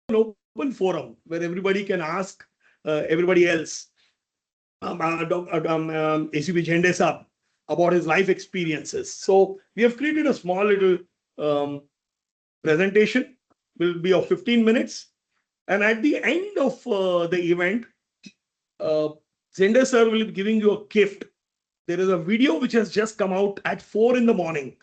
an open forum where everybody can ask everybody else, ACP Zende Sir, about his life experiences. So we have created a small little um, presentation, will be of 15 minutes. And at the end of the event, uh, Zende Sir will be giving you a gift. There is a video which has just come out at 4 in the morning.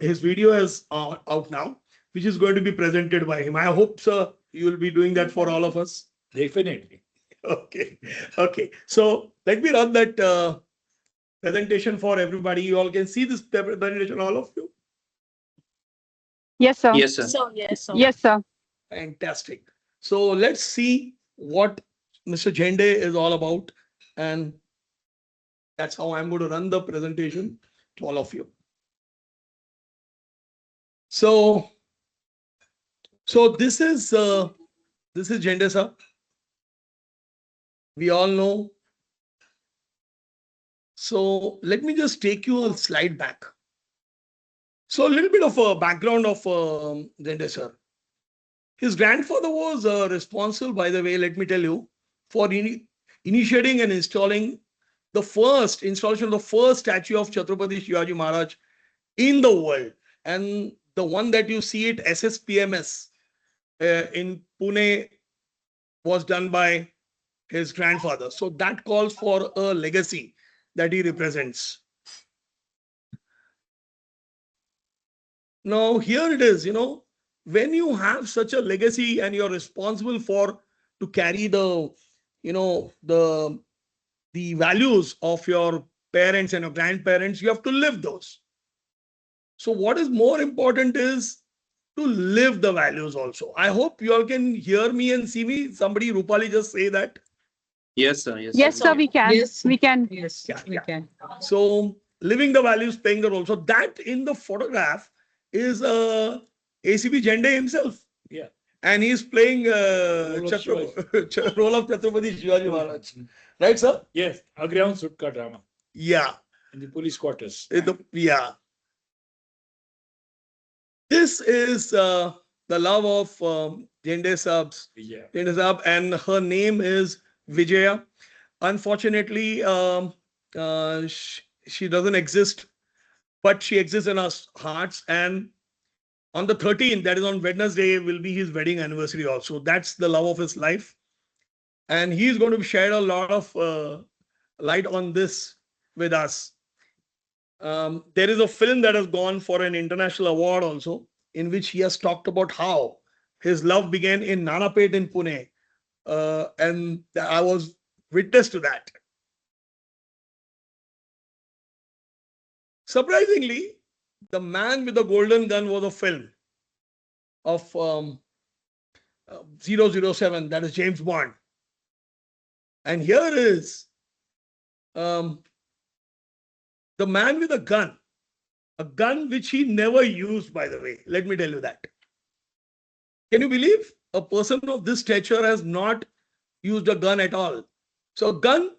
His video is out now, which is going to be presented by him. I hope, sir, you will be doing that for all of us. Definitely. Okay. Okay. So let me run that presentation for everybody. You all can see this presentation, all of you. Yes, sir. Yes, sir. Yes, sir. Fantastic. So let's see what Mr. Zende is all about. And that's how I'm going to run the presentation to all of you. So this is Zende Sir. We all know. So let me just take you a slide back. So a little bit of a background of Zende Sir. His grandfather was responsible, by the way, let me tell you, for initiating and installing the first installation of the first statue of Chhatrapati Shivaji Maharaj in the world. And the one that you see it, SSPMS, in Pune, was done by his grandfather. So that calls for a legacy that he represents. Now, here it is, when you have such a legacy and you're responsible for to carry the, the values of your parents and your grandparents, you have to live those. So what is more important is to live the values also. I hope you all can hear me and see me. Somebody, Rupali, just say that. Yes, sir. Yes, Yes, sir, we can. Yes. We can. Yes, Yeah, we yeah. can. So living the values, playing the role. So that in the photograph is ACP Zende himself. Yeah. And he's playing Role of role of Chhatrapati Shivaji Maharaj. Right, sir? Yes. Aground Sutka drama Yeah. in the police quarters. Yeah. This is the love of Zende Sab's. Yeah. Zende Sab, and her name is Vijaya. Unfortunately, she doesn't exist, but she exists in our hearts. And on the 13th, that is on Wednesday, will be his wedding anniversary also. That's the love of his life. And he's going to shed a lot of light on this with us. There is a film that has gone for an international award also, in which he has talked about how his love began in Nanapet in Pune. And I was witness to that. Surprisingly, The Man with the Golden Gun was a film of 007, that is James Bond. And here is The Man with a gun which he never used, by the way. Let me tell you that. Can you believe a person of this stature has not used a gun at all? So a gun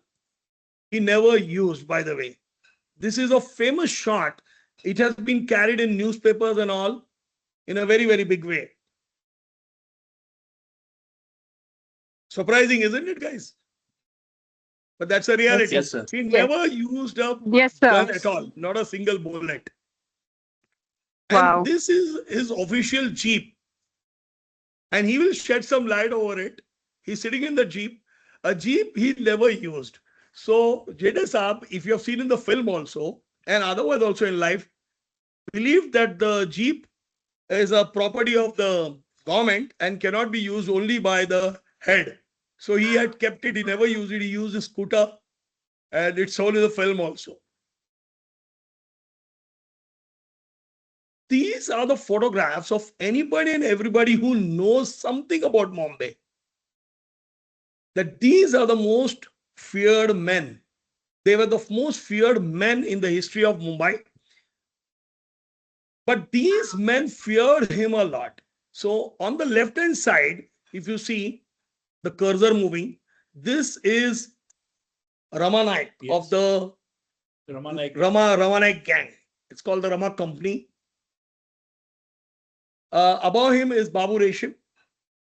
he never used, by the way. This is a famous shot. It has been carried in newspapers and all in a very, very big way. Surprising, isn't it, guys? But that's a reality. Yes, sir. He never used a Yes, gun sir. at all, not a single bullet. Wow. And this is his official Jeep. And he will shed some light over it. He's sitting in the Jeep, a Jeep he never used. So, Zende Sir, if you have seen in the film also, and otherwise also in life, believe that the Jeep is a property of the government and cannot be used only by the head. So he had kept it, he never used it, he used a scooter, and it's shown in the film also. These are the photographs of anybody and everybody who knows something about Mumbai. That these are the most feared men. They were the most feared men in the history of Mumbai. But these men feared him a lot. So on the left-hand side, if you see the cursor moving, this is Ramanaik of the Ramanaik gang. It's called the Rama Company. Above him is Babu Reshim.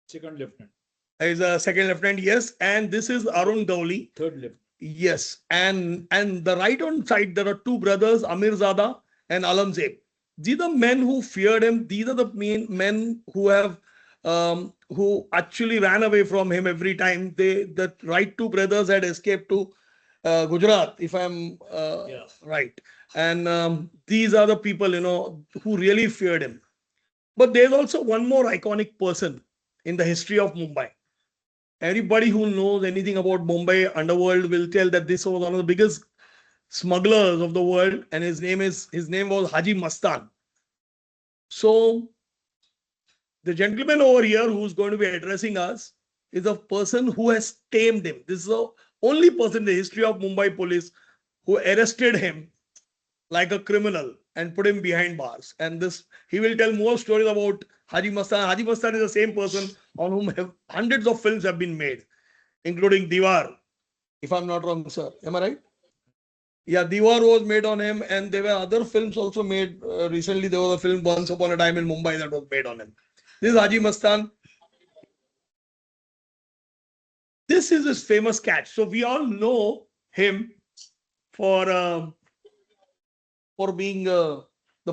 Second lieutenant. Is a second lieutenant, yes. And this is Arun Dowli. Third lieutenant. Yes. And the right hand side, there are two brothers, Amir Zada and Alamzeb. These are men who feared him. These are the main men who have who actually ran away from him every time. The right two brothers had escaped to Gujarat, if I'm right. And these are the people, who really feared him. But there's also one more iconic person in the history of Mumbai. Everybody who knows anything about Mumbai underworld will tell that this was one of the biggest smugglers of the world, and his name was Haji Mastan. So the gentleman over here who's going to be addressing us is a person who has tamed him. This is the only person in the history of Mumbai police who arrested him like a criminal and put him behind bars. And he will tell more stories about Haji Mastan. Haji Mastan is the same person on whom hundreds of films have been made, including Diwar, if I'm not wrong, sir. Am I right? Yeah, Diwar was made on him, and there were other films also made. Recently, there was a film Once Upon a Time in Mumbai that was made on him. This is Haji Mastan. This is his famous catch. So we all know him for being the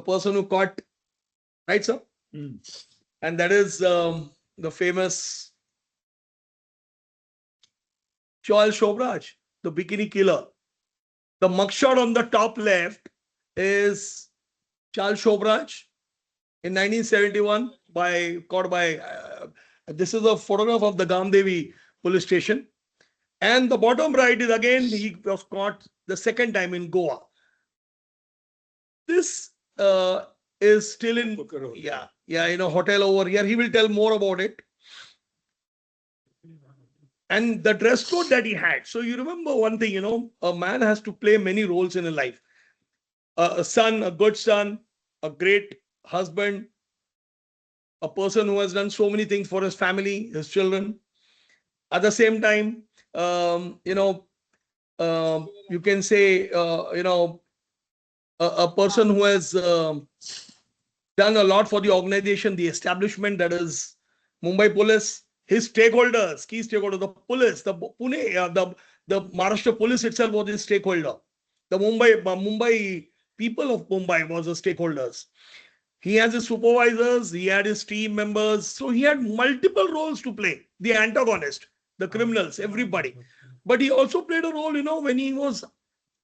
person who caught, right, sir? And that is the famous Charles Sobhraj, the bikini killer. The mugshot on the top left is Charles Sobhraj in 1971 caught by this is a photograph of the Gamdevi police station. And the bottom right is again, he was caught the second time in Goa. This is still in hotel over here. He will tell more about it. And the dress code that he had. So you remember one thing, a man has to play many roles in a life. A son, a good son, a great husband, a person who has done so many things for his family, his children. At the same time, you can say, a person who has done a lot for the organization, the establishment, that is Mumbai Police, his stakeholders, key stakeholders, the police, the Pune, the Maharashtra Police itself was his stakeholder. The Mumbai people of Mumbai was the stakeholders. He has his supervisors, he had his team members. So he had multiple roles to play. The antagonist, the criminals, everybody. But he also played a role, when he was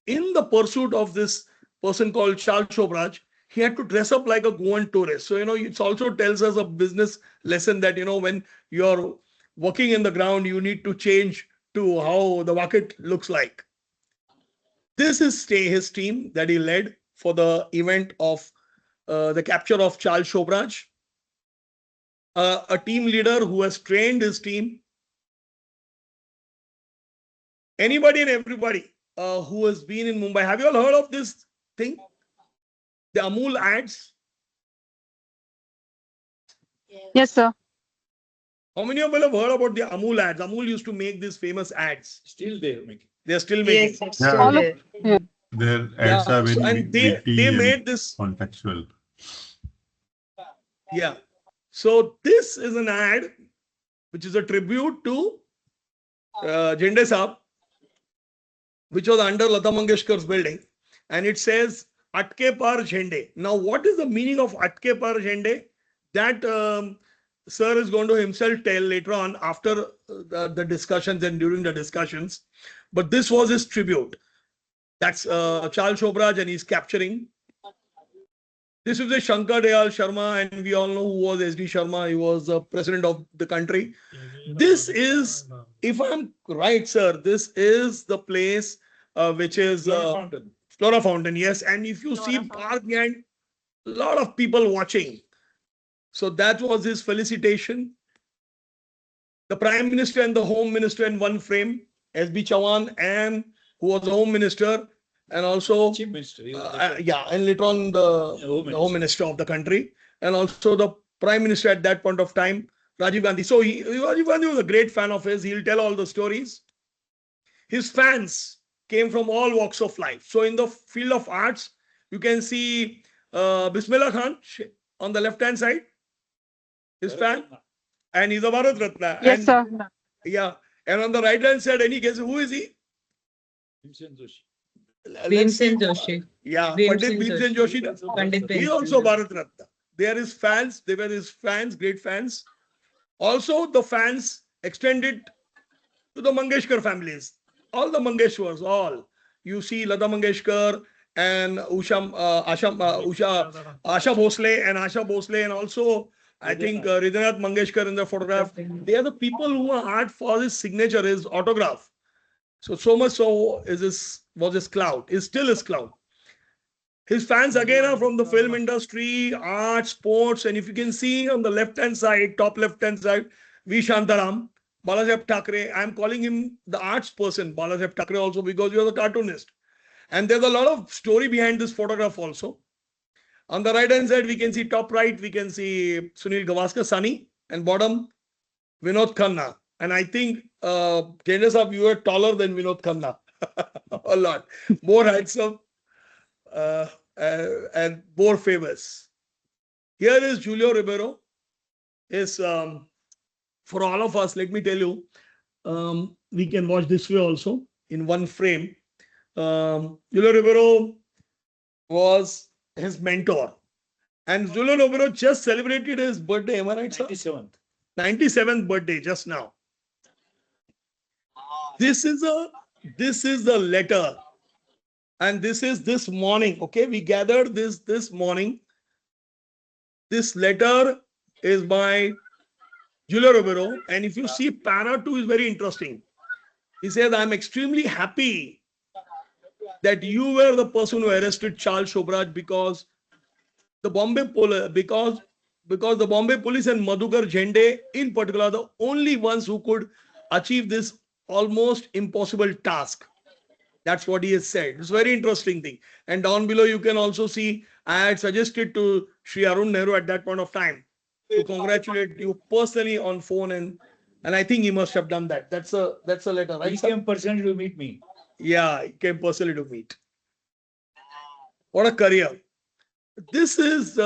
in the pursuit of this person called Charles Sobhraj, he had to dress up like a Goan tourist. So, it also tells us a business lesson that, when you're working in the ground, you need to change to how the market looks like. This is his team that he led for the event of the capture of Charles Sobhraj. A team leader who has trained his team. Anybody and everybody who has been in Mumbai. Have you all heard of this thing? The Amul ads? Yes, sir. How many of you have heard about the Amul ads? Amul used to make these famous ads. Still there making. They're still making. Yes, it's still there. Their ads are very and they made this contextual. Yeah. So this is an ad which is a tribute to Zende Sir, which was under Lata Mangeshkar's building, and it says Atke Par Zende. Now, what is the meaning of Atke Par Zende? That Sir is going to himself tell later on after the discussions and during the discussions. But this was his tribute. That's Charles Sobhraj, and he's capturing. This is a Shankar Dayal Sharma, and we all know who was S.D. Sharma. He was the president of the country. This is, if I'm right, sir, this is the place which is Flora Fountain, yes. And if you see park behind, a lot of people watching. So that was his felicitation. The Prime Minister and the Home Minister in one frame, S.B. Chauhan, and who was the Home Minister, and also Chief Minister. and later on the Home Minister of the country, and also the Prime Minister at that point of time, Rajiv Gandhi. So Rajiv Gandhi was a great fan of his. He'll tell all the stories. His fans came from all walks of life. So in the field of arts, you can see Bismillah Khan on the left-hand side. His fan. And he's a Bharat Ratna. Yes, And sir. yeah. And on the right hand side, any guess who is he? Bhimsen Joshi. Let's see. Bhimsen Joshi. Yeah, Pandit Bhimsen Bhimsen Joshi. Joshi. Pandit He is Bhimsen also Joshi. Bharat Ratna. They are his fans. They were his fans, great fans. Also, the fans extended to the Mangeshkar families. All the Mangeshwars, all. You see Lata Mangeshkar and Asha Bhosle, and also I think Hridaynath Mangeshkar in the photograph. They are the people who are art for his signature, his autograph. So much so was his cloud. Is still his cloud. His fans again are from the film industry, art, sports, and if you can see on the left-hand side, top left-hand side, V. Shantaram, Balasaheb Thackeray. I'm calling him the arts person, Balasaheb Thackeray also because you're the cartoonist. And there's a lot of story behind this photograph also. On the right-hand side, we can see top right, we can see Sunil Gavaskar, Sunny, and bottom, Vinod Khanna. And I think, Zende Sir, you are taller than Vinod Khanna. A lot. More handsome. And more famous. Here is Julio Ribeiro. Is for all of us, let me tell you, we can watch this way also in one frame. Julio Ribeiro was his mentor. And Julio Ribeiro just celebrated his birthday, am I right, sir? 97th. 97th birthday just now. This is the letter. And this is this morning. Okay, we gathered this morning. This letter is by Julio Ribeiro. And if you see para 2 is very interesting. He says, I'm extremely happy that you were the person who arrested Charles Sobhraj because the Bombay police, because the Bombay police and Madhukar Zende in particular are the only ones who could achieve this almost impossible task. That's what he has said. It's a very interesting thing. And down below, you can also see, I had suggested to Sri Arun Nehru at that point of time to congratulate you personally on phone. And I think he must have done that. That's a letter, right? He Sir? came personally to meet me. Yeah, he came personally to meet. What a career. This is,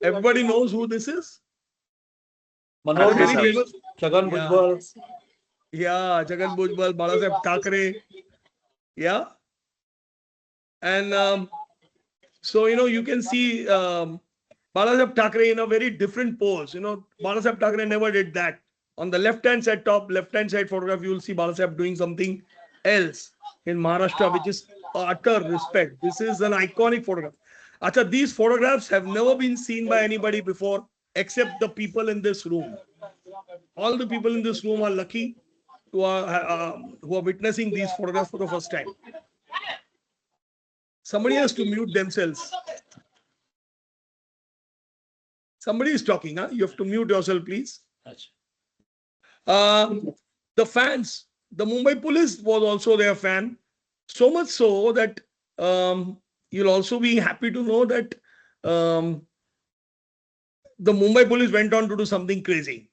everybody knows who this is? Manoj Very Desai. famous. Chhagan Yeah. Bhujbal. Yeah, Jagan Bhujbal, Balasaheb Thackeray. Yeah. And so, you can see Balasaheb Thackeray in a very different pose. Balasaheb Thackeray never did that. On the left-hand side, top left-hand side photograph, you will see Balasaheb doing something else in Maharashtra, which is utter respect. This is an iconic photograph. Acha, these photographs have never been seen by anybody before, except the people in this room. All the people in this room are lucky who are witnessing these photographs for the first time. Somebody has to mute themselves. Somebody is talking, huh? You have to mute yourself, please. The fans, the Mumbai police was also their fan. So much so that you'll also be happy to know that the Mumbai police went on to do something crazy.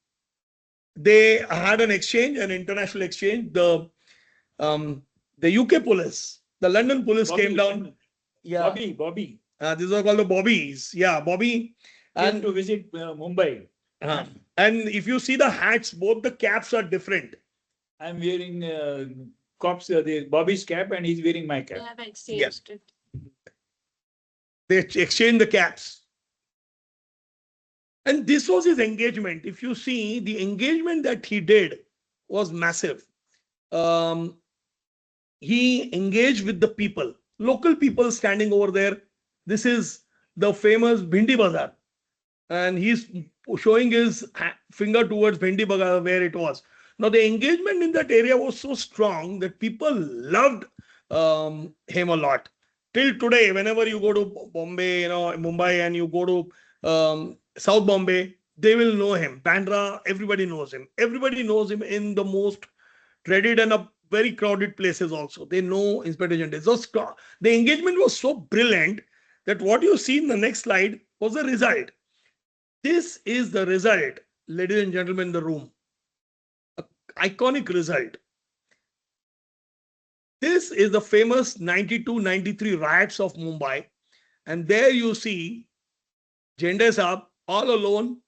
They had an exchange, an international exchange. The UK police, the London police came down. Yeah, Bobby. these are called the Bobbies. Yeah, Bobby. And to visit Mumbai. And if you see the hats, both the caps are different. I'm wearing the Bobby's cap and he's wearing my cap. They have exchanged it. They exchanged the caps. And this was his engagement. If you see, the engagement that he did was massive. He engaged with the people, local people standing over there. This is the famous Bhindi Bazaar. And he's showing his finger towards Bhindi Bazaar where it was. Now, the engagement in that area was so strong that people loved him a lot. Till today, whenever you go to Bombay, Mumbai, and you go to South Bombay, they will know him. Bandra, everybody knows him. Everybody knows him in the most dreaded and very crowded places also. They know Inspector Zende. So the engagement was so brilliant that what you see in the next slide was the result. This is the result, ladies and gentlemen, in the room. An iconic result. This is the famous 92-93 riots of Mumbai. And there you see Zende Sir all alone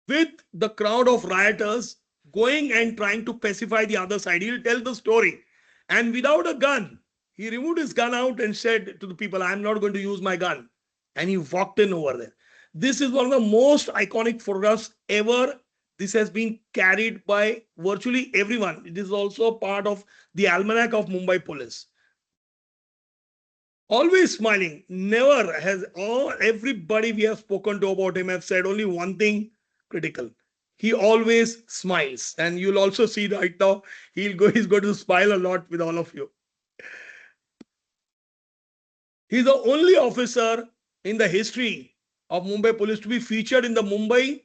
with the crowd of rioters going and trying to pacify the other side. He'll tell the story. And without a gun, he removed his gun out and said to the people, I'm not going to use my gun. And he walked in over there. This is one of the most iconic photographs ever. This has been carried by virtually everyone. It is also part of the almanac of Mumbai Police. Always smiling, never has everybody we have spoken to about him have said only one thing critical. He always smiles, and you'll also see right now he's going to smile a lot with all of you. He's the only officer in the history of Mumbai Police to be featured in the Mumbai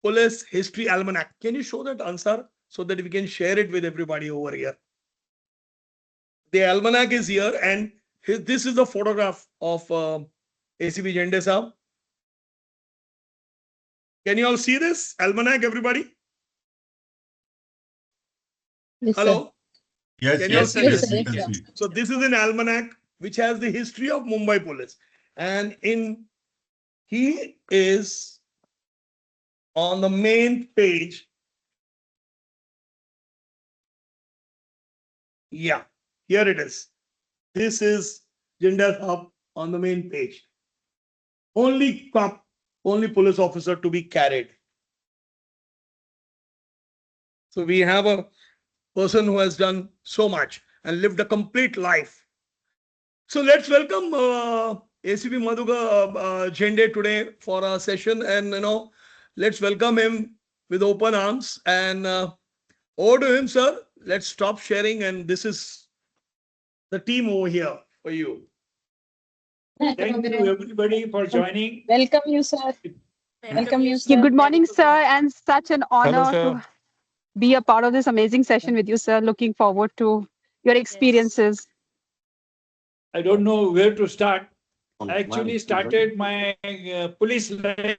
Police History Almanac. Can you show that, Ansar, so that we can share it with everybody over here? The almanac is here, and this is a photograph of ACP Zende Sir. Can you all see this almanac, everybody? Yes, Hello? Yes, Can you all yes, see yes, this? we can see. So this is an almanac which has the history of Mumbai Police. And he is on the main page. Yeah, here it is. This is Zende Sir on the main page. Only cop, only police officer to be carried. So we have a person who has done so much and lived a complete life. So let's welcome ACP Madhukar Zende today for our session, and let's welcome him with open arms. And over to him, sir. Let's stop sharing, and this is the team over here for you. Thank you everybody for joining. Welcome you, sir. Welcome you, Yeah, sir. good morning, sir, and such an honor to be a part of this amazing session with you, sir. Looking forward to your experiences. I don't know where to start. I actually started my police life.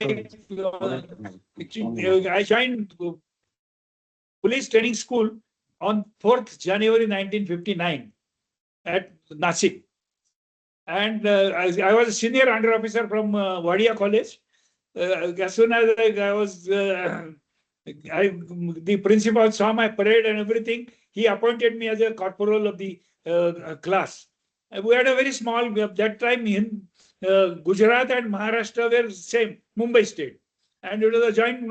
I joined police training school on 4th January 1959 at Nasik. And I was a senior under officer from Wadia College. As soon as the principal saw my parade and everything, he appointed me as a corporal of the class. We had a very small, at that time in Gujarat and Maharashtra were same, Mumbai state. And it was a joint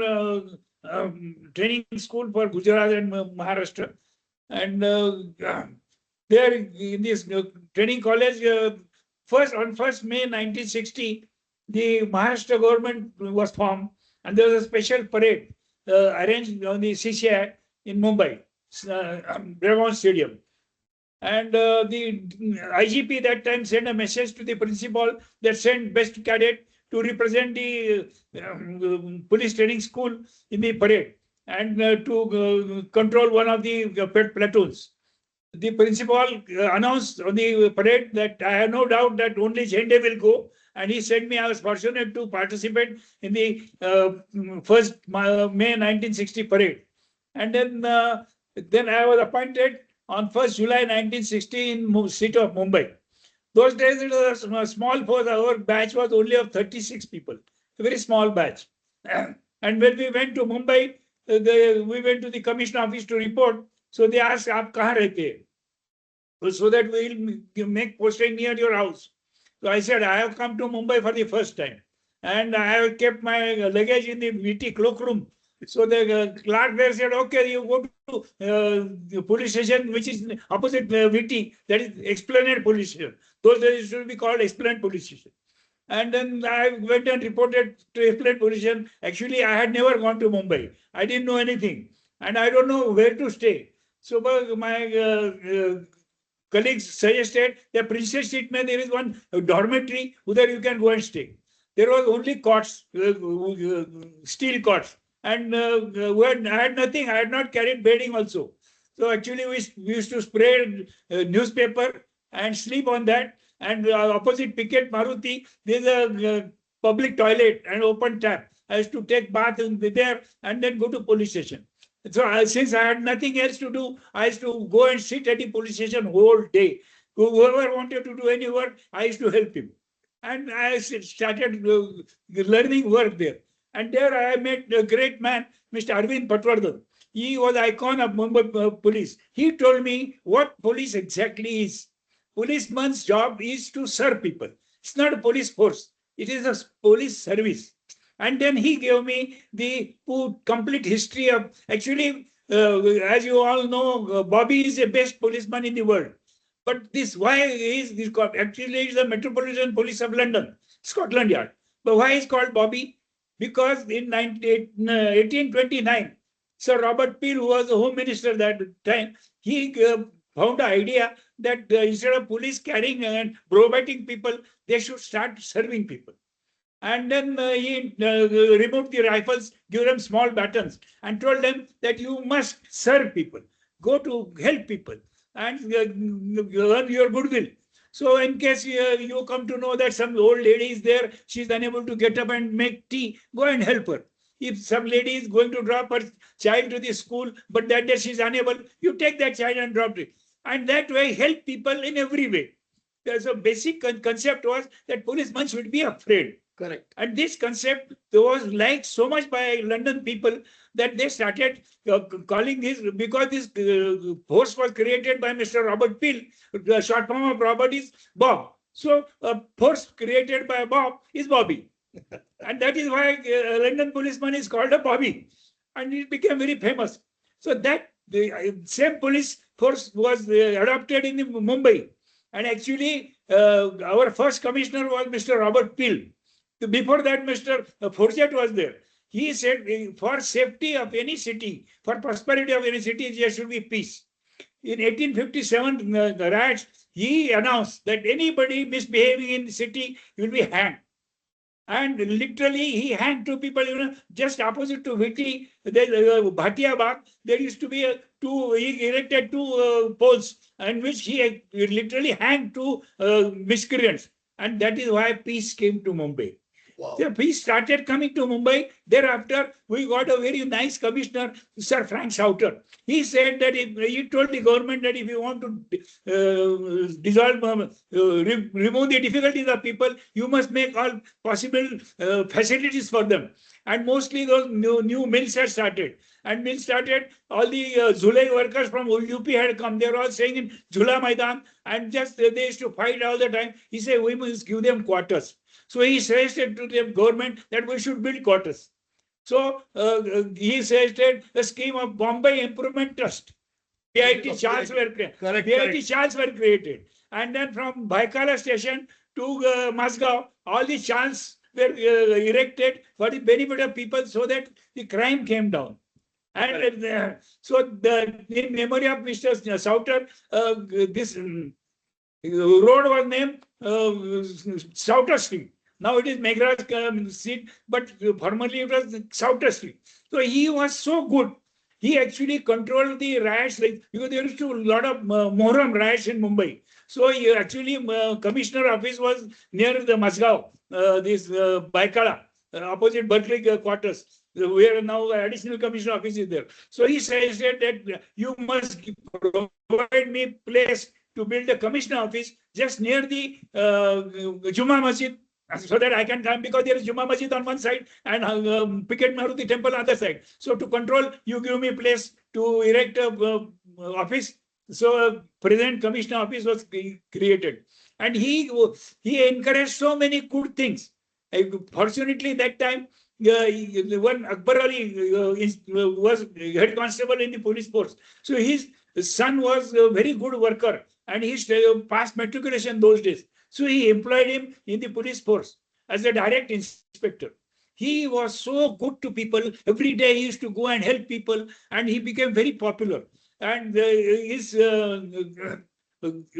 training school for Gujarat and Maharashtra. And there in this training college, on 1st May 1960, the Maharashtra government was formed, and there was a special parade arranged on the CCI in Mumbai, Brabourne Stadium. And the IGP that time sent a message to the principal that sent best cadet to represent the police training school in the parade and to control one of the platoons. The principal announced on the parade that I have no doubt that only Zende will go, and he said me I was fortunate to participate in the 1st May 1960 parade. And then I was appointed on 1st July 1960 in city of Mumbai. Those days it was a small force. Our batch was only of 36 people, a very small batch. And when we went to Mumbai, we went to the commission office to report. So they asked, "Aap kahan rehte hai?" So that we'll make posting near your house. So I said, I have come to Mumbai for the first time, and I have kept my luggage in the VT cloakroom. So the clerk there said, okay, you go to the police station, which is opposite VT, that is Esplanade Police Station. Those days it should be called Esplanade Police Station. And then I went and reported to Esplanade Police Station. Actually, I had never gone to Mumbai. I didn't know anything, and I don't know where to stay. So my colleagues suggested that Princess Street there is one dormitory where you can go and stay. There was only cots, steel cots, and I had nothing. I had not carried bedding also. So actually we used to spray newspaper and sleep on that. And opposite Picket Maruti, there's a public toilet and open tap. I used to take bath there and then go to police station. So since I had nothing else to do, I used to go and sit at the police station whole day. Whoever wanted to do any work, I used to help him. And I started learning work there. And there I met a great man, Mr. Arvind Patwardhan. He was icon of Mumbai police. He told me what police exactly is. Policeman's job is to serve people. It's not a police force. It is a police service. And then he gave me the complete history of, actually, as you all know, Bobby is the best policeman in the world. But why is this called? Actually, it's the Metropolitan Police of London, Scotland Yard. But why is called Bobby? Because in 1829, Sir Robert Peel, who was the Home Minister at that time, he found the idea that instead of police carrying and browbeating people, they should start serving people. And then he removed the rifles, gave them small batons, and told them that you must serve people, go to help people, and earn your goodwill. So in case you come to know that some old lady is there, she's unable to get up and make tea, go and help her. If some lady is going to drop her child to the school, but that day she's unable, you take that child and drop it. And that way help people in every way. So basic concept was that policemen should be afraid. Correct. And this concept was liked so much by London people that they started calling this, because this force was created by Mr. Robert Peel. The short form of Robert is Bob. So a force created by Bob is Bobby. And that is why London policeman is called a Bobby. And it became very famous. So that the same police force was adopted in Mumbai. And actually, our first commissioner was Mr. Robert Peel. Before that, Mr. Forget was there. He said, for safety of any city, for prosperity of any city, there should be peace. In 1857, the riots, he announced that anybody misbehaving in the city will be hanged. And literally, he hanged two people, just opposite to Whitty, Bhatia Bagh. There used to be he erected two poles, in which he literally hanged two miscreants. And that is why peace came to Mumbai. Wow. So peace started coming to Mumbai. Thereafter, we got a very nice commissioner, Sir Frank Souter. He said that he told the government that if you want to remove the difficulties of people, you must make all possible facilities for them. And mostly those new mills had started. And mills started, all the Zulai workers from UP had come. They were all staying in Jula Maidan, and just they used to fight all the time. He said, we must give them quarters. So he suggested to the government that we should build quarters. So he suggested a scheme of Bombay Improvement Trust. BIT Charles were created. BIT Charles were created. And then from Baikala station to Mazgaon, all the Charles were erected for the benefit of people, so that the crime came down. And so in memory of Mr. Souter, this road was named Souter Street. Now it is Meghraj Street, but formerly it was Souter Street. So he was so good. He actually controlled the riots, because there used to be a lot of Mohram riots in Mumbai. So he actually, commissioner office was near the Mazgaon, this Baikala, opposite Berkeley quarters, where now additional commissioner office is there. So he suggested that you must provide me place to build a commissioner office just near the Juma Masjid, so that I can come, because there is Juma Masjid on one side and Picket Maruti temple on the other side. So to control, you give me place to erect a office. So present commissioner office was created. And he encouraged so many good things. Fortunately, that time, when Akbar Ali was head constable in the police force. So his son was a very good worker, and he passed matriculation those days. So he employed him in the police force as a direct inspector. He was so good to people. Every day he used to go and help people, and he became very popular. And his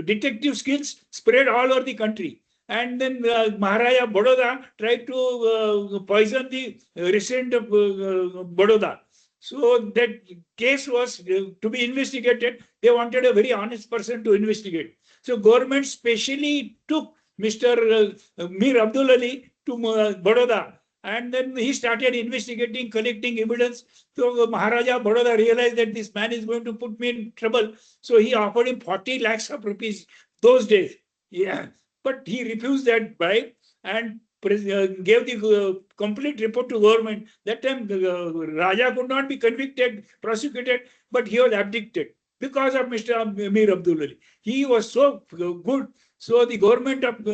detective skills spread all over the country. And then Maharaja Baroda tried to poison the resident of Baroda. So that case was to be investigated. They wanted a very honest person to investigate. So government specially took Mr. Mir Abdul Ali to Baroda. And then he started investigating, collecting evidence. So Maharaja Baroda realized that this man is going to put me in trouble. So he offered him 40 lakhs of rupees those days. Yeah. But he refused that bribe, and gave the complete report to government. That time Raja could not be convicted, prosecuted, but he was abdicated because of Mr. Amir Abdul Ali. He was so good. So the government of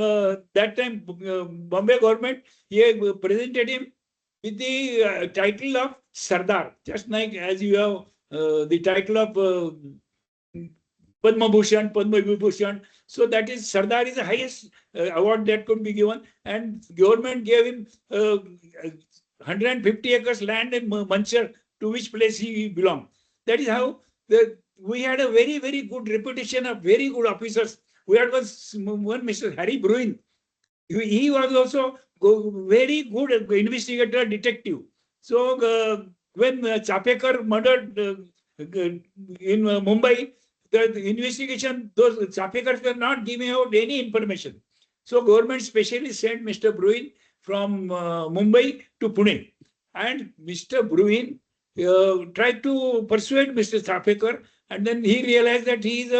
that time, Bombay government, he presented him with the title of Sardar, just like as you have the title of Padma Bhushan, Padma Vibhushan. So that is Sardar is the highest award that could be given, and government gave him 150 acres land in Manchar, to which place he belonged. That is how we had a very, very good reputation of very good officers. We had one Mr. Harry Bruin. He was also very good investigator, detective. So when Chapekar murdered in Mumbai, the investigation, those Chapekars were not giving out any information. So government specially sent Mr. Bruin from Mumbai to Pune. And Mr. Bruin tried to persuade Mr. Chapekar, and then he realized that he is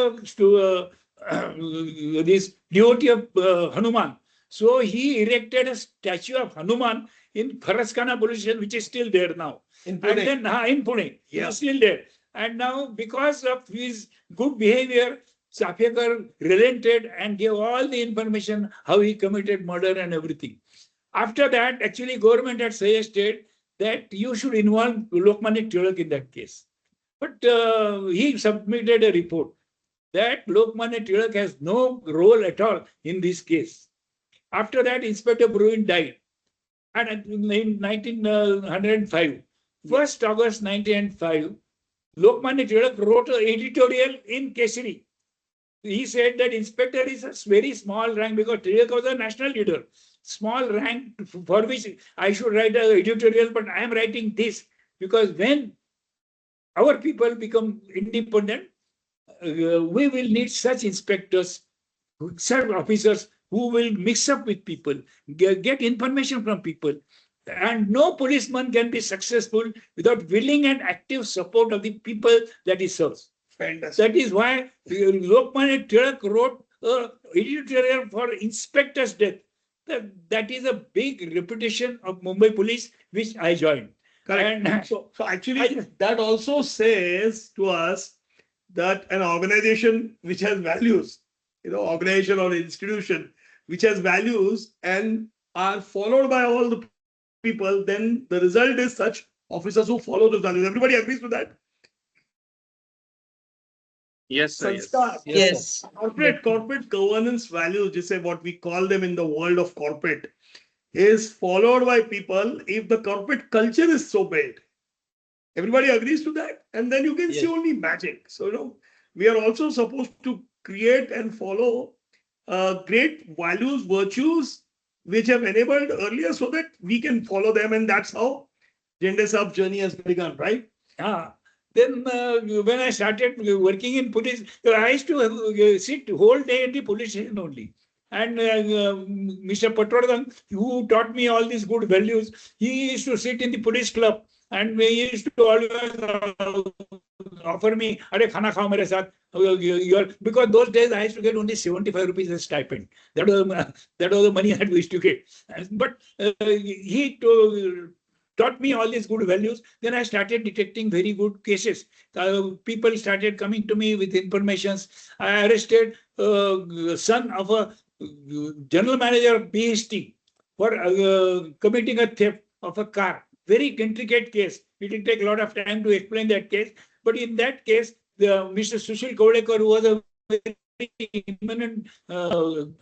this devotee of Hanuman. So he erected a statue of Hanuman in Kharaskana police station, which is still there now. In Pune. And then in Pune, yeah, it's still there. And now, because of his good behavior, Chapekar relented and gave all the information how he committed murder and everything. After that, actually, government had suggested that you should involve Lokmanya Tilak in that case. But he submitted a report that Lokmanya Tilak has no role at all in this case. After that, Inspector Bruin died. And in 1905, 1st August 1905, Lokmanya Tilak wrote an editorial in Kesari. He said that inspector is a very small rank because Tilak was a national leader. Small rank for which I should write an editorial, but I am writing this because when our people become independent, we will need such inspectors, such officers who will mix up with people, get information from people. And no policeman can be successful without willing and active support of the people that he serves. Fantastic. That is why Lokmanya Tilak wrote an editorial for inspector's death. That is a big reputation of Mumbai police, which I joined. Correct. And so actually, that also says to us that an organization which has values, organization or institution which has values and are followed by all the people, then the result is such officers who follow those values. Everybody agrees with that? Yes, sir. Yes. Corporate governance values, just say what we call them in the world of corporate, is followed by people if the corporate culture is so built. Everybody agrees to that, and then you can see only magic. So we are also supposed to create and follow great values, virtues, which have enabled earlier so that we can follow them, and that's how Zende Sir's journey has begun, right? Then when I started working in police, I used to sit whole day in the police station only. And Mr. Patwardhan, who taught me all these good values, he used to sit in the police club and he used to always offer me, "Are khana khao mere saath." Because those days I used to get only 75 rupees as stipend. That was the money that we used to get. But he taught me all these good values. Then I started detecting very good cases. People started coming to me with informations. I arrested son of a general manager of BST for committing a theft of a car. Very intricate case. It will take a lot of time to explain that case. But in that case, Mr. Sushil Kovlekar, who was a very eminent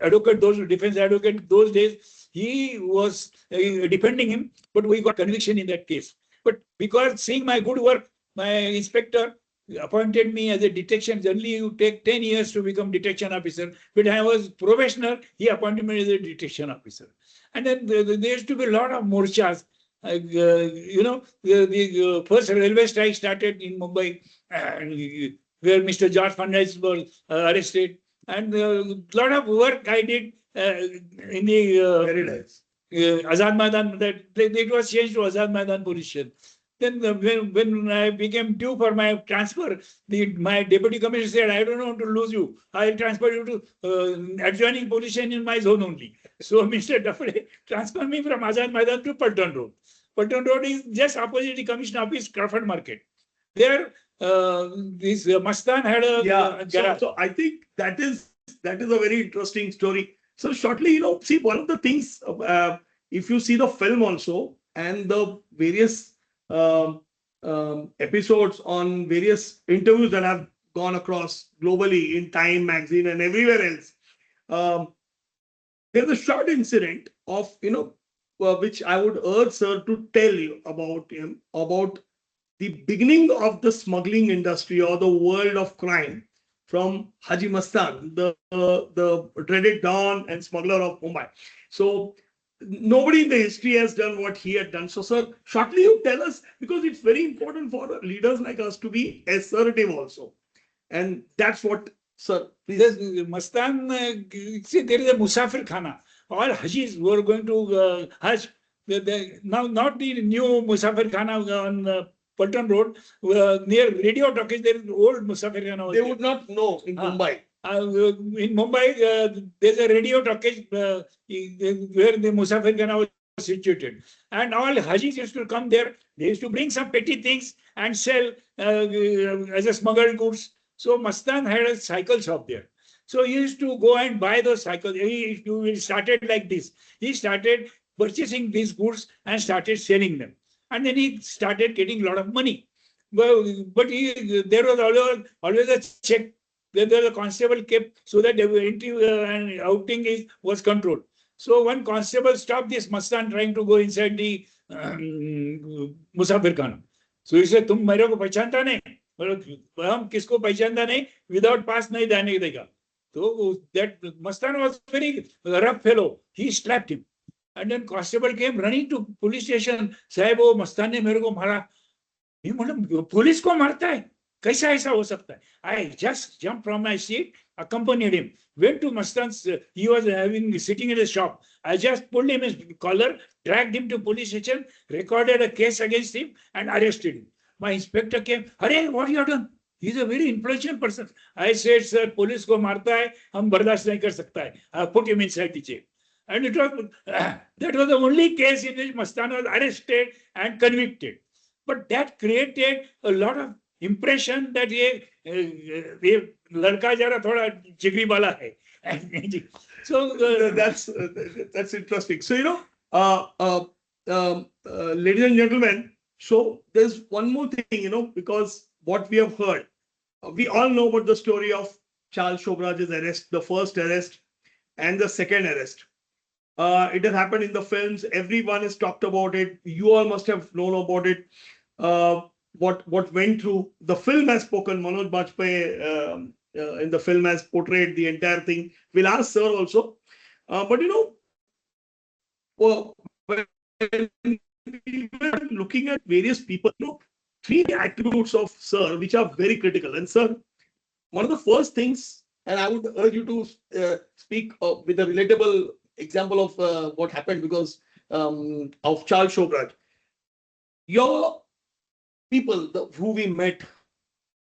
advocate, defense advocate those days, he was defending him, but we got conviction in that case. But because seeing my good work, my inspector appointed me as a detection. Generally, you take 10 years to become detection officer. When I was probationer, he appointed me as a detection officer. And then there used to be a lot of morchas. The first railway strike started in Mumbai, where Mr. George Fernandez was arrested. And a lot of work I did in the Very nice. Azad Maidan. That it was changed to Azad Maidan police station. Then when I became due for my transfer, my deputy commissioner said, I don't want to lose you. I'll transfer you to adjoining position in my zone only. So Mr. Duffy transferred me from Azad Maidan to Paltan Road. Paltan Road is just opposite the commission office, Crawford Market. There, this Mastan had a garage. So I think that is a very interesting story. So shortly, see, one of the things, if you see the film also and the various episodes on various interviews that have gone across globally in Time magazine and everywhere else, there's a short incident of, which I would urge sir to tell you about him, about the beginning of the smuggling industry or the world of crime from Haji Mastan, the dreaded Don and smuggler of Mumbai. So nobody in the history has done what he had done. So, sir, shortly you tell us, because it's very important for leaders like us to be assertive also. And that's what, sir, please. Mastan, see, there is a Musafir Khana. All Hajis were going to Hajj. Now, not the new Musafir Khana on Paltan Road, near Radio Talkies, there is old Musafir Khana. They would not know in Mumbai. In Mumbai, there's a Radio Talkies where the Musafir Khana was situated. And all Hajis used to come there. They used to bring some petty things and sell as a smuggled goods. So Mastan had a cycle shop there. So he used to go and buy those cycles. He started like this. He started purchasing these goods and started selling them. And then he started getting a lot of money. Well, but there was always a check where the constable kept so that the entry and outing was controlled. So one constable stopped this Mastan trying to go inside the Musafir Khana. So he said, "Tum mere ko pehchanta nahi? हम किसको पहचानता नहीं, without pass नहीं जाने देगा." So that Mastan was very rough fellow. He slapped him. And then constable came running to police station. साहब वो Mastan ने मेरे को मारा. ये मतलब पुलिस को मारता है? कैसा ऐसा हो सकता है? I just jumped from my seat, accompanied him, went to Mastan's. He was sitting in a shop. I just pulled him his collar, dragged him to police station, recorded a case against him, and arrested him. My inspector came. Hare, what you have done? He's a very influential person. I said, sir, police को मारता है, हम बर्दाश्त नहीं कर सकता है. I put him inside the jail. And it was that was the only case in which Mastan was arrested and convicted. But that created a lot of impression that ये लड़का जरा थोड़ा जिगरी वाला है. So that's interesting. So ladies and gentlemen, so there's one more thing, because what we have heard, we all know about the story of Charles Sobhraj's arrest, the first arrest and the second arrest. It has happened in the films. Everyone has talked about it. You all must have known about it. What went through. The film has spoken. Manoj Bajpayee in the film has portrayed the entire thing. We'll ask sir also. But when we were looking at various people, three attributes of sir which are very critical. And sir, one of the first things, and I would urge you to speak with a relatable example of what happened because of Charles Sobhraj. Your people who we met,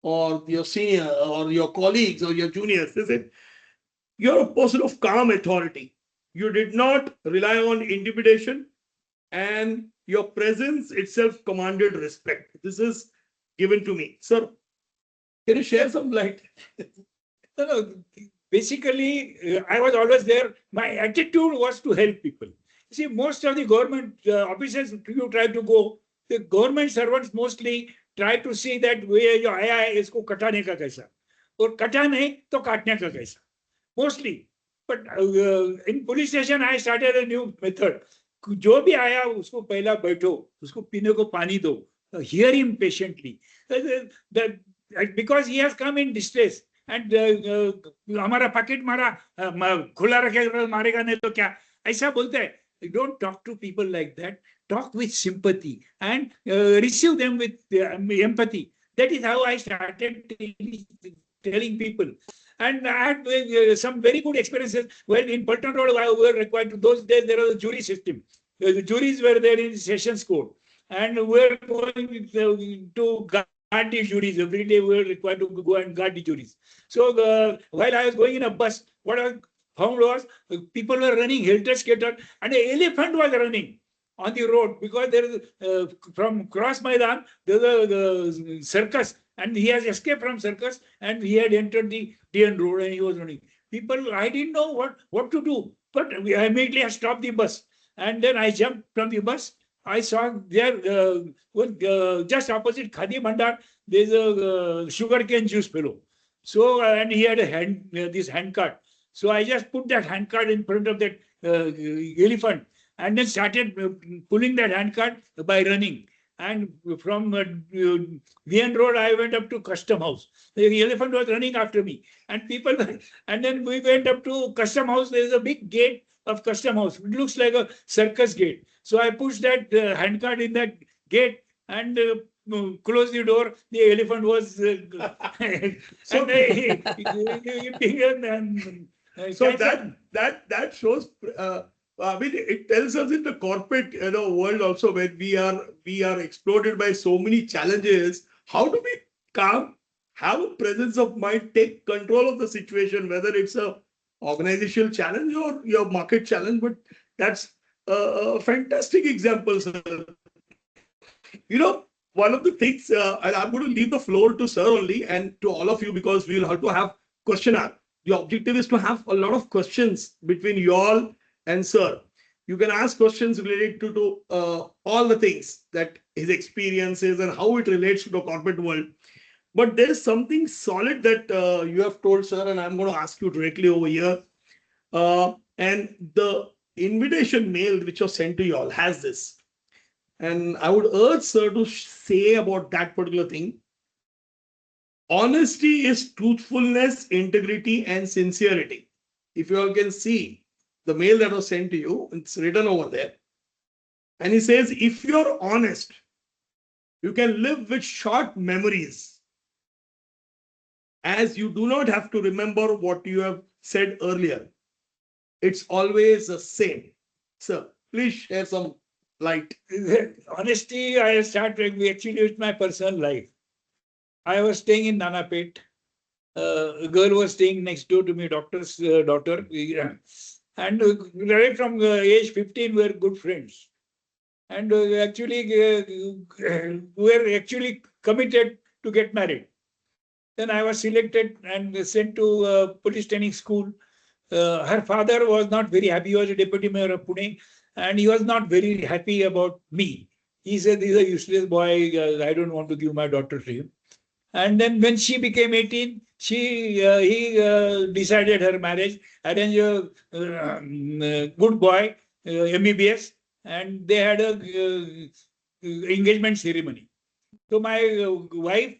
or your senior, or your colleagues, or your juniors, they said, you're a person of calm authority. You did not rely on intimidation, and your presence itself commanded respect. This is given to me. Sir, can you share some light? No. Basically, I was always there. My attitude was to help people. See, most of the government officers you try to go, the government servants mostly try to see that ये जो आया है इसको कटाने का कैसा, और कटा नहीं तो काटने का कैसा. Mostly. But in police station, I started a new method. जो भी आया उसको पहला बैठो, उसको पीने को पानी दो. Hear him patiently. Because he has come in distress. And हमारा पैकेट मारा खुला रखेगा मारेगा नहीं तो क्या, ऐसा बोलते हैं. Don't talk to people like that. Talk with sympathy and receive them with empathy. That is how I started telling people. And I had some very good experiences. Well, in Paltan Road, we were required to, those days there was a jury system. The juries were there in sessions court. and we were going to guard the juries. Every day we were required to go and guard the juries. So while I was going in a bus, what I found was people were running helter-skelter, and the elephant was running on the road because there is from Cross Maidan there's a circus, and he has escaped from circus and he had entered the DN road and he was running. People, I didn't know what to do, but I immediately stopped the bus, and then I jumped from the bus. I saw there just opposite Khadi Bhandar, there's a sugarcane juice fellow. So and he had a this hand cart. So I just put that hand cart in front of that elephant, and then started pulling that hand cart by running. And from VN Road, I went up to Custom House. The elephant was running after me, and people. And then we went up to Custom House. There is a big gate of Custom House. It looks like a circus gate. So I pushed that handcart in that gate and closed the door. The elephant was. So that shows. I mean, it tells us in the corporate world also, when we are exploded by so many challenges, how do we calm, have a presence of mind, take control of the situation, whether it's a organizational challenge or your market challenge. But that's a fantastic example, sir. One of the things, and I'm going to leave the floor to sir only and to all of you, because we'll have to have question hour. The objective is to have a lot of questions between you all and sir. You can ask questions related to all the things that his experiences and how it relates to the corporate world. But there is something solid that you have told, sir, and I'm going to ask you directly over here. And the invitation mail which was sent to you all has this. And I would urge sir to say about that particular thing. Honesty is truthfulness, integrity, and sincerity. If you all can see the mail that was sent to you, it's written over there. And he says, if you're honest, you can live with short memories, as you do not have to remember what you have said earlier. It's always the same. Sir, please share some light. Honesty, I started actually with my personal life. I was staying in Nanapet. A girl was staying next door to me, doctor's daughter. And right from age 15, we were good friends. And actually, we were actually committed to get married. Then I was selected and sent to police training school. Her father was not very happy. He was a deputy mayor of Pune, and he was not very happy about me. He said, "He's a useless boy. I don't want to give my daughter to him." And then when she became 18, he decided her marriage, arranged a good boy, MBBS, and they had a engagement ceremony. So my wife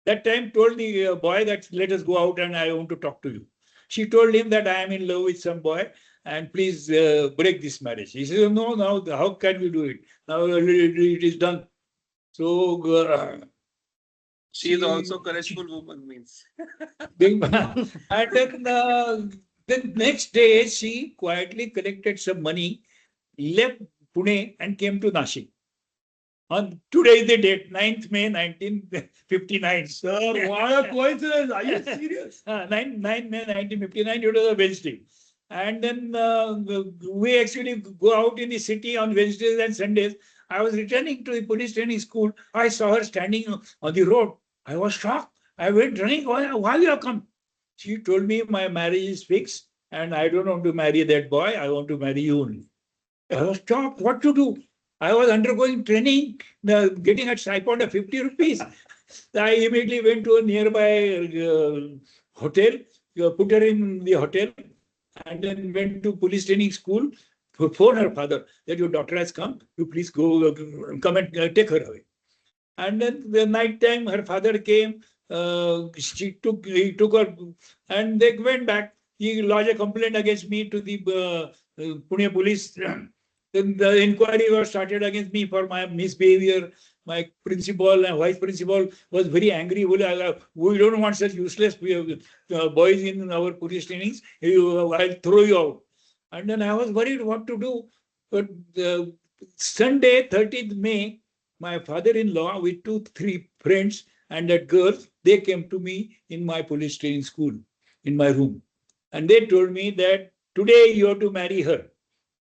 that time told the boy that let us go out and I want to talk to you. She told him that I am in love with some boy and please break this marriage. He said, no, now how can we do it? Now it is done. So she is also a courageful woman, means. And then the next day, she quietly collected some money, left Pune and came to Nashik. On today is the date, 9th May 1959. Sir, what a coincidence. Are you serious? 9 May 1959, it was a Wednesday. And then we actually go out in the city on Wednesdays and Sundays. I was returning to the police training school. I saw her standing on the road. I was shocked. I went running. Why you have come? She told me my marriage is fixed and I don't want to marry that boy. I want to marry you only. I was shocked. What to do? I was undergoing training, getting a stipend of 50 rupees. I immediately went to a nearby hotel, put her in the hotel, and then went to police training school to phone her father that your daughter has come. You please go, come and take her away. And then the night time, her father came. He took her, and they went back. He lodged a complaint against me to the Pune police. Then the inquiry was started against me for my misbehavior. My principal and vice principal was very angry. We don't want such useless boys in our police trainings. I'll throw you out. And then I was worried what to do. But the Sunday, 30th May, my father-in-law with 2-3 friends and that girl, they came to me in my police training school, in my room. And they told me that today you have to marry her.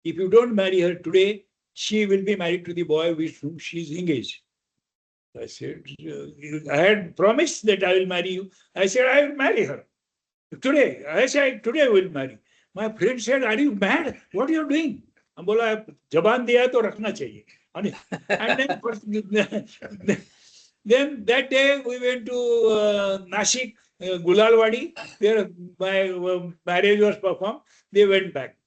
If you don't marry her today, she will be married to the boy with whom she is engaged. I said, I had promised that I will marry you. I said, I will marry her. Today, I said, today I will marry. My friend said, are you mad? What are you doing? I said, Jaban diya to rakhna chahiye. And then that day we went to Nashik, Gulalwadi, where my marriage was performed. They went back.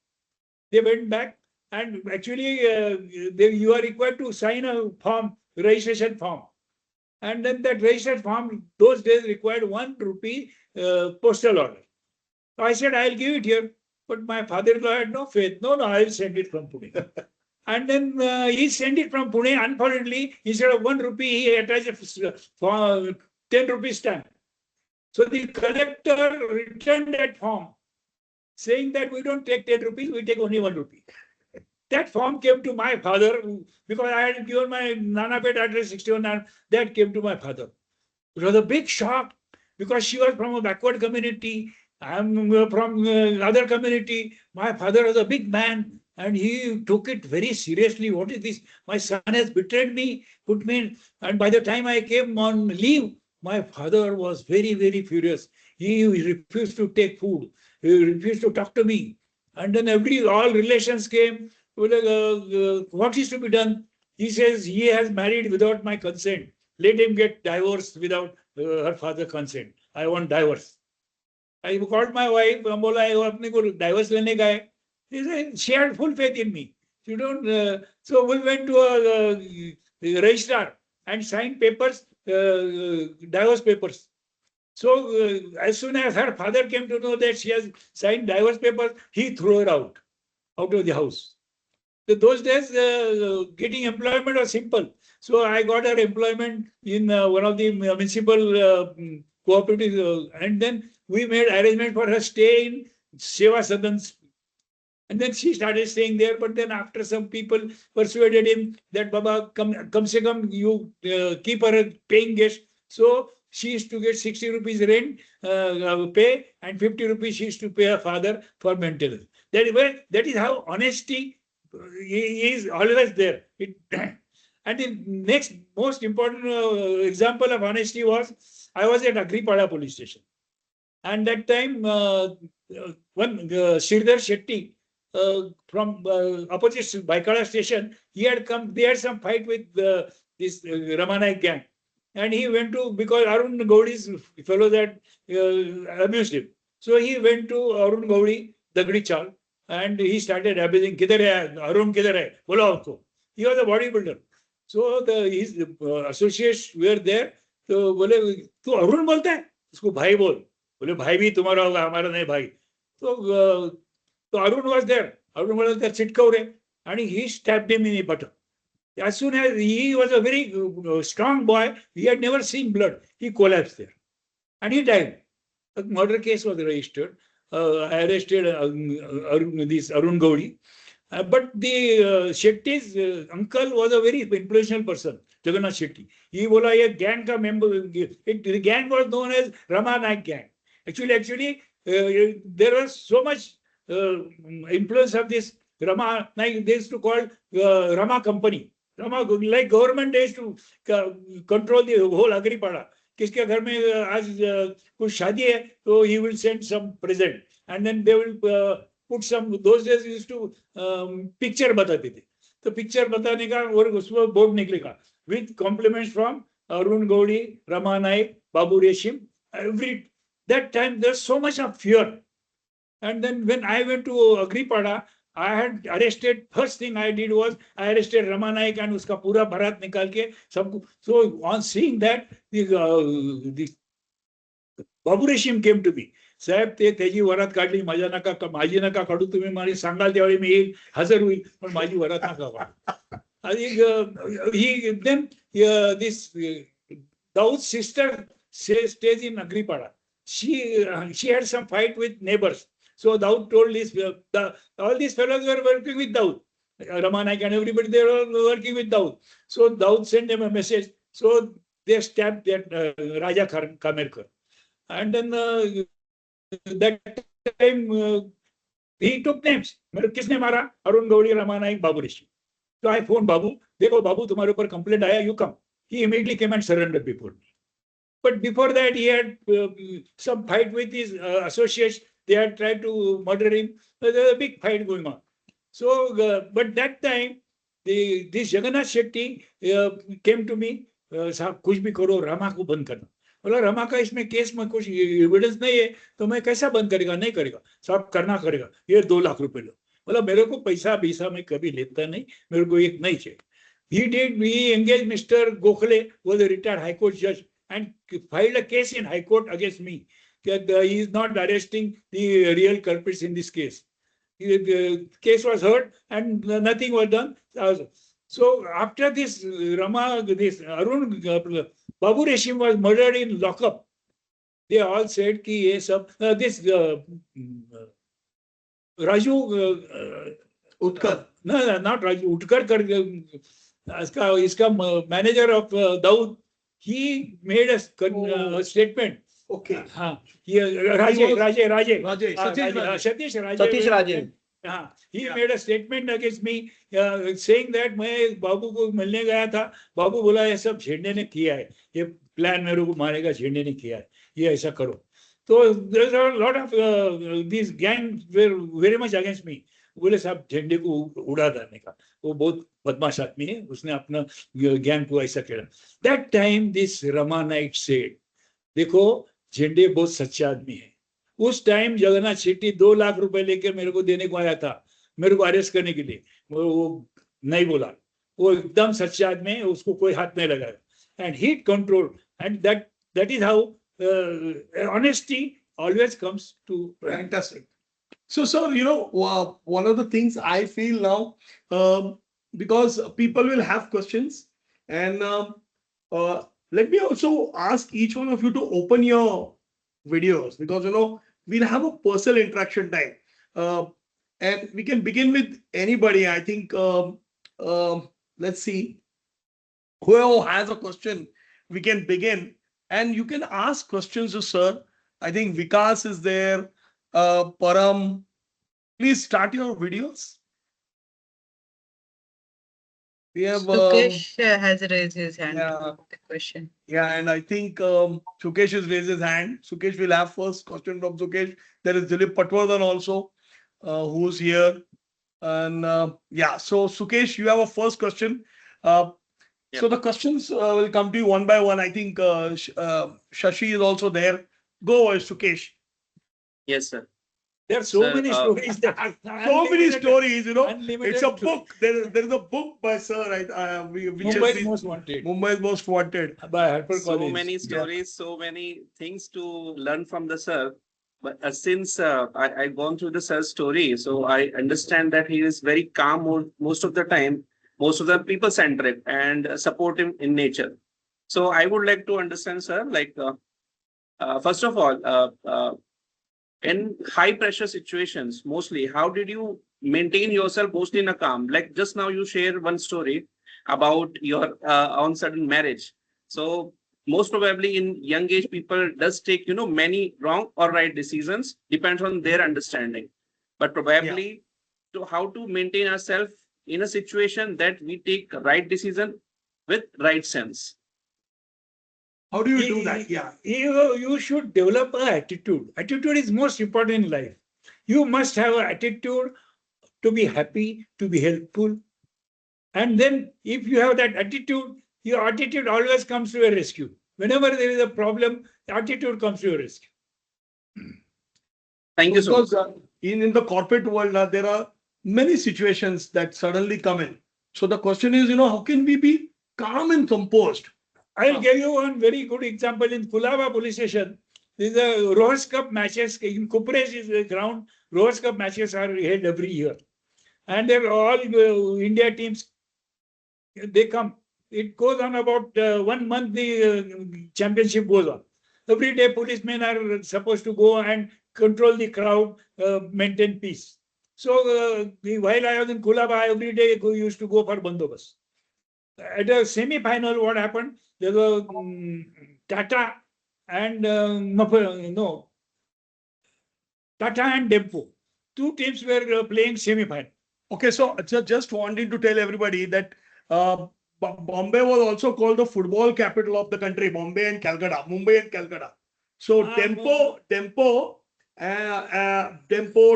And actually you are required to sign a form, registration form. And then that registration form, those days required 1 rupee postal order. So I said, I'll give it here. But my father-in-law had no faith. No, I'll send it from Pune. And then he sent it from Pune. Unfortunately, instead of 1 rupee, he attached a 10 rupee stamp. So the collector returned that form, saying that we don't take 10 rupees, we take only 1 rupee. That form came to my father, because I had given my Nanapet address 61, that came to my father. It was a big shock, because she was from a backward community. I am from other community. My father was a big man, and he took it very seriously. What is this? My son has betrayed me, put me in. And by the time I came on leave, my father was very, very furious. He refused to take food. He refused to talk to me. And then all relations came. What is to be done? He says he has married without my consent. Let him get divorced without her father's consent. I want divorce. I called my wife. Divorce lene ka hai. He said she had full faith in me. You don't. So we went to a registrar and signed papers, divorce papers. So as soon as her father came to know that she has signed divorce papers, he threw her out of the house. So those days, getting employment was simple. So I got her employment in one of the municipal cooperatives, and then we made arrangement for her stay in Seva Sadans. And then she started staying there. But then after some people persuaded him that Baba, come se come, you keep her a paying guest. So she used to get 60 rupees rent pay, and 50 rupees she used to pay her father for maintenance. That is how honesty is always there. And the next most important example of honesty was, I was at Agripada police station. And that time, one Sridhar Shetty from opposite Baikala station, he had come, they had some fight with this Ramanaik gang. And he went to, because Arun Gaudi's fellow that abused him. So he went to Arun Gaudi, Dagdi Chal, and he started abusing. Kidhar hai? Arun kidhar hai? Bola usko. He was a bodybuilder. So his associates were there. So bole, tu Arun bolta hai? Usko bhai bol. Bole bhai bhi tumhara hoga, hamara nahi bhai. So Arun was there. Arun was there, Chitkaure, and he stabbed him in the buttock. As soon as he was a very strong boy, he had never seen blood. He collapsed there, and he died. A murder case was registered. I arrested this Arun Gaudi. But the Shetty's uncle was a very influential person, Jagannath Shetty. He was a gang ka member. The gang was known as Rama Naik gang. Actually, there was so much influence of this Rama Naik. They used to call Rama Company. Rama, like government, they used to control the whole Agripada. किसके घर में आज कुछ शादी है तो he will send some present and then they will put some. Those days used to picture बताते थे. तो picture बताने का और उसमें बोर्ड निकलेगा with compliments from Arun Gaudi, Rama Naik, Babu Reshim. Every that time there's so much of fear. And then when I went to Agripada, I had arrested. First thing I did was I arrested Rama Naik and uska pura bharat nikal ke sabko. So on seeing that, the Babu Reshim came to me. साहेब ते त्याची वरात काढली माझ्या नका काढू तुम्ही मला सांगाल त्यावेळी मी येईल हजर होईल पण माझी वरात नका काढू. He then this Daud's sister stays in Agripada. She had some fight with neighbors. So Daud told this, all these fellows were working with Daud. Rama Naik and everybody, they were working with Daud. So Daud sent them a message. So they stabbed that Raja Kamerkar. And then that time he took names. किसने मारा? अरुण गौड़ी, Rama Naik, Babu Rishi. So I phoned Babu. देखो Babu, तुम्हारे ऊपर complaint आया, you come. He immediately came and surrendered before me. But before that, he had some fight with his associates. They had tried to murder him. There was a big fight going on. So, but that time, this Jagannath Shetty came to me. साहब कुछ भी करो, रमा को बंद करना. बोला रमा का इसमें केस में कुछ एविडेंस नहीं है, तो मैं कैसा बंद करेगा? नहीं करेगा साहब, करना करेगा. ये 2 लाख रुपए लो. बोला मेरे को पैसा बीसा में कभी लेता नहीं, मेरे को एक नहीं चाहिए. He engaged Mr. Gokhale, who was a retired High Court judge, and filed a case in High Court against me that he is not arresting the real culprits in this case. The case was heard and nothing was done. So after this Arun Babu Reshim was murdered in lockup. They all said कि ये सब this Raju Utkar. No, not Raju Utkar. इसका manager of Daud, he made a statement. Okay. Satish Raje. He made a statement against me saying that मैं बाबू को मिलने गया था, बाबू बोला ये सब झेंडे ने किया है, ये प्लान मेरे को मारेगा, झेंडे ने किया है, ये ऐसा करो. So there's a lot of these gangs were very much against me. बोले साहब झंडे को उड़ा देने का, वो बहुत बदमाश आदमी है, उसने अपना गैंग को ऐसा किया. That time this Rama Naik said, देखो झंडे बहुत सच्चा आदमी है. उस टाइम जगन्नाथ शेट्टी 2 लाख रुपए लेकर मेरे को देने को आया था, मेरे को अरेस्ट करने के लिए. वो नहीं बोला, वो एकदम सच्चा आदमी है, उसको कोई हाथ नहीं लगाया. And he controlled, and that is how honesty always comes to. Fantastic. So, sir, one of the things I feel now, because people will have questions, and let me also ask each one of you to open your videos, because we'll have a personal interaction time, and we can begin with anybody. I think let's see, whoever has a question, we can begin, and you can ask questions to sir. I think Vikas is there. Param, please start your videos. We have Sukesh has raised his hand yeah. to the question. Yeah, and I think Sukesh has raised his hand. Sukesh will have first question from Sukesh. There is Dilip Patwardhan also, who's here. And yeah, so Sukesh, you have a first question. So the questions will come to you one by one. I think Shashi is also there. Go, Sukesh. Yes, sir. There are so many stories. So many stories, unlimited it's a book. There is a book by Sir, Mumbai's Most Wanted. Mumbai's Most Wanted. By Harper So Collins. many stories, so many things to learn from the sir. But since I've gone through the sir's story, so I understand that he is very calm most of the time, most of the people-centric and supportive in nature. So I would like to understand, sir, like, first of all, in high pressure situations, mostly, how did you maintain yourself mostly in a calm? Like just now you share one story about your on sudden marriage. So most probably in young age, people does take, many wrong or right decisions, depends on their understanding. But probably to how to maintain ourselves in a situation that we take right decision with right sense. How do you do that? Yeah. You should develop an attitude. Attitude is most important in life. You must have an attitude to be happy, to be helpful. And then if you have that attitude, your attitude always comes to your rescue. Whenever there is a problem, the attitude comes to your rescue. Thank you so much. Because in the corporate world, there are many situations that suddenly come in. So the question is, how can we be calm and composed? I'll give you one very good example. In Kulava police station, there's a Rose Cup matches. In Kupresh is the ground. Rose Cup matches are held every year. And they're all India teams. They come. It goes on about 1 month, the championship goes on. Every day policemen are supposed to go and control the crowd, maintain peace. So while I was in Kulaba, every day I used to go for bandobast. At the semi-final, what happened? There were Tata and Tata and Dempo. Two teams were playing semi-final. Okay, so just wanting to tell everybody that Bombay was also called the football capital of the country. Bombay and Calcutta, Mumbai and Calcutta. So Tempo,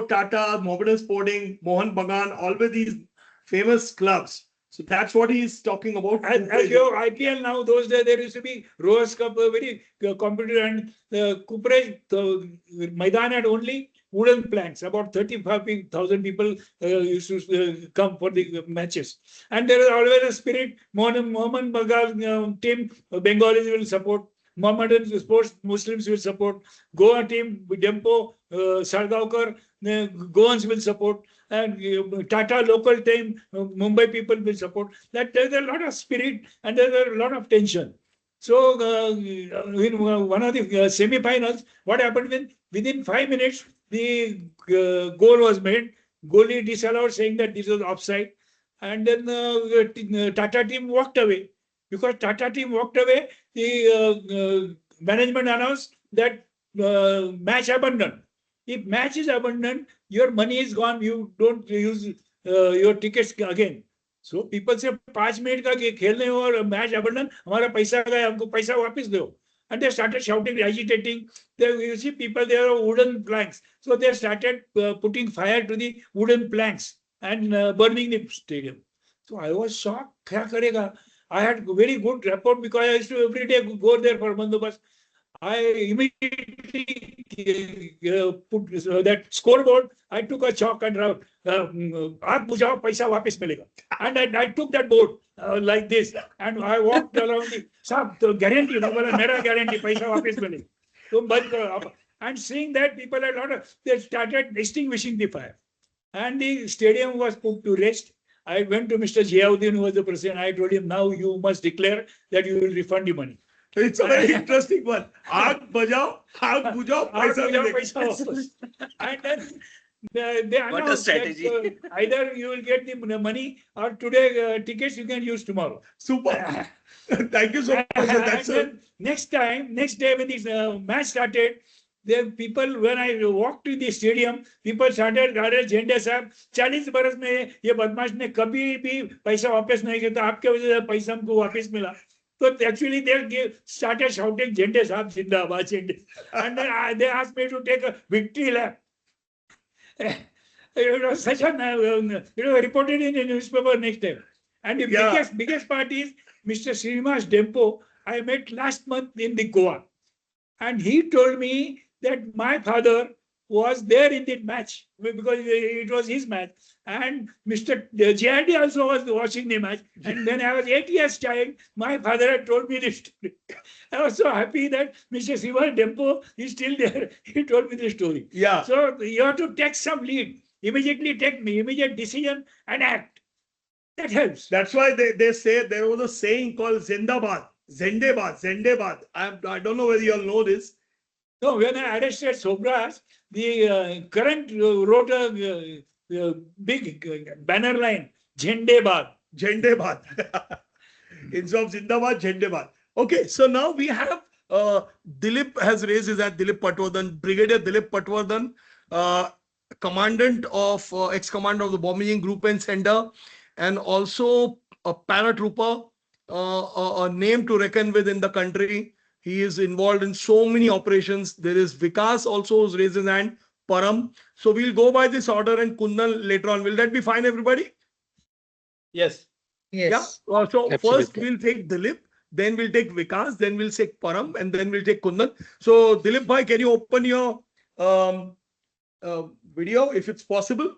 Tata, Mohammedan Sporting, Mohan Bagan, all were these famous clubs. So that's what he's talking about. As your IPL now, those days there used to be Rose Cup, very competitive, and the Kupraj, the Maidan had only wooden planks. About 35,000 people used to come for the matches. And there is always a spirit. Mohammed Bagal team, Bengalis will support. Mohammedan sports, Muslims will support. Goa team, Dempo, Sargaonkar, Goans will support. And Tata local team, Mumbai people will support. That there's a lot of spirit and there's a lot of tension. So in one of the semi-finals, what happened within 5 minutes, the goal was made. Goalie disallowed, saying that this was offside. And then Tata team walked away. Because Tata team walked away, the management announced that match abandoned. If match is abandoned, your money is gone. You don't use your tickets again. So people say 5 minutes का खेलने और match abandon, हमारा पैसा गया, हमको पैसा वापस दो. And they started shouting, agitating. You see people, there are wooden planks. So they started putting fire to the wooden planks and burning the stadium. So I was shocked. क्या करेगा? I had very good rapport because I used to every day go there for bandobast. I immediately put that scoreboard. I took a chalk and wrote, "Aap bujao, paisa wapas milega." And I took that board like this, and I walked around. Sab guarantee, mera guarantee, paisa wapas milega. So, and seeing that people had a lot of, they started extinguishing the fire, and the stadium was put to rest. I went to Mr. Ziauddin, who was the president. I told him, now you must declare that you will refund the money. It's a very interesting one. Aag bajao, paisa milega. And then they What a strategy. that, either you will get the money or today tickets you can use tomorrow. Super. Thank you so much. And then next day when this match started, the people, when I walked to the stadium, people started, Zende Sir, 40 बरस में ये बदमाश ने कभी भी पैसा वापस नहीं किया, तो आपके वजह से पैसा हमको वापस मिला. So actually they started shouting, Zende Sir, Zindabad, Zende. And then they asked me to take a victory lap. It was such a, it was reported in the newspaper next time. And the biggest part is Mr. Srinivas Dempo, I met last month in the Goa. And he told me that my father was there in the match because it was his match. And Mr. JRD also was watching the match. And when I was 8 years child, my father had told me this story. I was so happy that Mr. Srinivas Dempo is still there. He told me the story. Yeah. So you have to take some lead. Immediately take immediate decision and act. That helps. That's why they say there was a saying called Zendabad, Zendebad. I don't know whether you all know this. No, when I arrested Sobhraj, the current wrote a big banner line, Zendebad. Instead of Zindabad, Zendebad. Okay, so now we have Dilip has raised his hand, Dilip Patwardhan, Brigadier Dilip Patwardhan, commandant of ex-commander of the bombing group and center, and also a paratrooper, a name to reckon with in the country. He is involved in so many operations. There is Vikas also who's raised his hand, Param. So we'll go by this order and Kundan later on. Will that be fine, everybody? Yes. Yes. Yeah. So Absolutely. first we'll take Dilip, then we'll take Vikas, then we'll take Param, and then we'll take Kundan. So Dilip bhai, can you open your video if it's possible?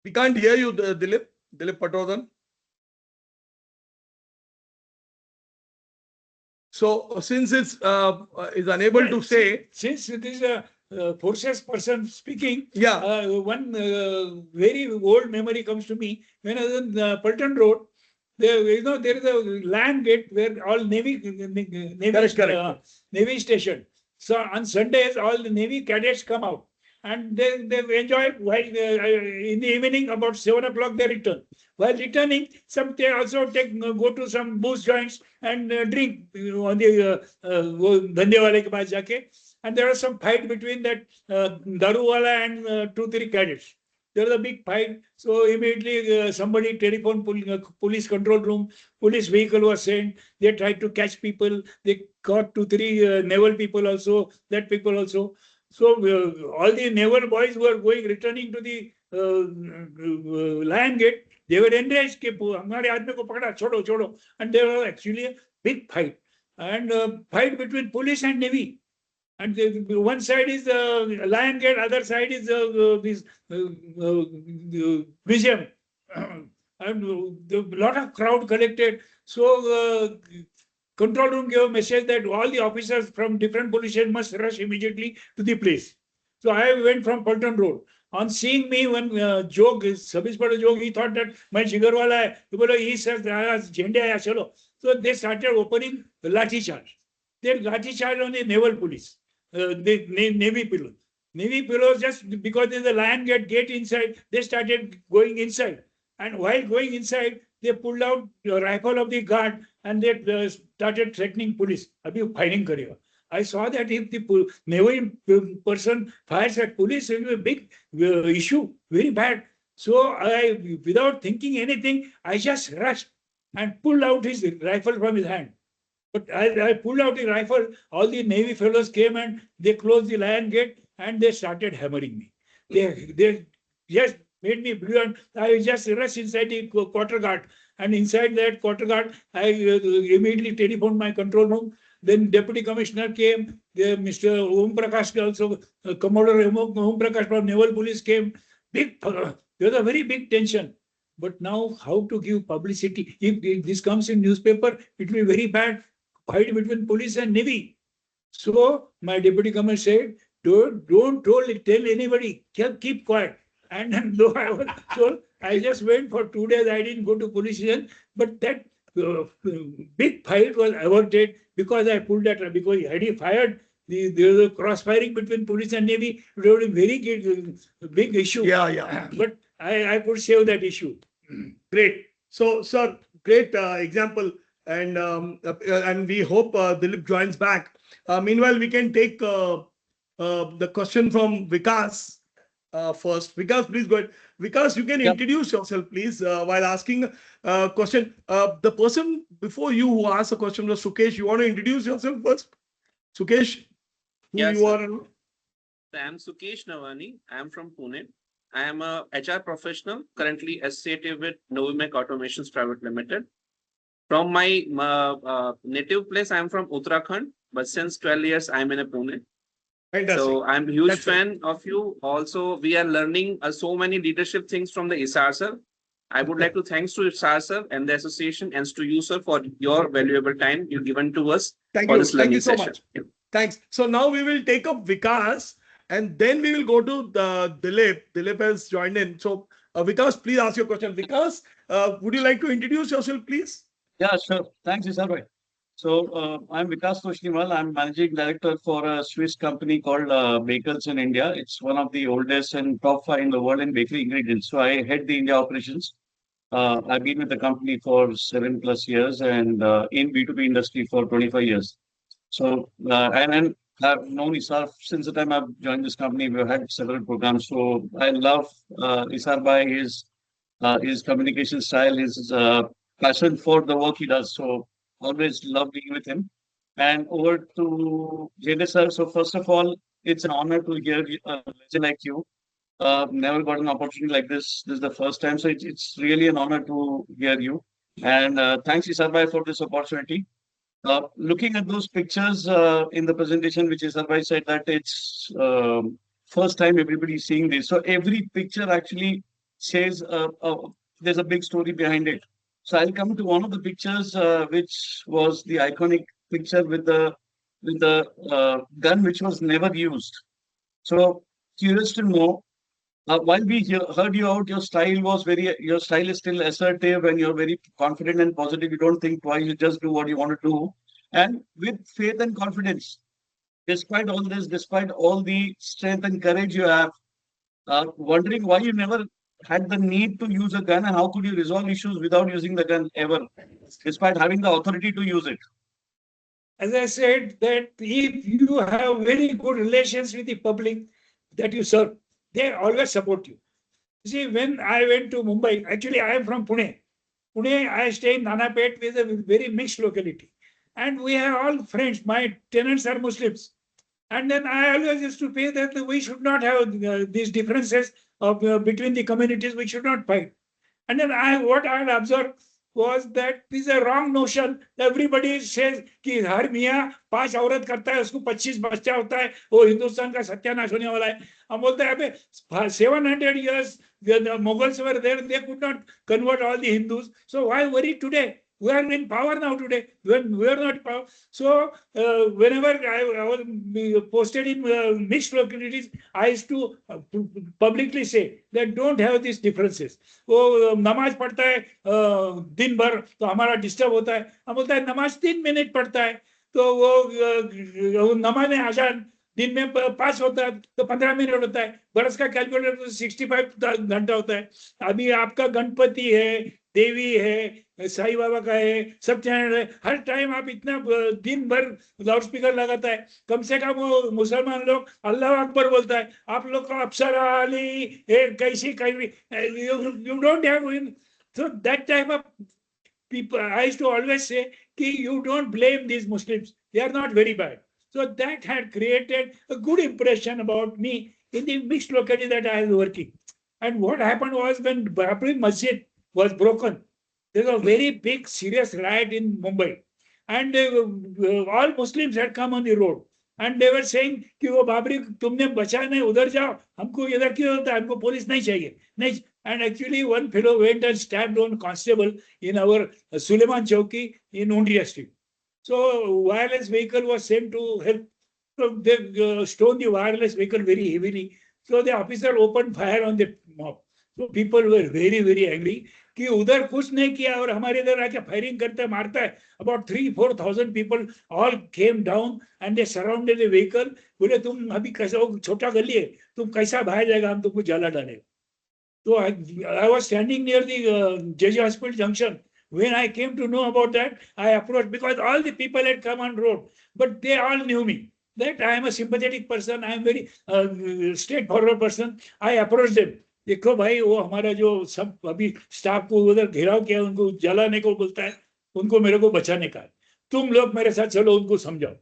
We can't hear you, Dilip Patwardhan. So since it's is unable to say, Since it is a forces person speaking, yeah, one very old memory comes to me. When I was in Pulton Road, there is a land gate where all Navy correct. Navy station. So on Sundays, all the Navy cadets come out and they enjoy while in the evening about 7 o'clock they return. While returning, some they also go to some booze joints and drink on the Dhande Wale ke paas jaake. And there was some fight between that Daru Wala and 2-3 cadets. There was a big fight. So immediately somebody telephoned police control room. Police vehicle was sent. They tried to catch people. They caught 2-3 naval people also. That people also. So all the naval boys who were returning to the Lion Gate, they were enraged. Hamare aadmi ko pakda, chodo, chodo. And there was actually a big fight. And fight between police and Navy. And one side is the Lion Gate, other side is this museum. And a lot of crowd collected. So control room gave a message that all the officers from different police stations must rush immediately to the place. So I went from Pulton Road. On seeing me, one joke, Sabis joke, he thought that my Jigarwala hai. He says, Zende hai, chalo. So they started opening the lathi charge. They lathi charge on the naval police. The Navy pillows. Navy pillows, just because there's a Lion Gate inside, they started going inside. And while going inside, they pulled out the rifle of the guard and they started threatening police. Abhi firing karega. I saw that if the naval person fires at police, it will be a big issue, very bad. So I, without thinking anything, I just rushed and pulled out his rifle from his hand. But I pulled out the rifle, all the Navy fellows came and they closed the Lion Gate and they started hammering me. They just made me blue and I just rushed inside the quarter guard. And inside that quarter guard, I immediately telephoned my control room. Then Deputy Commissioner came, Mr. Om Prakash also, Commodore Om Prakash from Naval Police came. There was a very big tension. But now how to give publicity? If this comes in newspaper, it will be very bad. Fight between police and Navy. So my deputy commissioner said, don't tell anybody, keep quiet. And though I was told, I just went for 2 days, I didn't go to police station, but that big fight was averted because I pulled that, because had he fired, there was a cross-firing between police and Navy, it would be a very big issue. Yeah. But I could save that issue. Great. So, sir, great example. And we hope Dilip joins back. Meanwhile, we can take the question from Vikas first. Vikas, please go ahead. Vikas, you can introduce yourself, please, while asking a question. The person before you who asked the question was Sukesh. You want to introduce yourself first? Sukesh, who Yes, you sir. are? I am Sukesh Navani. I am from Pune. I am a HR professional, currently associated with Novimac Automations Private Limited. From my native place, I am from Uttarakhand, but since 12 years, I am in Pune. Fantastic. So I'm a huge fan of you. Also, we are learning so many leadership things from the ISAR sir. I would like to thanks to ISAR sir and the association and to you, sir, for your valuable time you've given to us for this learning so session. much. Thanks. So now we will take up Vikas and then we will go to Dilip. Dilip has joined in. So Vikas, please ask your question. Vikas, would you like to introduce yourself, please? Yeah, sure. Thanks, Isarbai. So I'm Vikas Toshniwal. I'm managing director for a Swiss company called Bakers in India. It's one of the oldest and top 5 in the world in bakery ingredients. So I head the India operations. I've been with the company for 7+ years and in B2B industry for 25 years. So and I've known Isar since the time I've joined this company. We've had several programs. So I love Isar by his communication style, his passion for the work he does. So always love being with him. And over to Zende Sir. So first of all, it's an honor to hear a legend like you. Never got an opportunity like this. This is the first time. So it's really an honor to hear you. And thanks, Isarbai, for this opportunity. Looking at those pictures in the presentation, which Isarbai said that it's first time everybody's seeing this. So every picture actually says there's a big story behind it. So I'll come to one of the pictures, which was the iconic picture with the gun, which was never used. So curious to know, while we heard you out, your style is still assertive and you're very confident and positive. You don't think twice, you just do what you want to do. And with faith and confidence, despite all this, despite all the strength and courage you have, wondering why you never had the need to use a gun and how could you resolve issues without using the gun ever, despite having the authority to use it? As I said, that if you have very good relations with the public that you serve, they always support you. See, when I went to Mumbai, actually I am from Pune. Pune, I stay in Nanapet, which is a very mixed locality. And we are all friends. My tenants are Muslims. And then I always used to pay that we should not have these differences of between the communities. We should not fight. And then what I had observed was that this is a wrong notion. Everybody says कि हर मियाँ 5 औरत करता है, उसको 25 बच्चा होता है, वो हिंदुस्तान का सत्यानाश होने वाला है. हम बोलते हैं अबे 700 years the Mughals were there, they could not convert all the Hindus. So why worry today? We are in power now today. When we are not in power. So whenever I was posted in mixed localities, I used to publicly say that don't have these differences. वो नमाज पढ़ता है दिन भर तो हमारा disturb होता है. हम बोलता है नमाज 3 मिनट पढ़ता है तो वो नमाज में आजान दिन में 5 होता है तो 15 मिनट होता है. बरस का कैलकुलेटर तो 65 घंटा होता है. अभी आपका गणपति है, देवी है, साईं बाबा का है, सब चैनल है. हर टाइम आप इतना दिन भर लाउड स्पीकर लगाता है. कम से कम वो मुसलमान लोग अल्लाह अकबर बोलता है. आप लोग का अप्सरा अली कैसी you don't have. So that type of people, I used to always say, you don't blame these Muslims. They are not very bad. So that had created a good impression about me in the mixed locality that I was working. And what happened was when Babri Masjid was broken, there was a very big, serious riot in Mumbai. And all Muslims had come on the road. And they were saying कि वो बाबरी तुमने बचा नहीं, उधर जाओ, हमको इधर क्यों होता है, हमको पुलिस नहीं चाहिए. नहीं. And actually one fellow went and stabbed one constable in our Suleiman Chowki in Undia Street. So wireless vehicle was sent to help. So they stoned the wireless vehicle very heavily. So the officer opened fire on the mob. So people were very, very angry कि उधर कुछ नहीं किया और हमारे इधर आके firing करता है, मारता है. About 3,000-4,000 people all came down and they surrounded the vehicle. बोले तुम अभी कैसा छोटा गली है, तुम कैसा बाहर जाएगा, हम तुमको जला डालेगा. So I was standing near the JJ Hospital junction. When I came to know about that, I approached because all the people had come on road, but they all knew me. That I am a sympathetic person, I am very straightforward person. I approached them. देखो भाई वो हमारा जो सब अभी staff को उधर घेराव किया, उनको जलाने को बोलता है, उनको मेरे को बचाने का है. तुम लोग मेरे साथ चलो, उनको समझाओ.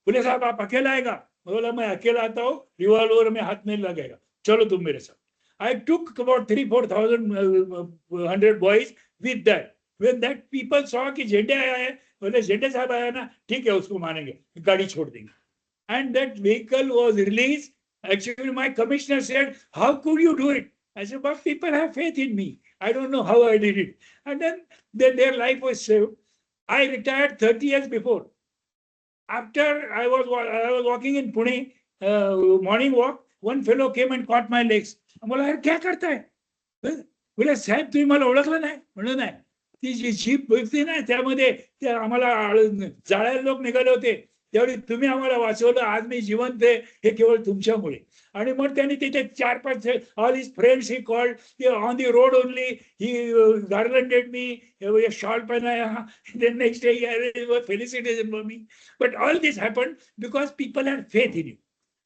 बोले साहब आप अकेला आएगा? बोला मैं अकेला आता हूँ, रिवॉल्वर में हाथ नहीं लगेगा, चलो तुम मेरे साथ. I took about 3,000-4,000 boys with that. When that people saw कि झंडे आया है, बोले झंडे साहब आया ना, ठीक है उसको मानेंगे, गाड़ी छोड़ देंगे. And that vehicle was released. Actually, my commissioner said, "How could you do it?" I said, "But people have faith in me. I don't know how I did it." And then their life was saved. I retired 30 years before. After I was walking in Pune, morning walk, one fellow came and caught my legs. बोला यार क्या करता है? बोले साहेब तुम्ही मला ओळखलं नाही. म्हणलं नाही, ती जी जीप बघते ना त्यामध्ये ते आम्हाला जाळायला लोक निघाले होते, त्यावेळी तुम्ही आम्हाला वाचवलं. आज मी जिवंत आहे हे केवळ तुमच्यामुळे. आणि मग त्यांनी तिथे 4-5 all his friends he called on the road only. He garlanded me, shawl पहनाया. Then next day he was felicitation for me. But all this happened because people had faith in you.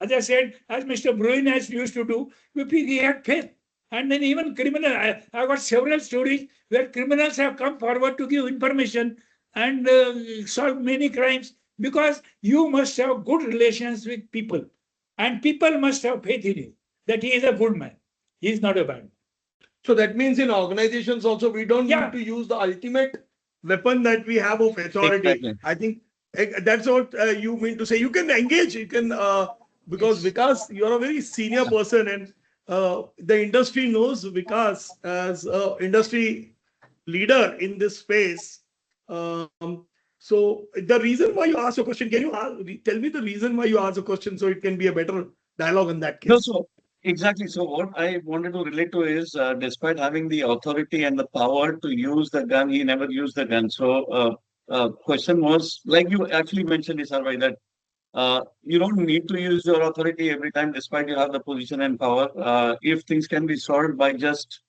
As I said, as Mr. Bruin has used to do, he had faith. And then even criminal, I got several stories where criminals have come forward to give information and solve many crimes because you must have good relations with people. And people must have faith in you that he is a good man. He is not a bad man. So that means in organizations also, we don't need to use the ultimate weapon that we have of authority. Exactly. I think that's what you mean to say. You can engage, you can... because you're a very senior person and the industry knows Vikas as an industry leader in this space. So the reason why you asked a question, can you tell me the reason why you asked a question so it can be a better dialogue in that case? No, so exactly. So what I wanted to relate to is despite having the authority and the power to use the gun, he never used the gun. So question was, like you actually mentioned, Nisar bhai, that You don't need to use your authority every time, despite you have the position and power. If things can be solved by just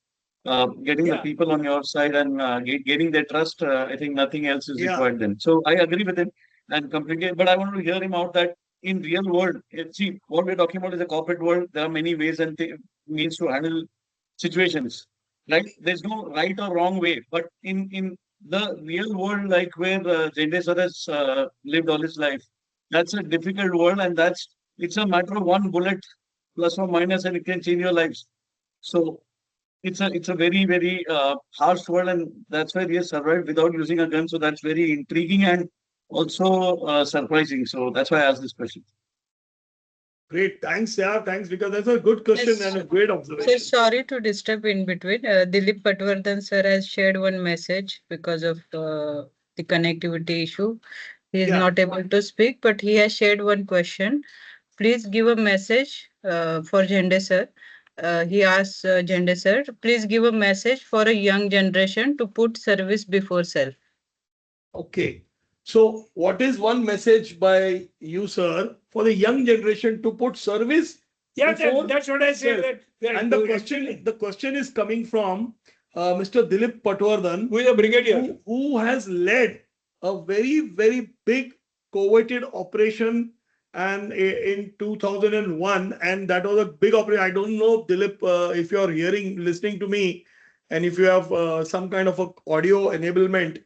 getting the people on your side and gaining their trust, I think nothing else is required then. So I agree with him and completely. But I want to hear him out that in real world, see, what we're talking about is a corporate world. There are many ways and means to handle situations, right? There's no right or wrong way. But in the real world, like where Zende Sir has lived all his life, that's a difficult world, and it's a matter of one bullet plus or minus, and it can change your lives. So it's a very harsh world, and that's why he has survived without using a gun. So that's very intriguing and also surprising. So that's why I asked this question. Great, thanks, yeah, thanks, because that's a good question and a great observation. So sorry to disturb in between. Dilip Patwardhan sir has shared one message because of the connectivity issue. He is not able to speak, but he has shared one question. Please give a message for Zende Sir. He asks Zende Sir, please give a message for a young generation to put service before self. Okay. So what is one message by you, sir, for the young generation to put service? Before that's what I said. And the question is coming from Mr. Dilip Patwardhan, who is a brigadier, who has led a very big coveted operation and in 2001, and that was a big operation. I don't know, Dilip, if you're listening to me, and if you have some kind of a audio enablement.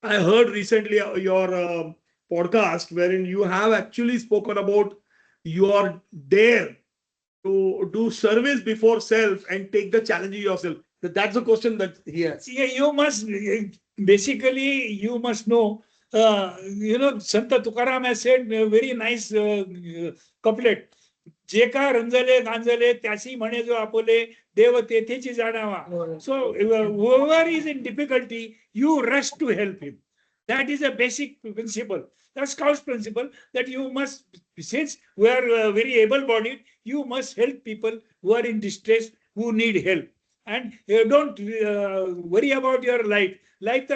I heard recently your podcast wherein you have actually spoken about your dare to do service before self and take the challenge yourself. That's a question that he has. Yeah, you must basically you must know. Santa Tukaram has said a very nice couplet. जे का रंजले गांजले त्यासी म्हणे जो आपोले देव तेथेची जाणावा. So whoever is in difficulty, you rush to help him. That is a basic principle. That's Scout's principle, that you must, since we are very able-bodied, you must help people who are in distress, who need help. And don't worry about your life. Life,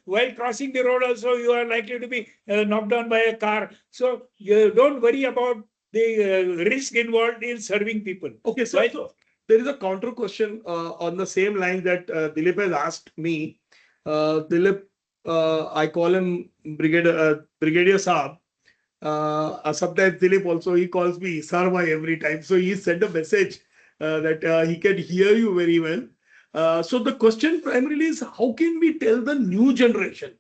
while crossing the road also, you are likely to be knocked down by a car. So don't worry about the risk involved in serving people. Okay, so there is a counter question on the same line that Dilip has asked me. Dilip, I call him Brigadier Saab. Sometimes Dilip also, he calls me Sarvai every time. So he sent a message that he can hear you very well. So the question primarily is, how can we tell the new generation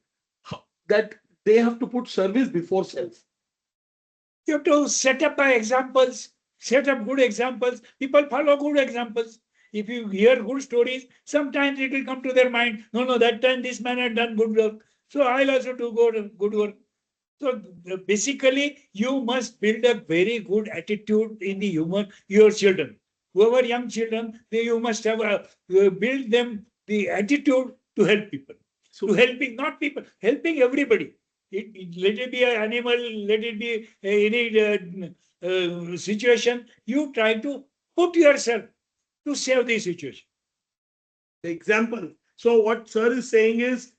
that they have to put service before self? You have to set up by examples, set up good examples. People follow good examples. If you hear good stories, sometimes it will come to their mind. No, that time this man had done good work, so I'll also do good work. So basically, you must build a very good attitude in your children. Whoever young children, you must have build them the attitude to help people. So to helping not people, helping everybody. Let it be an animal, let it be any situation. You try to put yourself to save the situation. The example. So what sir is saying is,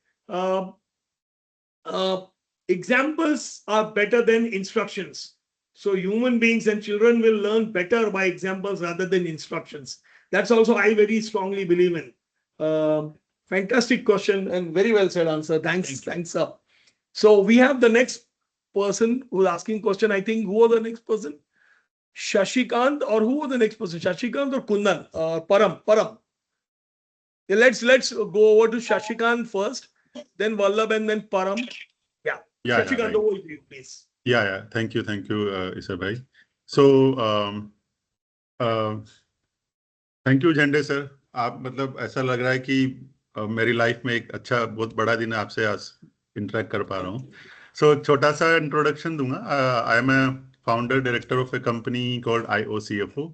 examples are better than instructions. So human beings and children will learn better by examples rather than instructions. That's also I very strongly believe in. Fantastic question and very well said answer. Thanks, sir. So we have the next person who's asking question. I think who was the next person? Shashikant, or who was the next person? Shashikant or Kundan? Param. Yeah, let's go over to Shashikant first, then Vallabh, and then Param. Yeah. Shashikant, over to you, please. Yeah. Thank you, Isa bhai. So thank you, Zende Sir. आप मतलब ऐसा लग रहा है कि मेरी life में एक अच्छा बहुत बड़ा दिन आपसे आज इंटरेक्ट कर पा रहा हूँ. So छोटा सा इंट्रोडक्शन दूंगा. I am a founder director of a company called IOCFO,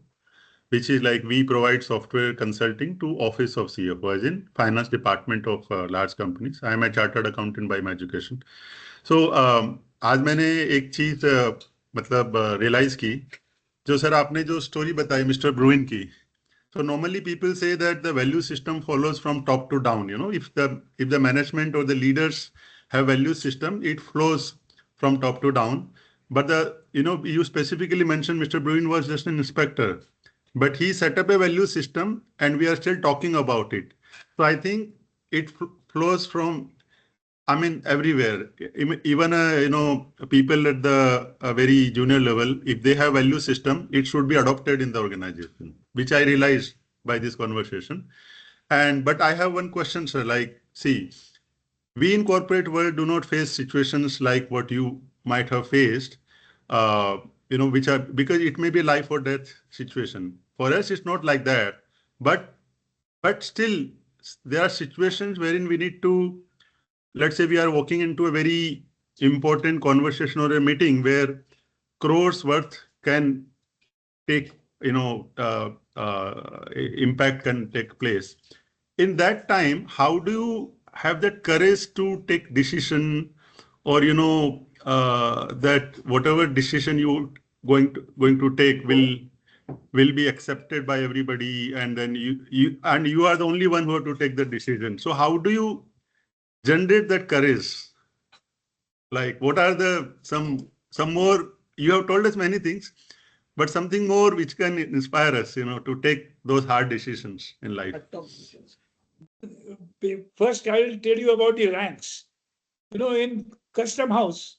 which is like we provide software consulting to office of CFO, as in finance department of large companies. I am a chartered accountant by my education. So आज मैंने एक चीज मतलब realise की, जो sir आपने जो story बताई मिस्टर ब्रुइन की. So normally people say that the value system follows from top to down. If the management or the leaders have value system, it flows from top to down. But you specifically mentioned Mr. Bruin was just an inspector, but he set up a value system and we are still talking about it. So I think it flows from, I mean, everywhere. Even people at the very junior level, if they have value system, it should be adopted in the organization, which I realized by this conversation. But I have one question, sir. Like, see, we in corporate world do not face situations like what you might have faced, which are, because it may be life or death situation. For us, it's not like that. But still, there are situations wherein we need to, let's say we are walking into a very important conversation or a meeting where crores worth can take, impact can take place. In that time, how do you have that courage to take decision, or that whatever decision you going to take will be accepted by everybody, and then you are the only one who have to take the decision. So how do you generate that courage? Like, what are the some more? You have told us many things, but something more which can inspire us, to take those hard decisions in life. First, I will tell you about the ranks. In custom house,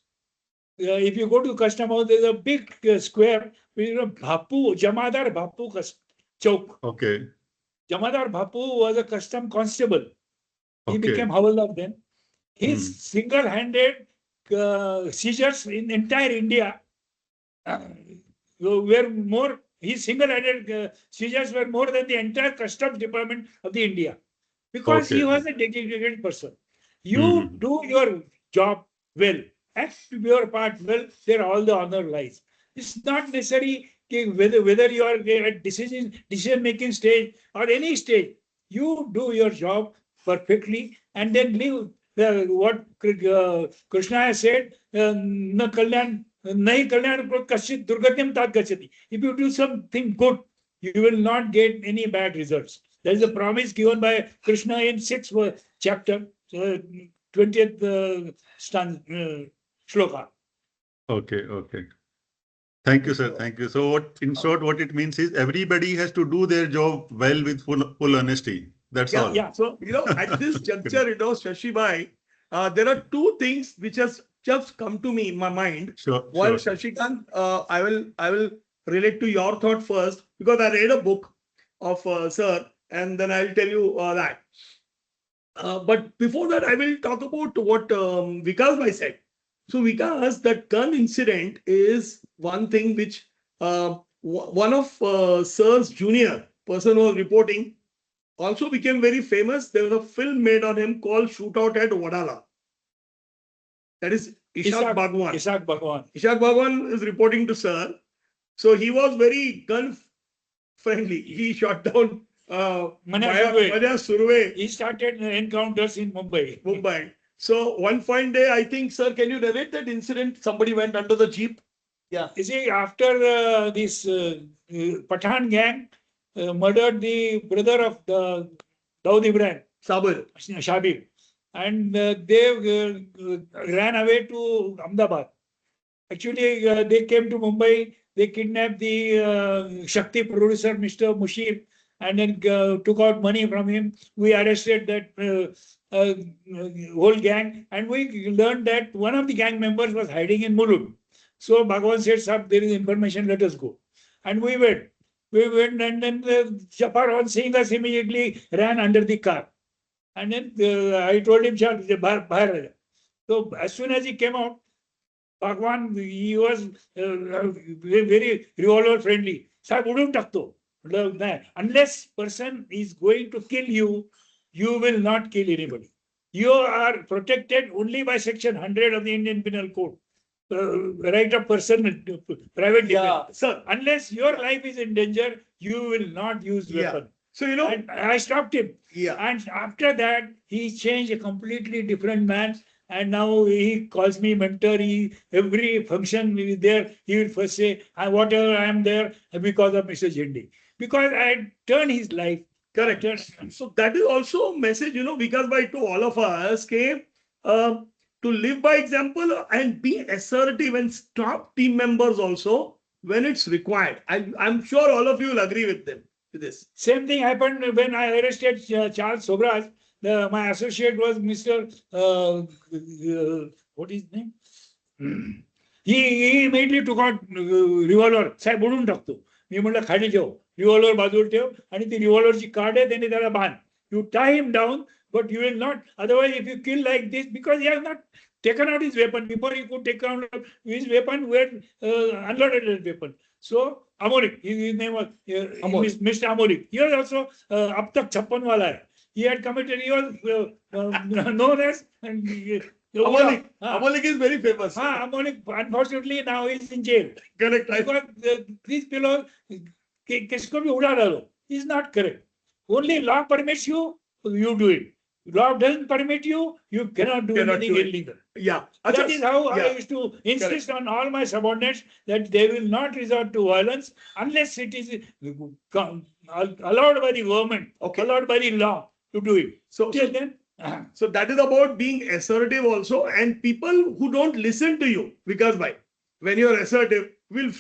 if you go to custom house, there's a big square. Bhapu, Jamadar Bhapu Chowk. Okay. Jamadar Bhapu was a custom constable. He Okay. became Havaldar then. His single-handed seizures in entire India were more. His single-handed seizures were more than the entire customs department of the India, because he was a dedicated person. You do your job well, act your part well, there all the honor lies. It's not necessary whether you are at decision-making stage or any stage, you do your job perfectly and then leave what Krishna has said, na kalyan, nahi kalyan kasyit durgatyam tat gacchati. If you do something good, you will not get any bad results. There is a promise given by Krishna in 6th chapter, 20th shloka. Okay. Thank you, sir. Thank you. So in short, what it means is everybody has to do their job well with full honesty. That's all. Yeah. So, at this juncture, Shashi Bhai, there are two things which has just come to me in my mind. Sure. While Shashikant, I will relate to your thought first, because I read a book of Sir, and then I'll tell you that. But before that, I will talk about what Vikas Bhai said. So Vikas, that gun incident is one thing which one of Sir's junior person who was reporting also became very famous. There was a film made on him called Shootout at Wadala. That is Ishaq Bhagwan. Ishaq Bhagwan. Ishaq Bhagwan is reporting to Sir. So he was very gun friendly. He shot down Manya Surve. He started encounters in Mumbai. So one fine day, I think, Sir, can you narrate that incident? Somebody went under the jeep. Yeah. You see, after this Pathan gang murdered the brother of the Dawood Ibrahim, Shabir, and they ran away to Ahmedabad. Actually, they came to Mumbai. They kidnapped the Shakti producer, Mr. Mushir, and then took out money from him. We arrested that whole gang, and we learned that one of the gang members was hiding in Mulund. So Bhagwan said, "Sir, there is information, let us go." And we went. And then Chapar, on seeing us, immediately ran under the car. And then I told him, "Bahar." So as soon as he came out, Bhagwan, he was very revolver friendly. Sir, udun takto. Unless person is going to kill you, you will not kill anybody. You are protected only by Section 100 of the Indian Penal Code. Right of person, private defense. So unless your life is in danger, you will not use weapon. So, and I stopped him. Yeah. And after that, he changed a completely different man. And now he calls me mentor. Every function is there, he will first say, whatever I am there because of Mr. Zende. Because I turned his life. Correct. So that is also a message, Vikas Bhai, to all of us. to live by example and be assertive and stop team members also when it's required. I'm sure all of you will agree with them with this. Same thing happened when I arrested Charles Sobhraj. My associate was Mr. What is his name? He immediately took out revolver. साहेब बोलून टाकतो. मी म्हटलं खाली ठेव, revolver बाजूला ठेव आणि ती revolverची card आहे त्याने त्याला बांध. You tie him down, but you will not. Otherwise, if you kill like this, because he has not taken out his weapon before he could take out his weapon, we had unloaded his weapon. So Amolik, his name was Mr. Amolik. He was also up tak chappan wala hai. He had committed. He was known as. Amolik is very famous. Amolik, unfortunately, now he is in jail. Correct. Because these fellows, kisko bhi uda dalo. Is not correct. Only law permits you, you do it. Law doesn't permit you, you cannot do anything illegal. Yeah. That is how I used to insist on all my subordinates that they will not resort to violence unless it is allowed by the government, allowed by the law to do it. So that is about being assertive also, and people who don't listen to you, because why? When you are assertive, will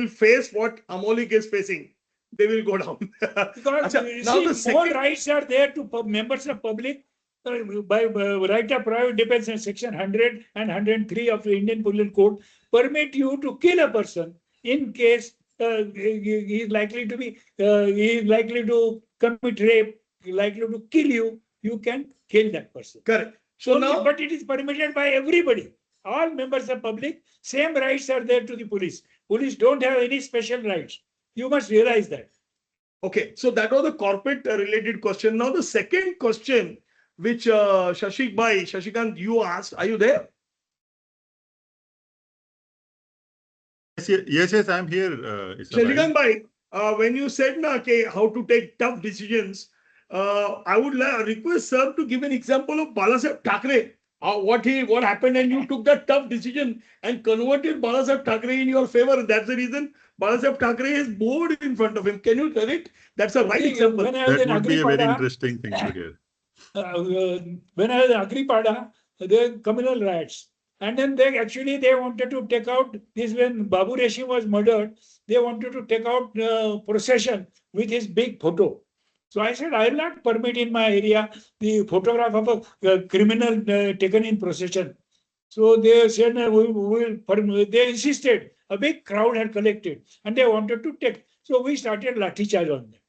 face what Amolik is facing. They will go down. Because more rights are there to members of public by right of private defense in section 100 and 103 of the Indian Penal Code permit you to kill a person in case he is likely to commit rape, likely to kill you. You can kill that person. Correct. So now, but it is permitted by everybody. All members of public, same rights are there to the police. Police don't have any special rights. You must realize that. Okay, so that was the corporate related question. Now the second question, which Shashikant, you asked, are you there? Yes, I'm here. Shashikant bhai, when you said how to take tough decisions, I would request sir to give an example of Balasaheb Thackeray. What happened, and you took that tough decision and converted Balasaheb Thackeray in your favor. That's the reason Balasaheb Thackeray is board in front of him. Can you tell it? That's a right example. That would be a very interesting thing to hear. When I was in Agripada, there were communal riots. And then they wanted to take out this when Babu Reshim was murdered. They wanted to take out procession with his big photo. So I said, I will not permit in my area the photograph of a criminal taken in procession. So they said, they insisted. A big crowd had collected and they wanted to take. So we started lathi charge on them.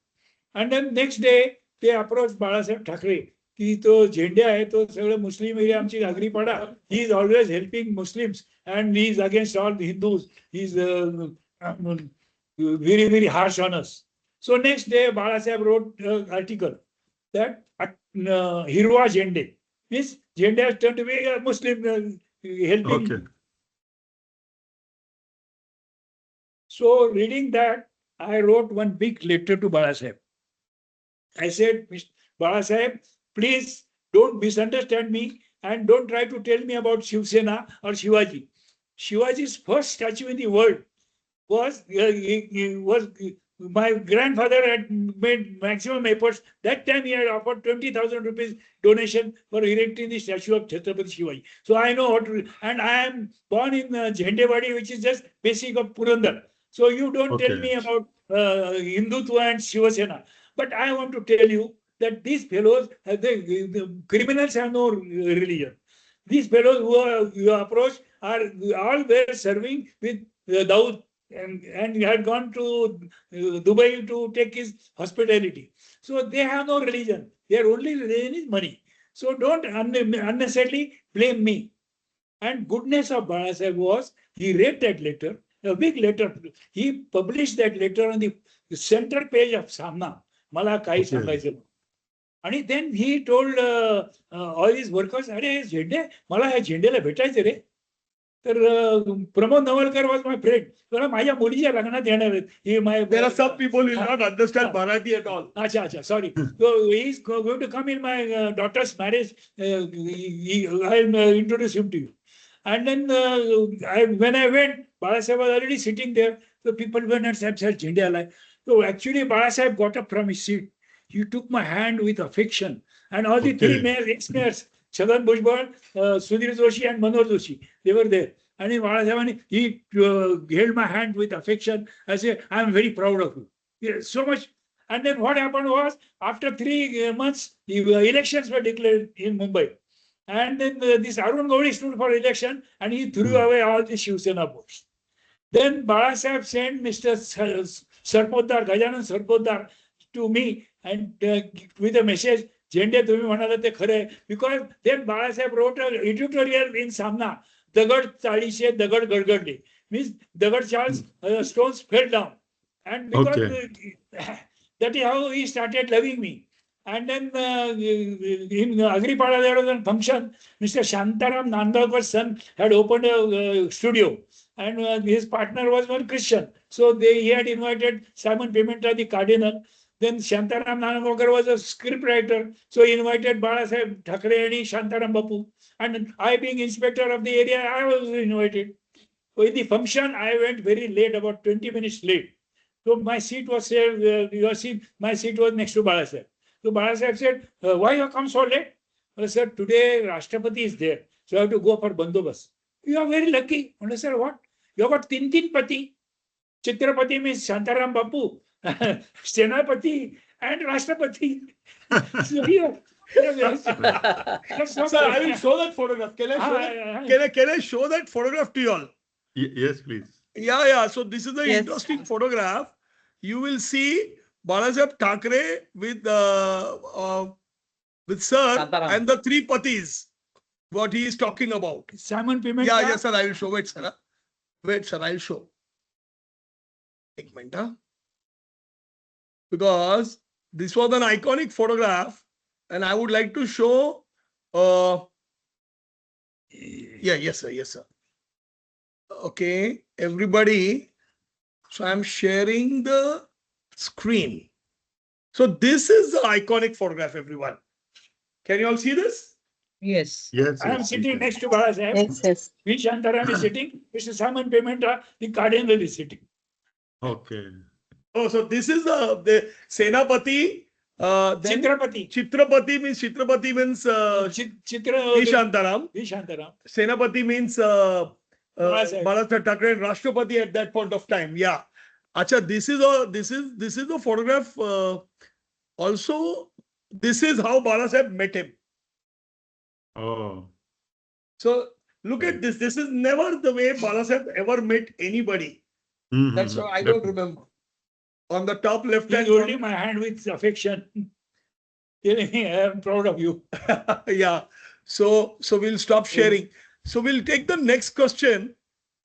And then next day, they approached Balasaheb Thackeray. He to Zende hai, to several Muslim area amchi Agripada. He is always helping Muslims and he is against all the Hindus. He is very, very harsh on us. So next day, Balasaheb wrote an article that Hirwa Zende means Zende has turned to be a Muslim helping. Okay. So reading that, I wrote one big letter to Balasaheb. I said, Mr. Balasaheb, please don't misunderstand me and don't try to tell me about Shiv Sena or Shivaji. Shivaji's first statue in the world was my grandfather had made maximum efforts. That time he had offered 20,000 rupees donation for erecting the statue of Chhatrapati Shivaji. So I know how to, and I am born in Jhendewadi, which is just basic of Purandar. So you don't tell me about Hindutva and Shiva Sena. But I want to tell you that these fellows, the criminals have no religion. These fellows who you approach are all were serving with Dawood and had gone to Dubai to take his hospitality. So they have no religion. Their only religion is money. So don't unnecessarily blame me. And goodness of Balasaheb was, he read that letter, a big letter. He published that letter on the center page of Samna. Mala kai sangaise. And then he told all his workers, "Are Zende, mala hai Zende la भेटायचे रे." तर Pramod Navalkar was my friend. So माझ्या मुलीच्या लग्नात येणार आहेत. There are some people who will not understand Marathi at all. Acha, sorry. So he is going to come in my daughter's marriage. I'll introduce him to you. And then when I went, Balasaheb was already sitting there. So people went and said, Zende alai. So actually, Balasaheb got up from his seat. He took my hand with affection. And all the three mayors, ex-mayors, Chhagan Bhujbal, Sudhir Joshi and Manoj Joshi. They were there. And he held my hand with affection. I said, I am very proud of you. Yeah, so much. And then what happened was, after 3 months, the elections were declared in Mumbai. And then this Arun Gauri stood for election and he threw away all the Shiv Sena votes. Then Bala Sahib sent Mr. Sarpotdar, Gajanan Sarpotdar, to me and with a message, Zende तुम्ही म्हणाला ते खरं because then Bala Sahib wrote an editorial in Samna, दगड चाळीशे दगड गडगडले, means दगड Charles stones fell down. And because that is how he started loving me. And then in Agripada there was a function. Mr. Shantaram Nandalkar's son had opened a studio, and his partner was one Christian. So he had invited Simon Pimenta, the cardinal. Then Shantaram Nandalkar was a script writer, so he invited Balasaheb Thakre and Shantaram Bapu. And I, being inspector of the area, I was invited. So in the function, I went very late, about 20 minutes late. So my seat was there. My seat was next to Balasaheb. So Balasaheb said, why you come so late? I said, today Rashtrapati is there. So I have to go for bandobas. You are very lucky. I said, what? You have got tin pati. Chitrapati means Shantaram Bapu, Senapati and Rashtrapati. So here. Sir, I will show that photograph. Can I show that photograph to you all? Yes, please. Yeah. So this is the interesting photograph. You will see Balasaheb Thakre with Sir Shantaram. and the three patis. What he is talking about. Simon Pimenta. Yeah, sir. I will show. Wait, sir. I'll show. एक minute, huh? Because this was an iconic photograph, and I would like to show. Yes, sir. Okay, everybody. So I'm sharing the screen. So this is the iconic photograph, everyone. Can you all see this? Yes. I am sitting next to Balasaheb. Yes. V. Shantaram is sitting. Mr. Simon Pimenta, the cardinal, is sitting. Okay. Oh, so this is the Senapati. Then Chitrapati means V. Shantaram. V. Shantaram. Senapati means Balasaheb Thakre, Rashtrapati at that point of time. Yeah. Acha, this is the photograph. Also, this is how Balasaheb met him. Oh. So look at this. This is never the way Balasaheb ever met anybody. That's why I don't remember. On the top left hand, holding my hand with affection, telling me, I am proud of you. Yeah. So we'll stop sharing. So we'll take the next question.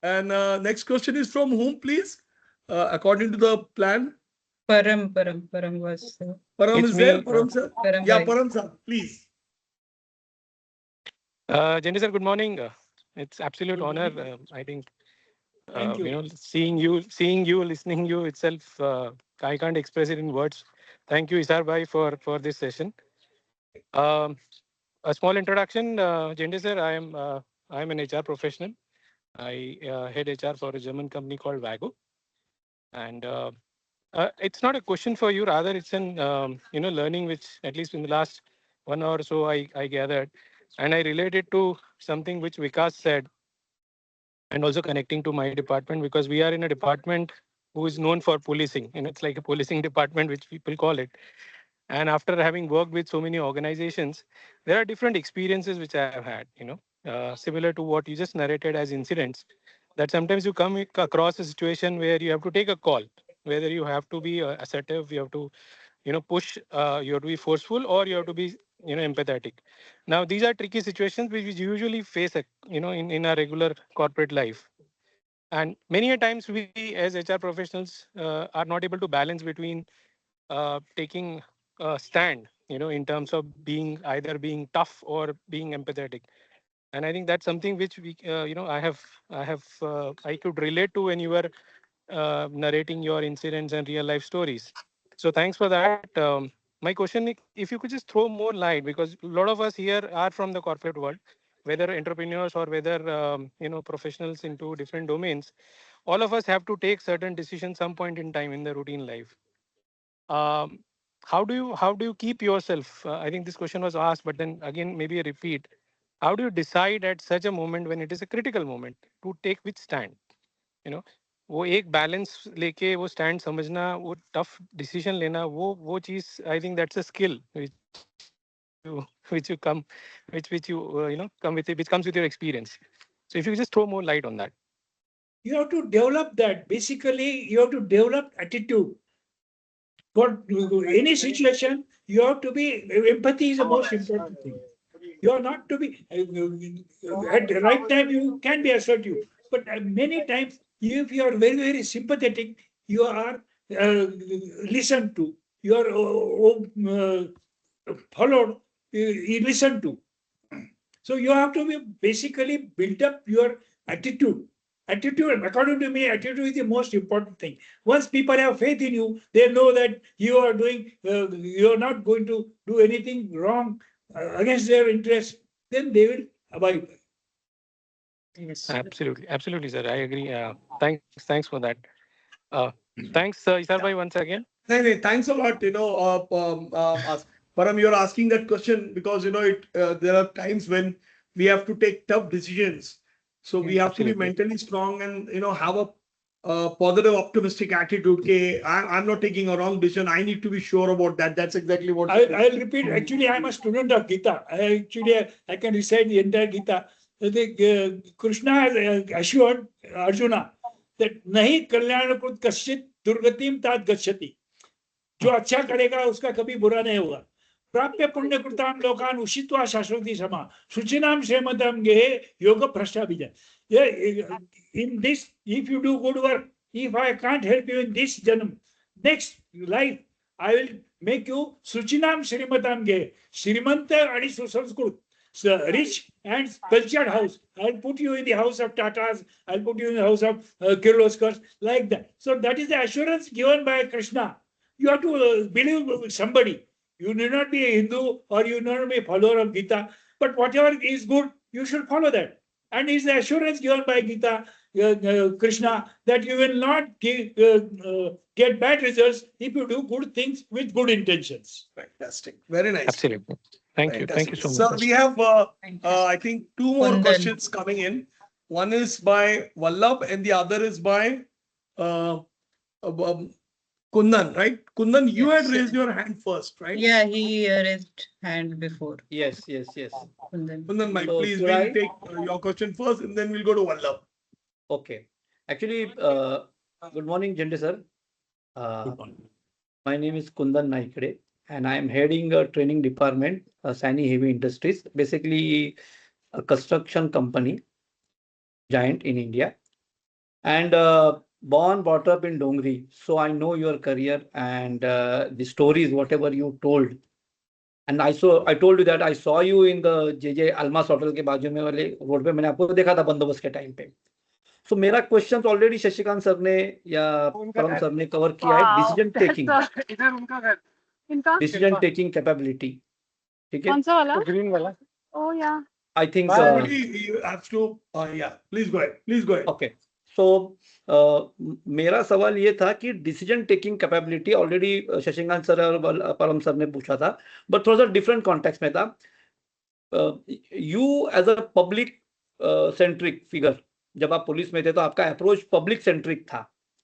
And next question is from whom, please? According to the plan. Param was. Param It's is there? me. Param sir? Param Yeah, bhai. Param sir, please. Zende Sir, good morning. It's absolute honor. I think Thank you. seeing you, listening you itself, I can't express it in words. Thank you, Isar bhai, for this session. A small introduction, Zende Sir. I am an HR professional. I head HR for a German company called Vago, and it's not a question for you. Rather, it's an learning which at least in the last 1 hour or so I gathered, and I related to something which Vikas said, and also connecting to my department, because we are in a department who is known for policing, and it's like a policing department, which people call it. And after having worked with so many organizations, there are different experiences which I have had, similar to what you just narrated as incidents, that sometimes you come across a situation where you have to take a call, whether you have to be assertive, you have to, push, you have to be forceful, or you have to be, empathetic. Now, these are tricky situations which we usually face, in our regular corporate life. And many a times we as HR professionals are not able to balance between taking a stand, in terms of either being tough or being empathetic. And I think that's something which I could relate to when you were narrating your incidents and real life stories. So thanks for that. My question, if you could just throw more light, because a lot of us here are from the corporate world, whether entrepreneurs or whether professionals into different domains, all of us have to take certain decisions some point in time in the routine life. How do you keep yourself? I think this question was asked, but then again maybe a repeat. how do you decide at such a moment when it is a critical moment to take which stand? वो एक balance लेके वो stand समझना, वो tough decision लेना, वो चीज I think that's a skill which you come which you come with it, which comes with your experience. So if you just throw more light on that. You have to develop that. Basically, you have to develop attitude. For any situation, you have to be, empathy is the most important thing. You are not to be, at the right time, you can be assertive. But many times, if you are very, very sympathetic, you are listened to. You are followed, you listen to. So you have to be basically build up your attitude. Attitude, according to me, attitude is the most important thing. Once people have faith in you, they know that you are doing, you are not going to do anything wrong against their interest, then they will abide. Yes. Absolutely, sir. I agree. Thanks for that. Thanks, Isar bhai, once again. Thanks a lot. Param, you're asking that question because there are times when we have to take tough decisions. So we have to be mentally strong and have a positive, optimistic attitude. Okay, I'm not taking a wrong decision. I need to be sure about that. That's exactly what I'll repeat. Actually, I'm a student of Gita. I can recite the entire Gita. Krishna has assured Arjuna that nahi kalyanakut kaschit durgatim tat gacchati. जो अच्छा करेगा उसका कभी बुरा नहीं होगा. प्राप्य पुण्य कृताम लोकान उषित्वा शाश्वती समा सुचिनाम श्रीमतम गे योग भ्रष्टाभिजन. In this, if you do good work, if I can't help you in this janam, next life I will make you suchinam shrimatam ge, shrimanta and susanskrit, rich and cultured house. I'll put you in the house of Tatas, I'll put you in the house of Kirloskars, like that. So that is the assurance given by Krishna. You have to believe somebody. You need not be a Hindu or you need not be a follower of Gita, but whatever is good, you should follow that. And it's the assurance given by Gita, Krishna, that you will not get bad results if you do good things with good intentions. Fantastic. Very nice. Absolutely. Thank you. Thank you so much. Sir, we have, I think, two more questions coming in. One is by Vallabh and the other is by Kundan, right? Kundan, you had raised your hand first, right? Yeah, he raised hand before. Yes. Kundan, please, we'll take your question first and then we'll go to Vallabh. Okay. Actually, good morning, Zende Sir. My name is Kundan Naikade and I am heading a training department, Sani Heavy Industries, basically a construction company, giant in India. And born, brought up in Dongri. So I know your career and the stories, whatever you told. And I told you that I saw you in the JJ Almas Hotel के बाजू में वाले road पे मैंने आपको देखा था बंदोबस्त के टाइम पे. So मेरा क्वेश्चन ऑलरेडी शशिकांत सर ने या परम सर ने कवर किया है. Decision taking capability. ठीक है. कौन सा वाला? ग्रीन वाला. Oh yeah. I think you have to yeah, please go ahead. Okay. So मेरा सवाल ये था कि decision taking capability already Shashikant sir और परम सर ने पूछा था, बट थोड़ा सा डिफरेंट कॉन्टेक्स्ट में था. You as a public centric figure, जब आप पुलिस में थे तो आपका अप्रोच पब्लिक सेंट्रिक था.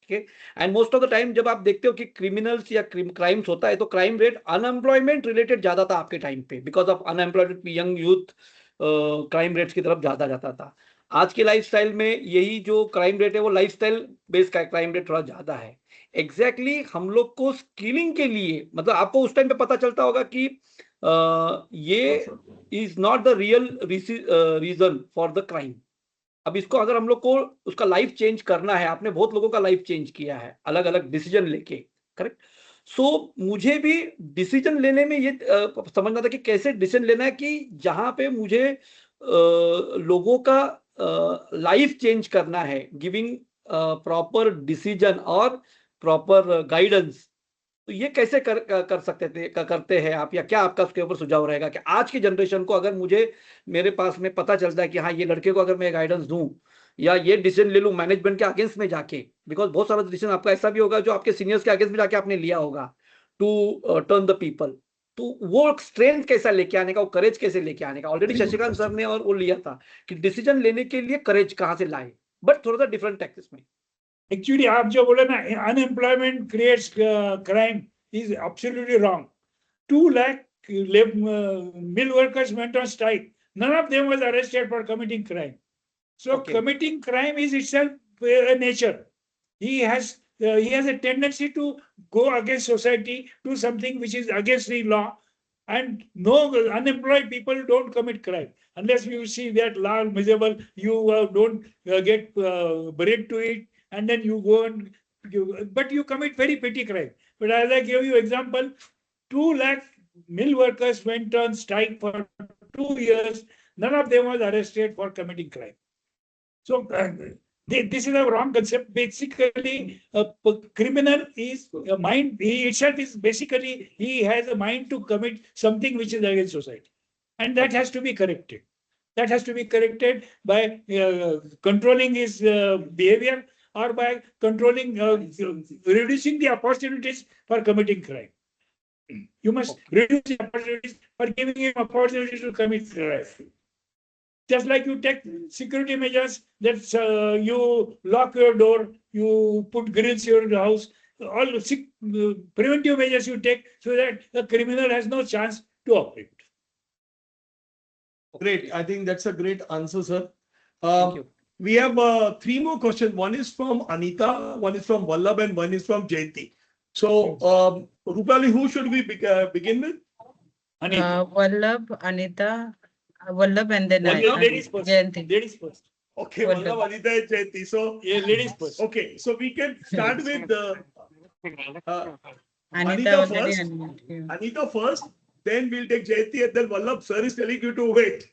ठीक है. And most of the time जब आप देखते हो कि क्रिमिनल्स या क्राइम्स होता है तो क्राइम रेट अनएम्प्लॉयमेंट रिलेटेड ज्यादा था आपके टाइम पे, because of unemployed young youth crime rates की तरफ ज्यादा जाता था. आज के लाइफस्टाइल में यही जो क्राइम रेट है वो लाइफस्टाइल बेस्ड का क्राइम रेट थोड़ा ज्यादा है. एग्जैक्टली हम लोग को स्किलिंग के लिए, मतलब आपको उस टाइम पे पता चलता होगा कि ये is not the real reason for the crime. अब इसको अगर हम लोग को उसका लाइफ चेंज करना है, आपने बहुत लोगों का लाइफ चेंज किया है अलग अलग डिसीजन लेके, करेक्ट. सो मुझे भी डिसीजन लेने में ये समझना था कि कैसे डिसीजन लेना है कि जहां पे मुझे लोगों का लाइफ चेंज करना है, गिविंग प्रॉपर डिसीजन और प्रॉपर गाइडेंस. तो ये कैसे कर सकते थे, करते हैं आप, या क्या आपका उसके ऊपर सुझाव रहेगा कि आज की जनरेशन को अगर मेरे पास में पता चलता है कि हाँ ये लड़के को अगर मैं गाइडेंस दूं या ये डिसीजन ले लूं मैनेजमेंट के अगेंस्ट में जाके, बिकॉज बहुत सारा डिसीजन आपका ऐसा भी होगा जो आपके सीनियर्स के अगेंस्ट में जाके आपने लिया होगा टू टर्न द पीपल. तो वो स्ट्रेंथ कैसा लेके आने का, वो करेज कैसे लेके आने का, ऑलरेडी शशिकांत सर ने और वो लिया था कि डिसीजन लेने के लिए करेज कहाँ से लाए, बट थोड़ा सा डिफरेंट टैक्टिस में. एक्चुअली आप जो बोले ना unemployment creates crime is absolutely wrong. 2 lakh mill workers went on strike. None of them was arrested for committing crime. So committing crime is itself a nature. He has a tendency to go against society, do something which is against the law. And no unemployed people don't commit crime unless you see that law miserable. You don't get buried to it, and then you go and but you commit very petty crime. But as I gave you example, 2 lakh mill workers went on strike for 2 years. None of them was arrested for committing crime. So this is a wrong concept. Basically, a criminal is a mind. He itself is basically, he has a mind to commit something which is against society, and that has to be corrected. That has to be corrected by controlling his behavior, or by controlling, reducing the opportunities for committing crime. You must reduce the opportunities for giving him opportunities to commit crime. Just like you take security measures, that you lock your door, you put grills in your house, all preventive measures you take so that the criminal has no chance to operate. Great. I think that's a great answer, sir. Thank you. We have 3 more questions. One is from Anita, one is from Vallabh, and one is from Jayanti. So, Rupali, who should we begin with? Anita. Vallabh, Anita, Vallabh, and then ladies first. Jayanti. Ladies first. Okay, Vallabh. Vallabh, Anita, and Jayanti. So, Yeah, ladies first. okay, so we can start with Anita Anita already first. unmuted you. Anita first, then we'll take Jayanti, and then Vallabh. Sir is telling you to wait.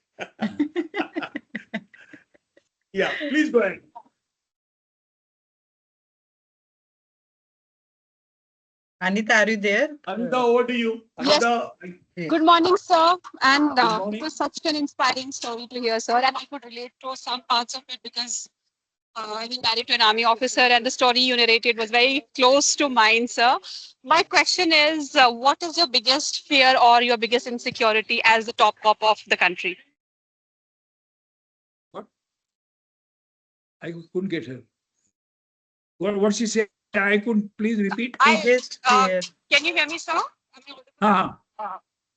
Yeah, please go ahead. Anita, are you there? Anita, over to you. Yes. Anita, Good morning, sir. And morning. it was such an inspiring story to hear, sir. And I could relate to some parts of it because I've been married to an army officer, and the story you narrated was very close to mine, sir. My question is, what is your biggest fear or your biggest insecurity as the top cop of the country? I couldn't get her. What she said, I couldn't. Please repeat. Biggest fear. Can you hear me, sir?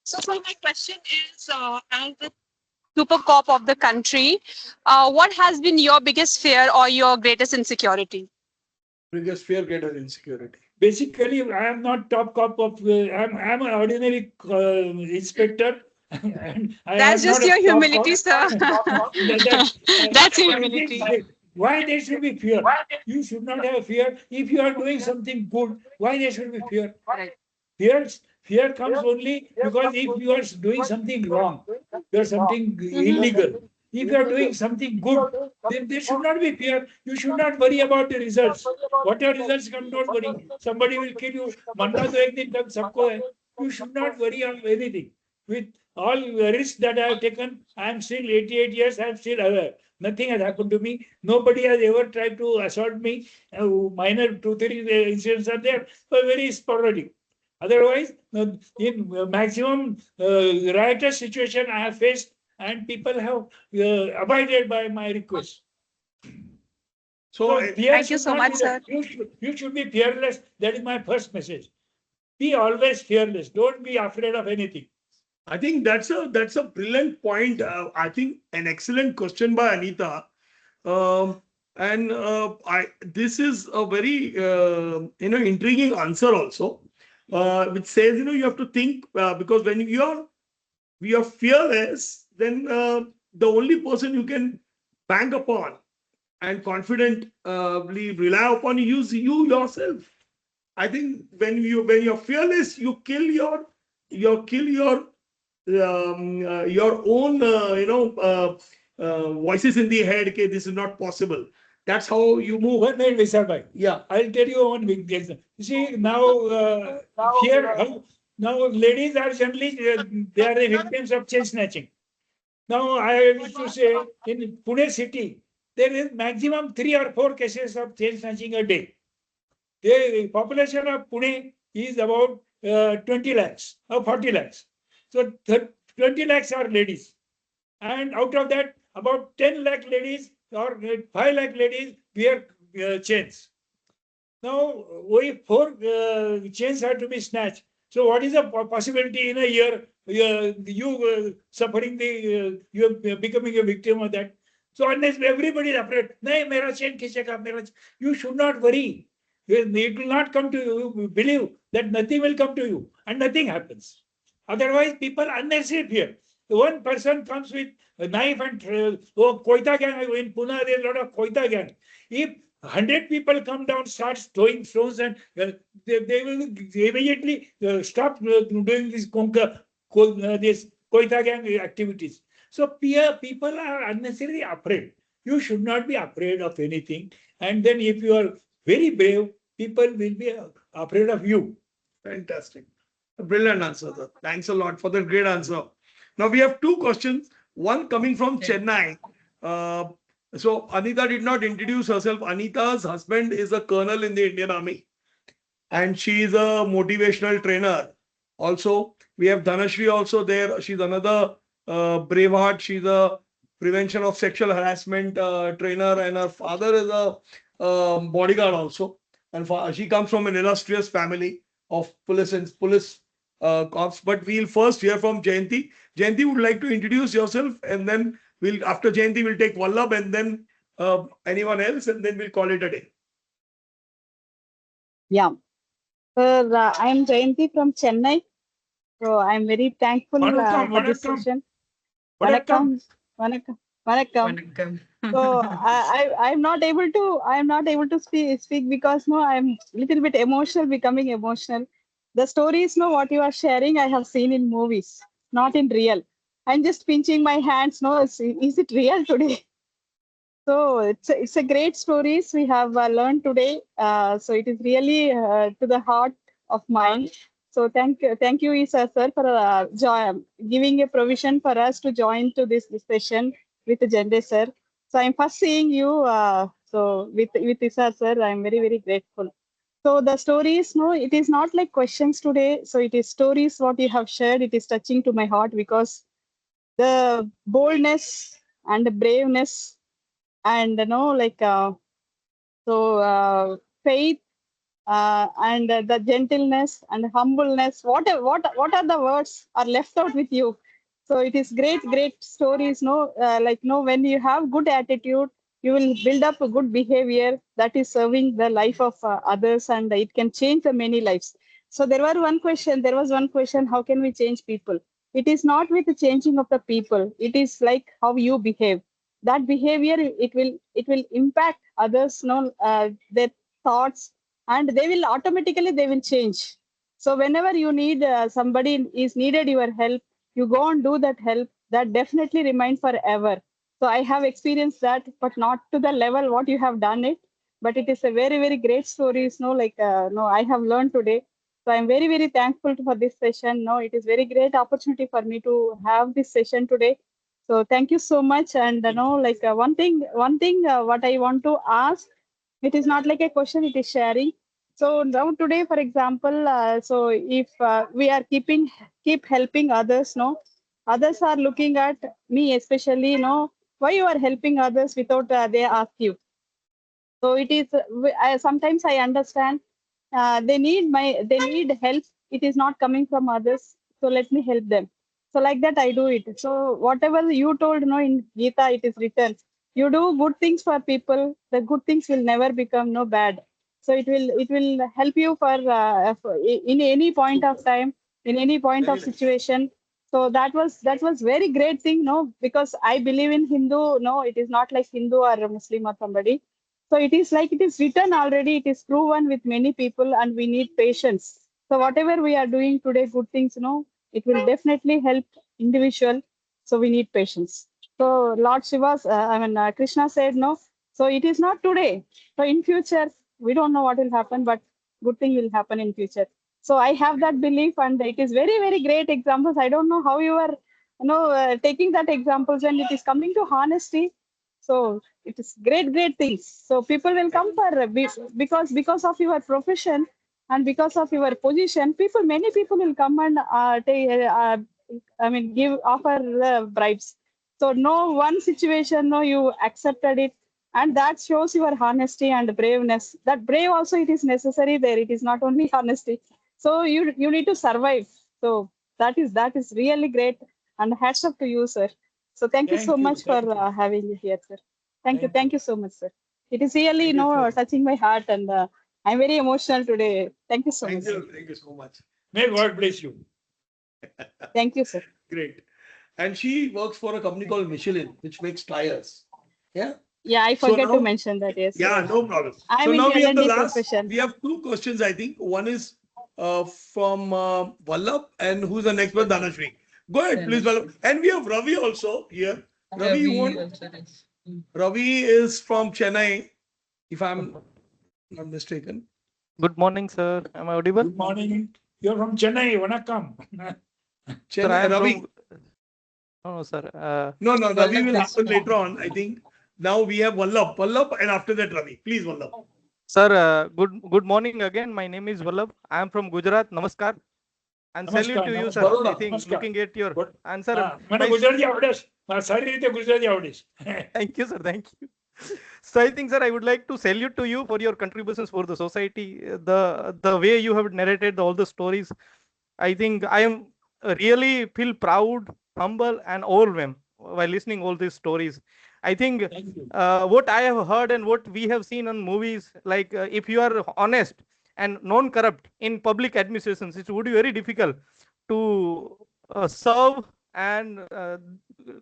So my question is, as the Supercop of the country, what has been your biggest fear or your greatest insecurity? biggest fear, greater insecurity. Basically, I am not top cop of. I'm an ordinary inspector. And That's just your humility, sir. That's your humility. Why there should be fear? You should not have fear. If you are doing something good, why there should be fear? Right. Fear comes only because if you are doing something wrong, you are something illegal. If you are doing something good, then there should not be fear. You should not worry about the results. Whatever results come, don't worry. Somebody will kill you. Manna to ek din tak sabko hai. You should not worry on anything. With all the risks that I have taken, I am still 88 years, I am still aware. Nothing has happened to me. Nobody has ever tried to assault me. Minor 2-3 incidents are there, but very sporadic. Otherwise, in maximum riotous situation I have faced, and people have abided by my request. So thank you so much, sir. You should be fearless. That is my first message. Be always fearless. Don't be afraid of anything. I think that's a brilliant point. I think an excellent question by Anita. This is a very intriguing answer also, which says you have to think, because when you are fearless, then the only person you can bank upon and confidently rely upon is you yourself. I think when you're fearless, you kill your own voices in the head. Okay, this is not possible. That's how you move. Yeah, I'll tell you one big example. You see, now here, now ladies are generally they are the victims of chain snatching. Now I used to say in Pune city there is maximum 3 or 4 cases of chain snatching a day. The population of Pune is about 20 lakhs or 40 lakhs. So 20 lakhs are ladies. And out of that, about 10 lakh ladies or 5 lakh ladies wear chains. Now, only 4 chains have to be snatched. So, what is the possibility in a year you suffering you becoming a victim of that? So, unless everybody is afraid, nahi, mera chain khichega, you should not worry. It will not come to you. Believe that nothing will come to you and nothing happens. Otherwise, people unnecessary fear. One person comes with a knife and Koita gang. In Pune, there is a lot of Koita gang. If 100 people come down, start throwing stones, and they will immediately stop doing this this Koita gang activities. So people are unnecessarily afraid. You should not be afraid of anything. And then if you are very brave, people will be afraid of you. Fantastic. A brilliant answer, sir. Thanks a lot for the great answer. Now we have 2 questions. One coming from Chennai. So Anita did not introduce herself. Anita's husband is a colonel in the Indian Army, and she is a motivational trainer. Also, we have Dhanashri also there. She's another braveheart. She's a prevention of sexual harassment trainer, and her father is a bodyguard also. And she comes from an illustrious family of police and police cops. But we'll first hear from Jayanti. Jayanti, would like to introduce yourself, and then we'll after Jayanti we'll take Vallabh, and then anyone else, and then we'll call it a day. Yeah. I am Jayanti from Chennai. So I'm very thankful for this session. Vanakkam. So I'm not able to speak because I'm little bit emotional, becoming emotional. The stories, what you are sharing, I have seen in movies, not in real. I'm just pinching my hands. Is it real today? So it's a great stories we have learned today. So it is really to the heart of mine. So thank you, Isa sir, for giving a provision for us to join to this session with Zende Sir. So I'm first seeing you. So with Isa sir, I'm very grateful. So the stories, it is not like questions today. So it is stories what you have shared. It is touching to my heart because the boldness and the braveness and faith and the gentleness and humbleness, what are the words are left out with you. So it is great stories, when you have good attitude, you will build up a good behavior that is serving the life of others, and it can change the many lives. So there was one question, how can we change people? It is not with the changing of the people, it is like how you behave. That behavior, it will impact others, their thoughts, and they will change. So whenever you need somebody is needed your help, you go and do that help, that definitely remain forever. So I have experienced that, but not to the level what you have done it, but it is a very great stories, I have learned today. So I'm very thankful for this session. It is very great opportunity for me to have this session today. So thank you so much. And one thing what I want to ask, it is not like a question, it is sharing. So now today, for example, so if we are keep helping others, others are looking at me, especially, why you are helping others without they ask you. So it is, sometimes I understand they need help. It is not coming from others. So let me help them. So like that, I do it. So whatever you told, in Gita, it is written. You do good things for people. The good things will never become bad. So it will help you for in any point of time, in any point of situation. So that was very great thing, because I believe in Hindu. No, it is not like Hindu or a Muslim or somebody. So it is like it is written already, it is proven with many people, and we need patience. So whatever we are doing today, good things, it will definitely help individual. So we need patience. So Lord Shiva's, Krishna said, no. So it is not today. So in future, we don't know what will happen, but good thing will happen in future. So I have that belief, and it is very great examples. I don't know how you are, taking that examples, and it is coming to honesty. So it is great things. So people will come for because of your profession. and because of your position, many people will come and offer bribes. So no one situation, no, you accepted it, and that shows your honesty and braveness. That brave also it is necessary there. It is not only honesty. So you need to survive. So that is really great, and hats off to you, sir. So thank you so much for having you here, sir. Thank you so much, sir. It is really, touching my heart, and I'm very emotional today. Thank you so much. Thank you so much. May God bless you. Thank you, sir. Great. And she works for a company called Michelin, which makes tires. Yeah. Yeah, I forget to mention that. Yes. Yeah, no problem. I'm So in now we have the L&D last. profession. We have two questions, I think. One is from Vallabh, and who's the next one? Dhanashri. Go ahead, please, Vallabh. And we have Ravi also here. Ravi, you want? Ravi is from Chennai, if I'm not mistaken. Good morning, sir. Am I audible? Good morning. You're from Chennai. Vanakkam. Chennai, Ravi. No, sir. No, Ravi will happen later on, I think. Now we have Vallabh, and after that Ravi. Please, Vallabh. Sir, good morning again. My name is Vallabh. I am from Gujarat. Namaskar. And salute to you, sir. I think looking at your answer. Thank you, sir. Thank you. So I think, sir, I would like to salute to you for your contributions for the society. The way you have narrated all the stories, I think I am really feel proud, humble, and overwhelmed while listening all these stories. I think what I have heard and what we have seen on movies, like if you are honest and non-corrupt in public administrations, it would be very difficult to serve and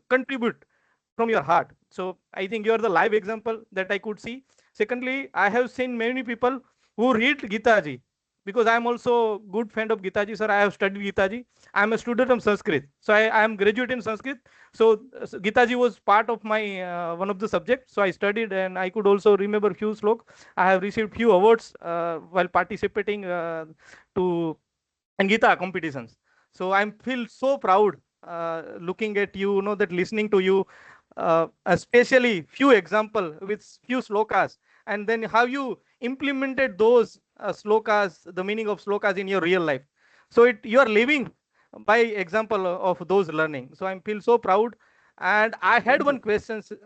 contribute from your heart. So I think you are the live example that I could see. Secondly, I have seen many people who read Gita Ji, because I am also good friend of Gita Ji, sir. I have studied Gita Ji. I am a student of Sanskrit. So I am graduate in Sanskrit. So Gita Ji was part of my one of the subjects. So I studied, and I could also remember few sloks. I have received few awards while participating to Gita competitions. So I feel so proud looking at you, that listening to you, especially few example with few slokas, and then how you implemented those slokas, the meaning of slokas in your real life. So you are living by example of those learning. So I feel so proud. And I had one question so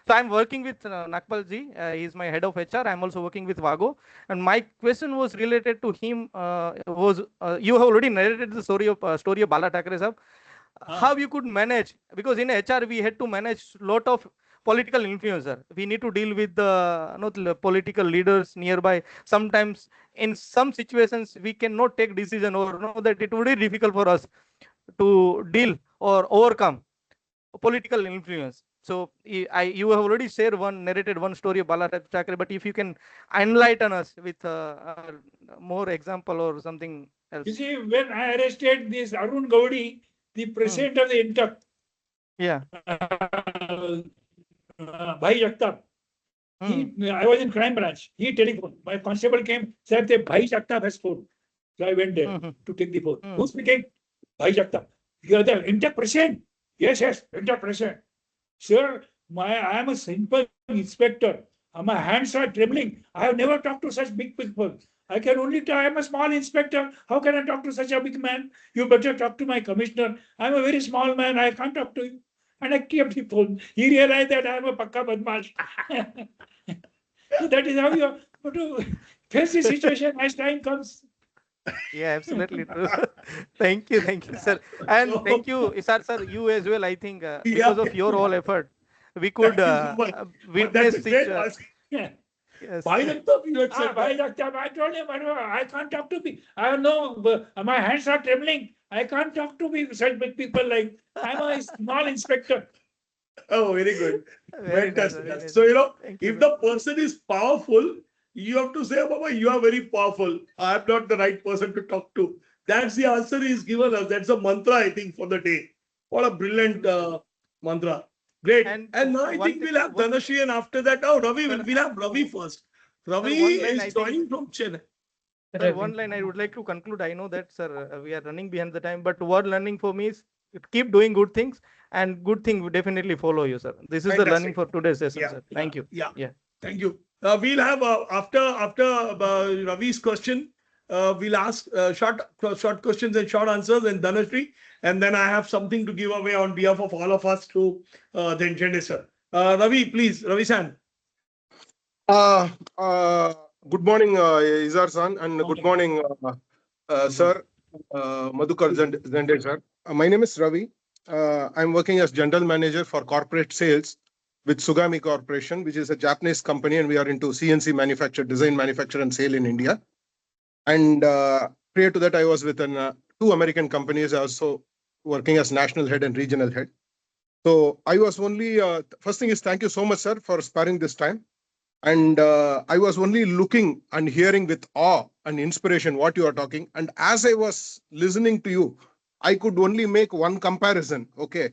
I'm working with Nakpal ji. He is my head of HR. I'm also working with Vago. And my question was related to him. You have already narrated the story of Bala Thackeray sahab. How you could manage, because in HR we had to manage lot of political influencer. We need to deal with the political leaders nearby. Sometimes in some situations we cannot take decision, or that it would be difficult for us to deal or overcome political influence. So you have already narrated one story of Bala Thackeray, but if you can enlighten us with more example or something else. You see, when I arrested this Arun Gaudi, the president of the Inter, Bhai Jagtap, I was in crime branch. He telephoned. My constable came, said, Bhai Jagtap has phone. So I went there to take the phone. Who's speaking? Bhai Jagtap. You are the Inter president? Yes, Inter president. Sir, I am a simple inspector. My hands are trembling. I have never talked to such big people. I can only I am a small inspector. How can I talk to such a big man? You better talk to my commissioner. I'm a very small man. I can't talk to you. And I kept the phone. He realized that I am a pakka badmash. So that is how you have to face the situation as time comes. Yeah, absolutely true. Thank you, sir. And thank you, Isar sir, you as well. I think because of your all effort, we could witness this. Yes. Bhai Jagtap, I told him, I can't talk to people. I know my hands are trembling. I can't talk to such big people like I'm a small inspector. Oh, very good. Fantastic. Nice. So, if the person is powerful, you have to say, Baba, you are very powerful. I am not the right person to talk to. That's the answer he's given us. That's a mantra, I think, for the day. What a brilliant mantra. Great. And now I think we'll have Dhanashri, and after that, Ravi, we'll have Ravi first. Ravi is joining from Chennai. Sir, one line I would like to conclude. I know that, sir, we are running behind the time, but what learning for me is keep doing good things, and good thing will definitely follow you, sir. This is the learning for today's session, sir. Thank you. Yeah. Thank you. We'll have after Ravi's question, we'll ask short questions and short answers and Dhanashree, and then I have something to give away on behalf of all of us to the Zende Sir. Ravi, please, Ravi San. Good morning, Izar San, and good morning, Sir, Madhukar Zende, Sir. My name is Ravi. I'm working as General Manager for Corporate Sales with Sugami Corporation, which is a Japanese company, and we are into CNC manufacture, design, manufacture, and sale in India. And prior to that, I was with two American companies, also working as national head and regional head. So I was only, first thing is thank you so much, sir, for sparing this time. And I was only looking and hearing with awe and inspiration what you are talking. And as I was listening to you, I could only make one comparison, okay,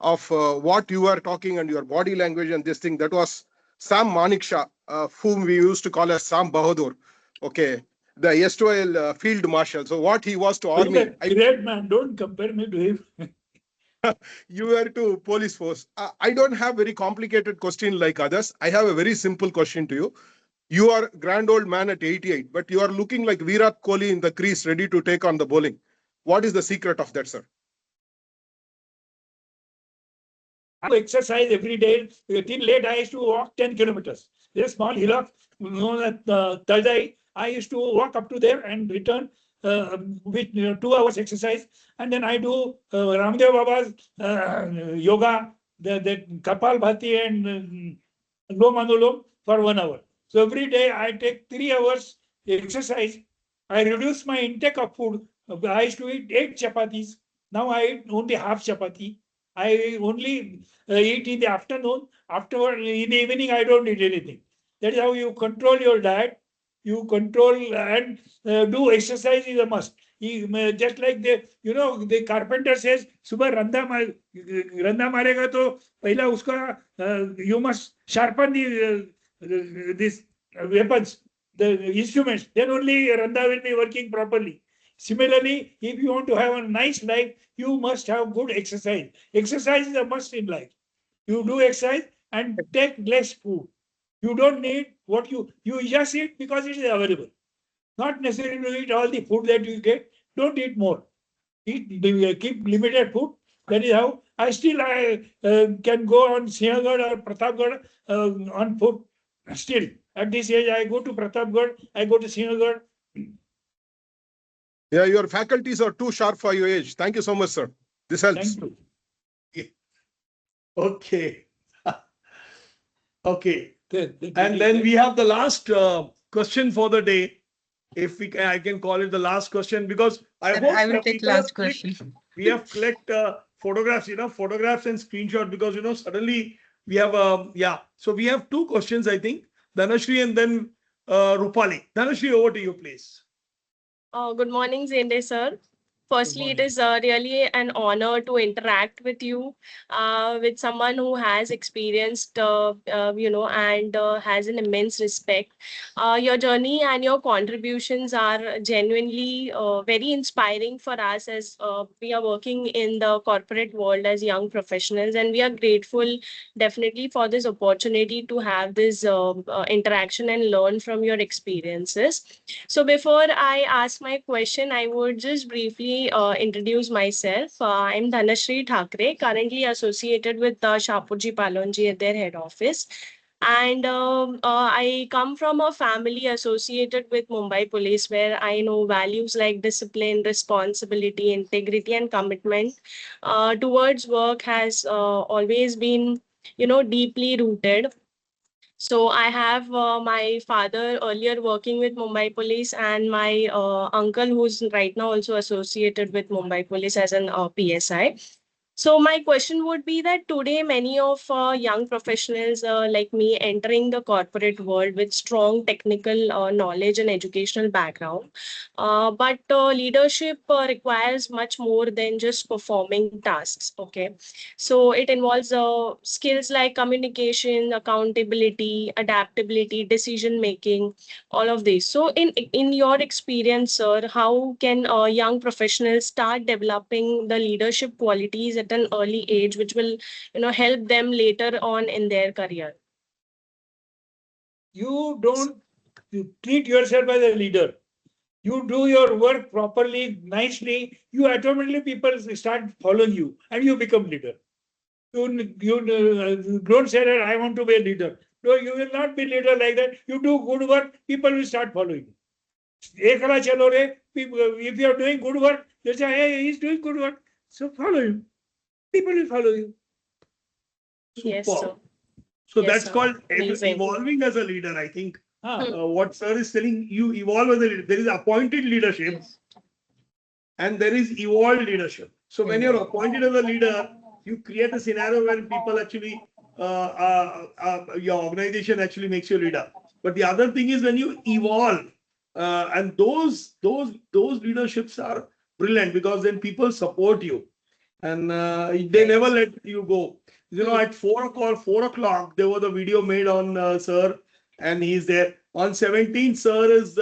of what you are talking and your body language and this thing. That was Sam Manikshaw, whom we used to call as Sam Bahadur, okay, the erstwhile field marshal. So what he was to army. Great man, don't compare me to him. You were to police force. I don't have very complicated question like others. I have a very simple question to you. You are grand old man at 88, but you are looking like Virat Kohli in the crease, ready to take on the bowling. What is the secret of that, sir? I exercise every day. Till late, I used to walk 10 kilometers. There's a small hillock, Thursday. I used to walk up to there and return with 2 hours exercise. And then I do Ramdev Baba's yoga, the Kapal Bhati and Lom Anulom for 1 hour. So every day I take 3 hours exercise. I reduce my intake of food. I used to eat 8 chapatis. Now I eat only half chapati. I only eat in the afternoon. Afterward, in the evening, I don't eat anything. That is how you control your diet. You control and do exercise is a must. Just like the carpenter says, "Subah randa marega to pehla uska you must sharpen these weapons, the instruments. Then only randa will be working properly." Similarly, if you want to have a nice life, you must have good exercise. Exercise is a must in life. You do exercise and take less food. You don't need what you just eat because it is available. Not necessarily to eat all the food that you get. Don't eat more. Keep limited food. That is how I still can go on Sinhagad or Pratapgarh on foot. Still, at this age, I go to Pratapgarh, I go to Sinhagad. Yeah, your faculties are too sharp for your age. Thank you so much, sir. This helps. Thank you. Okay. Okay. And then we have the last question for the day. If we can, I can call it the last question because I will take last question. We have collect photographs, photographs and screenshot because suddenly we have So we have 2 questions, I think. Dhanashree and then Rupali. Dhanashree, over to you, please. Good morning, Zende Sir. Firstly, it is really an honor to interact with you, with someone who has experienced, and has an immense respect. Your journey and your contributions are genuinely very inspiring for us as we are working in the corporate world as young professionals. And we are grateful definitely for this opportunity to have this interaction and learn from your experiences. So before I ask my question, I would just briefly introduce myself. I'm Dhanashree Thakre, currently associated with Shapurji Palonji at their head office. And I come from a family associated with Mumbai Police, where I know values like discipline, responsibility, integrity, and commitment towards work has always been, deeply rooted. So I have my father earlier working with Mumbai Police and my uncle who's right now also associated with Mumbai Police as an PSI. So my question would be that today many of young professionals like me entering the corporate world with strong technical knowledge and educational background, but leadership requires much more than just performing tasks. Okay, so it involves skills like communication, accountability, adaptability, decision making, all of these. So in your experience, sir, how can young professionals start developing the leadership qualities at an early age, which will help them later on in their career? you don't treat yourself as a leader. You do your work properly, nicely, you automatically people start following you and you become leader. You don't say that I want to be a leader. No, you will not be leader like that. You do good work, people will start following you. Ekala chalo re, if you are doing good work, they say, hey, he's doing good work. So follow him. People will follow you. Yes, Superb. sir. So Yes, that's sir. called Amazing. evolving as a leader, I think. Ah, What sir is telling you, evolve as a leader. There is appointed leadership and there is evolved leadership. So when you're appointed as a leader, you create a scenario where people actually, your organization actually makes you a leader. But the other thing is when you evolve, and those leaderships are brilliant because then people support you, and they never let you go. You know, at 4 o'clock, there was a video made on Sir, and he's there. On 17th, Sir is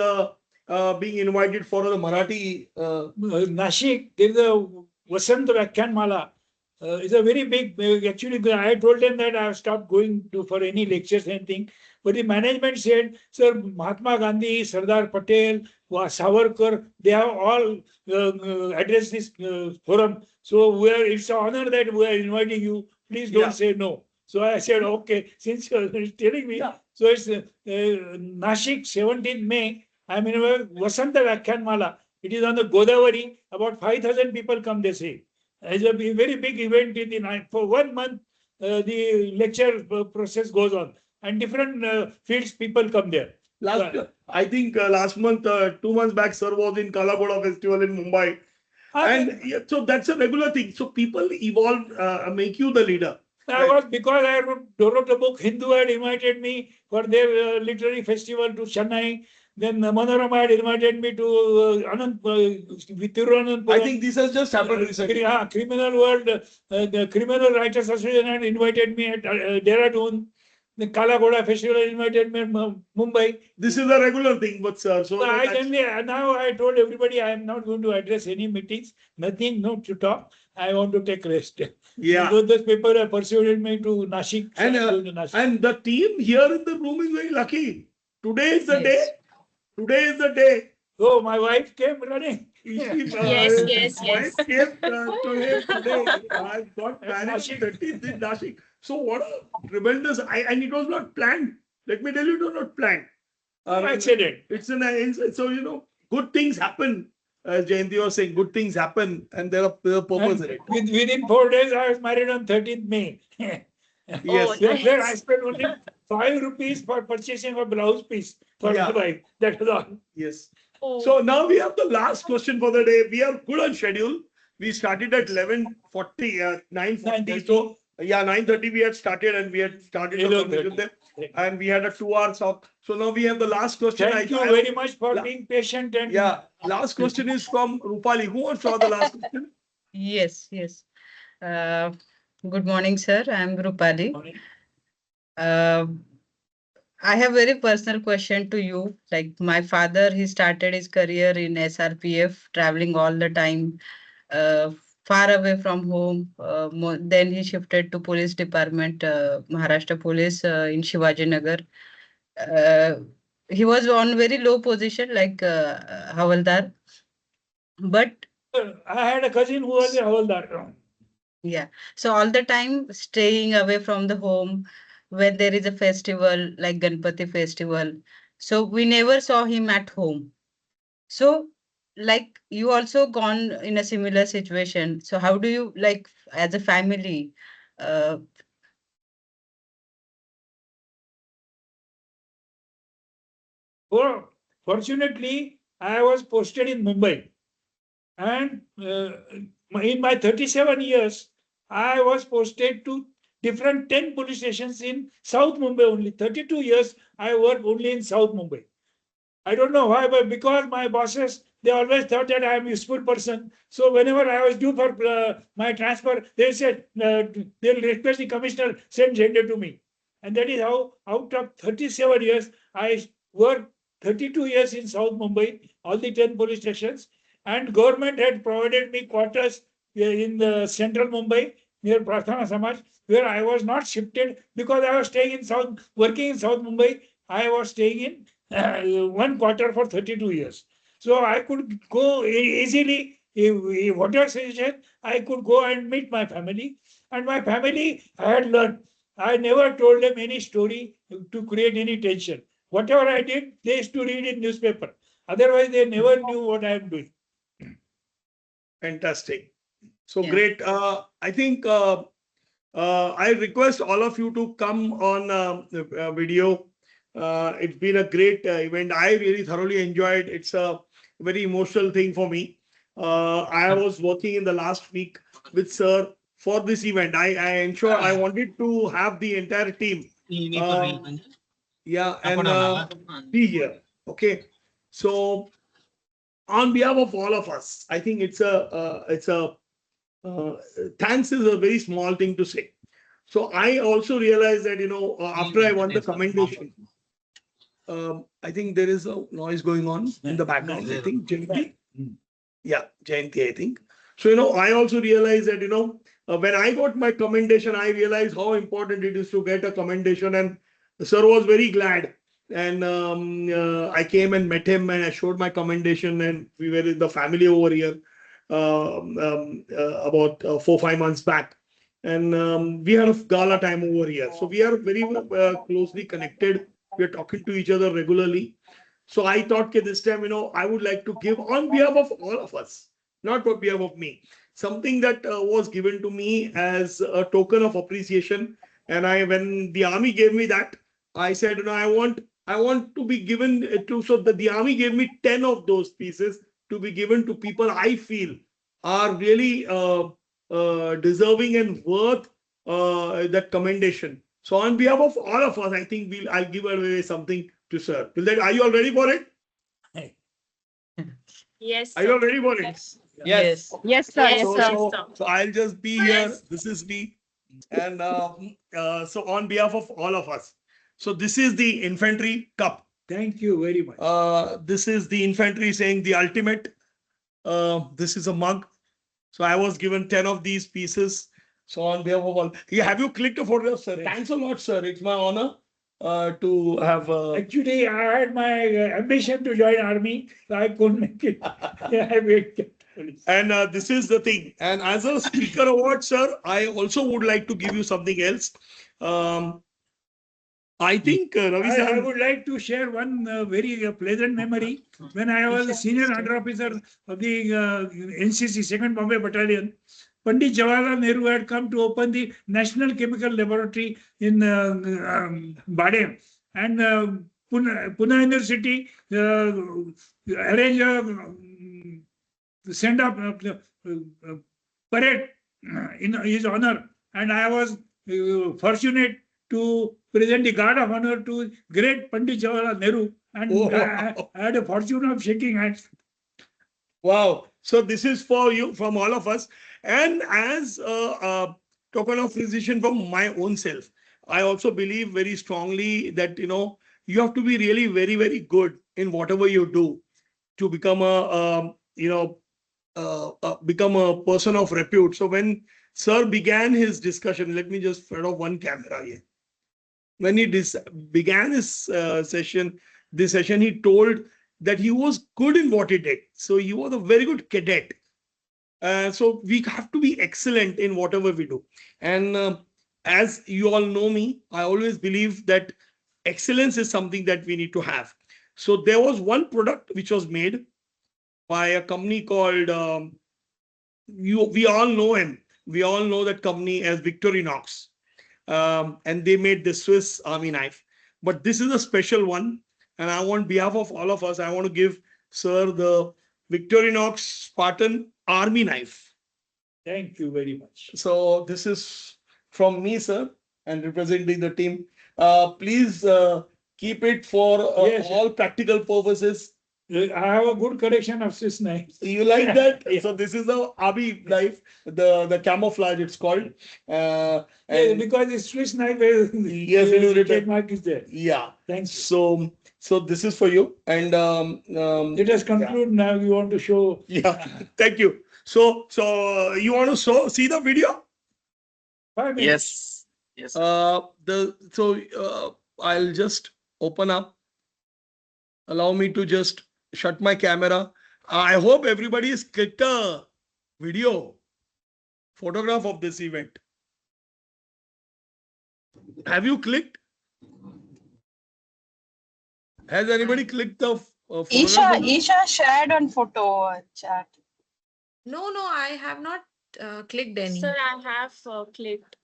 being invited for the Marathi. Nashik, there is a Vasant Mala. It's a very big, actually, I told them that I have stopped going to for any lectures, anything. But the management said, sir, Mahatma Gandhi, Sardar Patel, Savarkar, they have all addressed this forum. So it's an honor that we are inviting you. Please don't say no. So I said, okay, since you're telling me. So it's Nashik, 17th May. I'm in a Vasanta Mala. It is on the Godavari. About 5,000 people come, they say. It's a very big event in the night. For 1 month, the lecture process goes on. And different fields, people come there. I think last month, 2 months back, Sir was in Kalagoda Festival in Mumbai. And so that's a regular thing. So people evolve, make you the leader. Because I wrote a book, Hindu had invited me for their literary festival to Chennai. Then Manorama had invited me to Tirunananthapuram. I think this has just happened recently. Criminal World, the Criminal Writers Association had invited me at Dehradun. The Kalagoda Festival invited me at Mumbai. This is a regular thing, but sir. So now I told everybody I am not going to address any meetings, nothing, no to talk. I want to take rest. Yeah. So those people have persuaded me to Nashik. And the team here in the room is very lucky. Today is the day. Today is the day. Oh, my wife came running. Yes. Wife came today. I got married 30th in Nashik. So what a tremendous, and it was not planned. Let me tell you, it was not planned. Accident. It's so, you know, good things happen. As Jayanti was saying, good things happen and there are purpose in it. Within 4 days, I was married on 13th May. Yes. Then I spent only 5 rupees for purchasing a blouse piece for my wife. That was all. Yes. Oh. So now we have the last question for the day. We are good on schedule. We started at 11:40, 9:40. So 9:30 we had started and we had started the conversation there. And we had a 2-hour talk. So now we have the last question. Thank you very much for being patient. And last question is from Rupali. Who wants to have the last question? Yes. Good morning, sir. I'm Rupali. I have very personal question to you. Like my father, he started his career in SRPF, traveling all the time, far away from home. Then he shifted to police department, Maharashtra Police in Shivaji Nagar. He was on very low position, like Havaldar. But I had a cousin who was a Havaldar. Yeah. So all the time staying away from the home when there is a festival like Ganpati festival. So we never saw him at home. So like you also gone in a similar situation. So how do you like as a family? Fortunately, I was posted in Mumbai. And in my 37 years, I was posted to different 10 police stations in South Mumbai only. 32 years, I worked only in South Mumbai. I don't know why, but because my bosses, they always thought that I am a useful person. So whenever I was due for my transfer, they said, they'll request the commissioner, send Zende to me. And that is how, out of 37 years, I worked 32 years in South Mumbai, all the 10 police stations. And government had provided me quarters in the central Mumbai, near Prasthana Samaj, where I was not shifted because I was staying in South, working in South Mumbai. I was staying in one quarter for 32 years. So I could go easily, whatever session, I could go and meet my family. And my family, I had learned. I never told them any story to create any tension. Whatever I did, they used to read in newspaper. Otherwise, they never knew what I am doing. Fantastic. So Yeah. great. I think I request all of you to come on video. It's been a great event. I really thoroughly enjoyed. It's a very emotional thing for me. I was working in the last week with Sir for this event. I ensure I wanted to have the entire team. Yeah, and be here. Okay. So on behalf of all of us, I think it's a thanks is a very small thing to say. So I also realized that, after I won the commendation, I think there is a noise going on in the background. I think Jayanti. Yeah, Jayanti, I think. So, I also realized that, when I got my commendation, I realized how important it is to get a commendation. And the sir was very glad. And I came and met him and I showed my commendation. And we were in the family over here about 4-5 months back. And we had a gala time over here. So we are very closely connected. We are talking to each other regularly. So I thought that this time, I would like to give on behalf of all of us, not on behalf of me, something that was given to me as a token of appreciation. And when the army gave me that, I said, I want to be given to, so that the army gave me 10 of those pieces to be given to people I feel are really deserving and worth that commendation. So on behalf of all of us, I think I'll give away something to Sir. Are you all ready for it? Yes. Are you all ready for it? Yes. Yes, sir. Yes, So, sir. so I'll just be here. This is me. And so on behalf of all of us. So this is the infantry cup. Thank you very much. This is the infantry saying the ultimate. This is a mug. So I was given 10 of these pieces. So on behalf of all, have you clicked a photograph, sir? Thanks a lot, sir. It's my honor to have. Actually, I had my ambition to join army, so I couldn't make it. I waited. And this is the thing. And as a speaker award, sir, I also would like to give you something else. I think Ravi sir, I would like to share one very pleasant memory. When I was a senior under officer of the NCC, 2nd Bombay Battalion, Pandit Jawaharlal Nehru had come to open the National Chemical Laboratory in Bade. And Pune University arranged a send-up parade in his honor. And I was fortunate to present the guard of honor to great Pandit Jawaharlal Nehru, and I had a fortune of shaking hands. Wow. So this is for you, from all of us. And as a token of appreciation from my own self, I also believe very strongly that, you have to be really very, very good in whatever you do to become become a person of repute. So when Sir began his discussion, let me just fed off one camera here. When he began his session, he told that he was good in what he did. So he was a very good cadet. So we have to be excellent in whatever we do. And as you all know me, I always believe that excellence is something that we need to have. So there was one product which was made by a company called, we all know him. We all know that company as Victorinox. And they made the Swiss Army knife. But this is a special one. And I want, on behalf of all of us, I want to give Sir the Victorinox Spartan Army knife. Thank you very much. So this is from me, sir, and representing the team. Please keep it for all practical purposes. I have a good collection of Swiss knives. You like that? Yeah. So this is the Army knife, the camouflage it's called. Yeah, because the Swiss knife is, yes, the trademark is there. Yeah. Thanks. So So this is for you. And let us conclude now. You want to show? Yeah. Thank you. So you want to see the video? 5 minutes. Yes. Yes. I'll just open up. Allow me to just shut my camera. I hope everybody has clicked a video, photograph of this event. Have you clicked? Has anybody clicked the photograph? Isha shared on photo chat. No, I have not clicked any. Sir, I have clicked.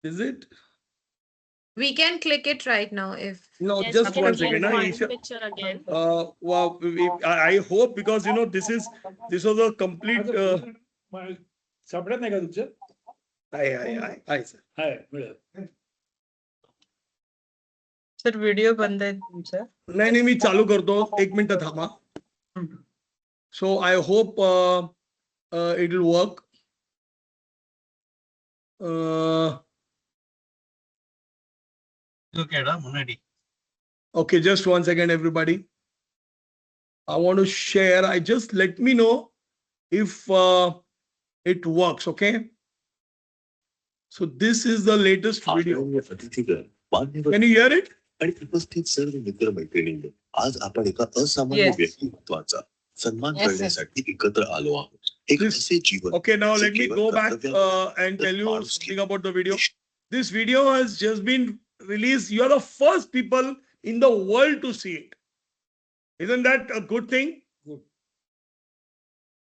Is it? We can click it right now if. No, Yes, just we one can second. click na, one Isha? picture again. Wow, I hope because this was a complete. सापडत नाही का तुमचं? आहे sir. हाय मिळालं. Sir video बंद आहे तुमचा. नाही मी चालू करतो. 1 मिनिट थांबा. So I hope it will work. Okay, just 1 second, everybody. I want to share. Just let me know if it works. Okay. So this is the latest video. Can you hear it? आणि उपस्थित सर्व मित्र मैत्रिणींनो, आज आपण एका असामान्य व्यक्तिमत्वाचा सन्मान करण्यासाठी एकत्र आलो आहोत. एक असे जीवन. Okay, now let me go back and tell you something about the video. This video has just been released. You are the first people in the world to see it. Isn't that a good thing? Good.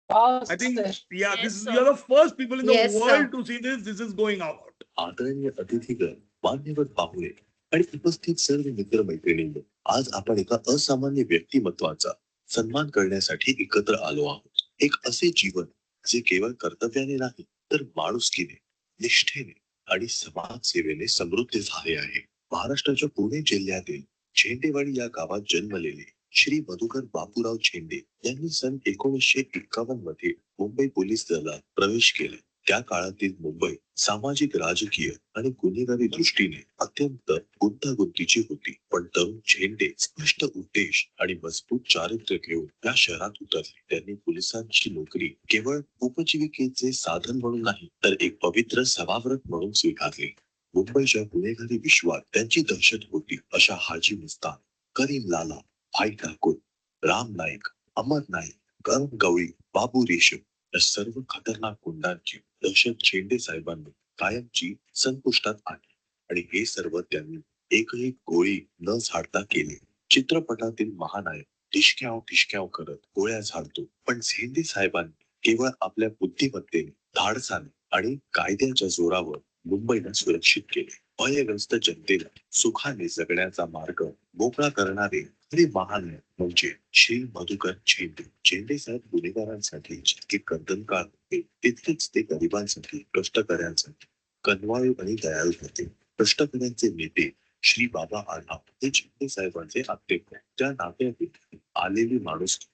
I think, yeah, you are the first people in the world to see this. This is going out. आदरणीय अतिथीगण, मान्यवर पाहुणे आणि उपस्थित सर्व मित्र मैत्रिणींनो, आज आपण एका असामान्य व्यक्तिमत्वाचा सन्मान करण्यासाठी एकत्र आलो आहोत. एक असे जीवन जे केवळ कर्तव्याने नाही तर माणुसकीने, निष्ठेने आणि समाजसेवेने समृद्ध झाले आहे. महाराष्ट्राच्या पुणे जिल्ह्यातील झेंडेवाडी या गावात जन्मलेले श्री मधुकर बापूराव झेंडे यांनी सन 1951 मध्ये मुंबई पोलीस दलात प्रवेश केला. त्या काळातील मुंबई सामाजिक, राजकीय आणि गुन्हेगारी दृष्टीने अत्यंत गुंतागुंतीची होती. पण तरुण झेंडे स्पष्ट उद्देश आणि मजबूत चारित्र्य घेऊन या शहरात उतरले. त्यांनी पोलिसांची नोकरी केवळ उपजीविकेचे साधन म्हणून नाही तर एक पवित्र सभाव्रत म्हणून स्वीकारली. मुंबईच्या गुन्हेगारी विश्वात त्यांची दहशत होती. अशा हाजी मुस्तान, करीम लाला, भाई ठाकूर, राम नाईक, अमर नाईक, करण गवळी, बाबू रेशम या सर्व खतरनाक गुंडांची दहशत झेंडे साहेबांनी कायमची संपुष्टात आणली आणि हे सर्व त्यांनी एकही गोळी न झाडता केले. चित्रपटातील महानायक ठिशक्याव करत गोळ्या झाडतो, पण झेंडे साहेबांनी केवळ आपल्या बुद्धिमत्तेने, धाडसाने आणि कायद्याच्या जोरावर मुंबईला सुरक्षित केले. भयग्रस्त जनतेला सुखाने जगण्याचा मार्ग मोकळा करणारे आणि महानायक म्हणजे श्री मधुकर झेंडे. झेंडे साहेब गुन्हेगारांसाठी जितके कर्तनकार होते तितकेच ते गरिबांसाठी, कष्टकऱ्यांसाठी कनवाळू आणि दयाळू होते. कष्टकऱ्यांचे नेते श्री बाबा आढाव हे झेंडे साहेबांचे आत्ते. त्या नात्यातील आलेली माणुसकी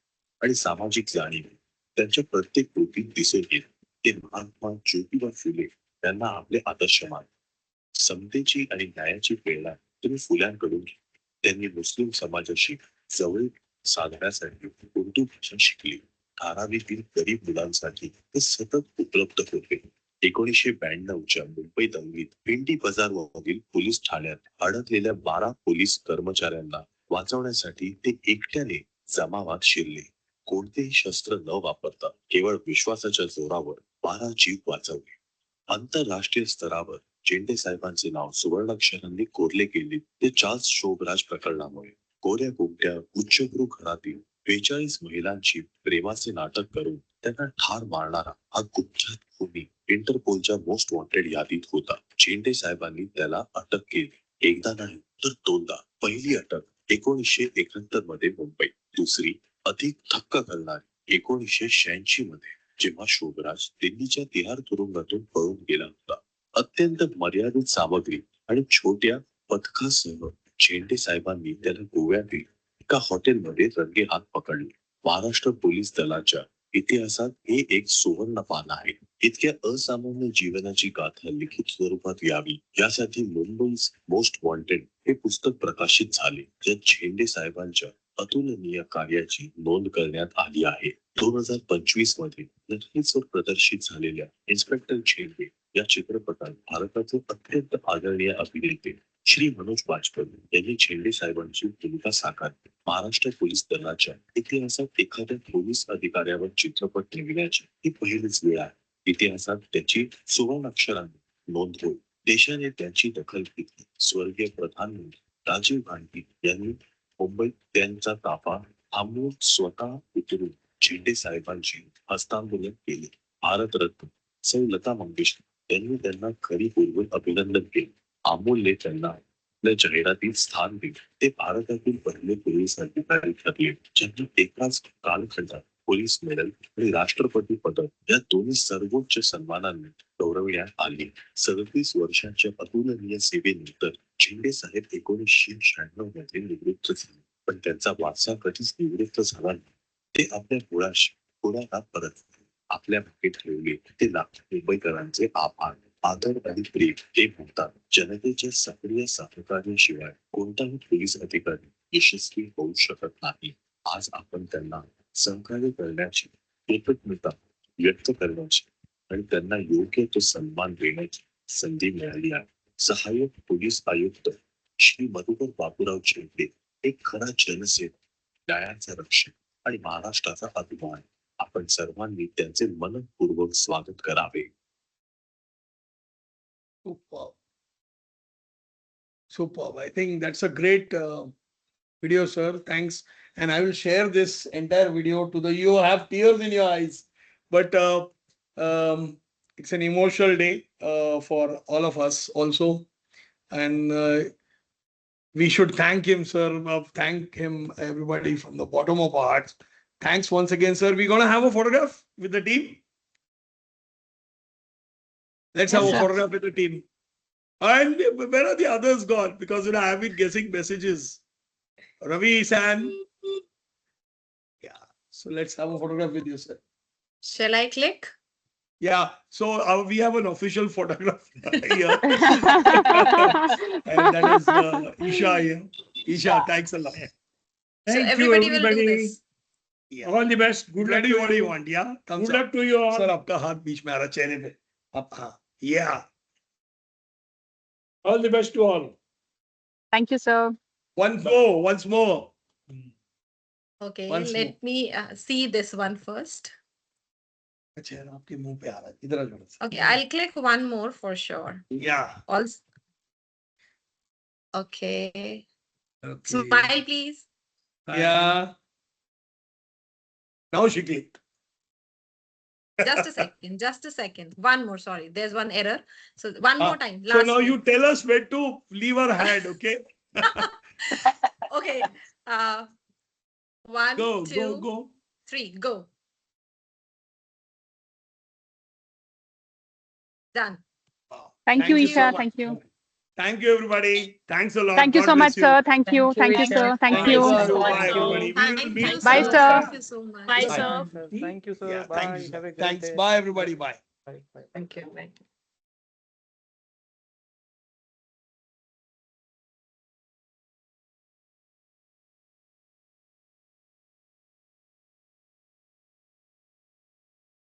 आणि सामाजिक जाणीव त्यांच्या प्रत्येक कृतीत दिसून येत. ते महात्मा ज्योतिबा फुले त्यांना आपले आदर्श मान. समतेची आणि न्यायाची प्रेरणा तुम्ही फुल्यांकडून घ्या. त्यांनी मुस्लिम समाजाशी जवळ साधण्यासाठी उर्दू भाषा शिकली. धारावीतील गरीब मुलांसाठी ते सतत उपलब्ध होते. 1992च्या मुंबई दंगलीत पिंडी बाजारमधील पोलीस ठाण्यात अडकलेल्या 12 पोलीस कर्मचाऱ्यांना वाचवण्यासाठी ते एकट्याने जमावात शिरले. कोणतेही शस्त्र न वापरता केवळ विश्वासाच्या जोरावर 12 जीव वाचवले. आंतरराष्ट्रीय स्तरावर झेंडे साहेबांचे नाव सुवर्णाक्षरांनी कोरले गेले ते चार्ल्स शोभराज प्रकरणामुळे. कोऱ्या कोणत्या उच्चभ्रू घरातील 42 महिलांची प्रेमाचे नाटक करून त्यांना ठार मारणारा हा कुख्यात खूनी इंटरपोलच्या मोस्ट वॉन्टेड यादीत होता. झेंडे साहेबांनी त्याला अटक केली. एकदा नाही तर 2दा. पहिली अटक 1971 मध्ये मुंबईत, दुसरी अधिक थक्क करणारी 1986 मध्ये जेव्हा शोभराज दिल्लीच्या तिहार तुरुंगातून पळून गेला होता. अत्यंत मर्यादित सामग्री आणि छोट्या पथकासह झेंडे साहेबांनी त्याला गोव्यातील एका हॉटेलमध्ये रंगेहात पकडले. महाराष्ट्र पोलीस दलाच्या इतिहासात हे एक सुवर्ण पान आहे. इतक्या असामान्य जीवनाची गाथा लिखित स्वरूपात यावी यासाठी मुंबईज मोस्ट वॉन्टेड हे पुस्तक प्रकाशित झाले, ज्यात झेंडे साहेबांच्या अतुलनीय कार्याची नोंद करण्यात आली आहे. 2025 मध्ये नेटफ्लिक्सवर प्रदर्शित झालेल्या इन्स्पेक्टर झेंडे या चित्रपटात भारताचे अत्यंत आदरणीय अभिनेते श्री मनोज वाजपेयी यांनी झेंडे साहेबांची भूमिका साकारली. महाराष्ट्र पोलीस दलाच्या इतिहासात एखाद्या पोलीस अधिकाऱ्यावर चित्रपट निर्मिण्याची ही पहिलीच वेळ आहे. इतिहासात त्याची सुवर्णाक्षराने नोंद होईल. देशाने त्याची दखल घेतली. स्वर्गीय प्रधानमंत्री राजीव गांधी यांनी मुंबईत त्यांचा ताफा थांबवून स्वतः उतरून झेंडे साहेबांची हस्तांदोलन केले. भारतरत्न सौ लता मंगेशकर यांनी त्यांना खरीपूर्वक अभिनंदन केले. अमोलने त्यांना आपल्या जाहिरातीत स्थान दिले. ते भारतातील पहिले पोलीस अधिकारी ठरले ज्यांना एकाच कालखंडात पोलीस मेडल आणि राष्ट्रपती पदक या दोन्ही सर्वोच्च सन्मानांनी गौरवण्यात आले. 37 वर्षांच्या अतुलनीय सेवेनंतर झेंडे साहेब 1996 मध्ये निवृत्त झाले. पण त्यांचा वारसा कधीच निवृत्त झाला नाही. ते आपल्या मुळाला परत आले. आपल्या मागे ठेवले ते लाखो मुंबईकरांचे आभार, आदर आणि प्रेम. ते म्हणतात जनतेच्या सक्रिय सहकार्याशिवाय कोणताही पोलीस अधिकारी यशस्वी होऊ शकत नाही. आज आपण त्यांना सहकार्य करण्याची, कृतज्ञता व्यक्त करण्याची आणि त्यांना योग्य तो सन्मान देण्याची संधी मिळाली आहे. सहाय्यक पोलीस आयुक्त श्री मधुकर बापूराव झेंडे एक खरा जनसेवक, न्यायाचा रक्षक आणि महाराष्ट्राचा अभिमान. आपण सर्वांनी त्यांचे मनपूर्वक स्वागत करावे. Superb. Superb. I think that's a great video, sir. Thanks. And I will share this entire video to the, you have tears in your eyes, but it's an emotional day for all of us also. And we should thank him, sir. Thank him, everybody, from the bottom of our hearts. Thanks once again, sir. We're going to have a photograph with the team. Let's have a photograph with the team. And where are the others gone? Because I have been guessing messages. Ravi, San. Yeah. So let's have a photograph with you, sir. Shall I click? Yeah. So we have an official photograph here. And that is Isha here. Isha, thanks a lot. Thank you, everybody will do everybody. this. Yeah. All the best. Good luck. What do you want? Yeah. Thumbs Good up. luck to you all. Sir, आपका हाथ बीच में आ रहा है चेहरे पे. आप हाँ. Yeah. All the best to all. Thank you, sir. Once more. Okay, Once let me see this one first. चेहरा आपके मुंह पे आ रहा है. इधर आ जाओ. Okay, I'll click one more for sure. Yeah. Also, okay. Okay. Smile, please. Yeah. Now she clicked. Just a second. Just a second. One more. Sorry, there's one error. So one more time. So Last now one. you tell us where to leave our hand, okay? Okay. One, Go, two, go. 3. Go. Done. Thank you, so Isha. much. Thank you. Thank you, everybody. Thanks a lot. Thank you God so much, bless you. sir. Thank you. Thank you, Isha. sir. Thank Bye. you. Bye, Thank you. everybody. We will meet. Bye, sir. sir. Thank you so much. Bye, Bye. sir. Thank you, sir. Yeah, Bye. thank you. Have a great Thanks. day. Bye, everybody. Bye. Bye. Bye. Thank you.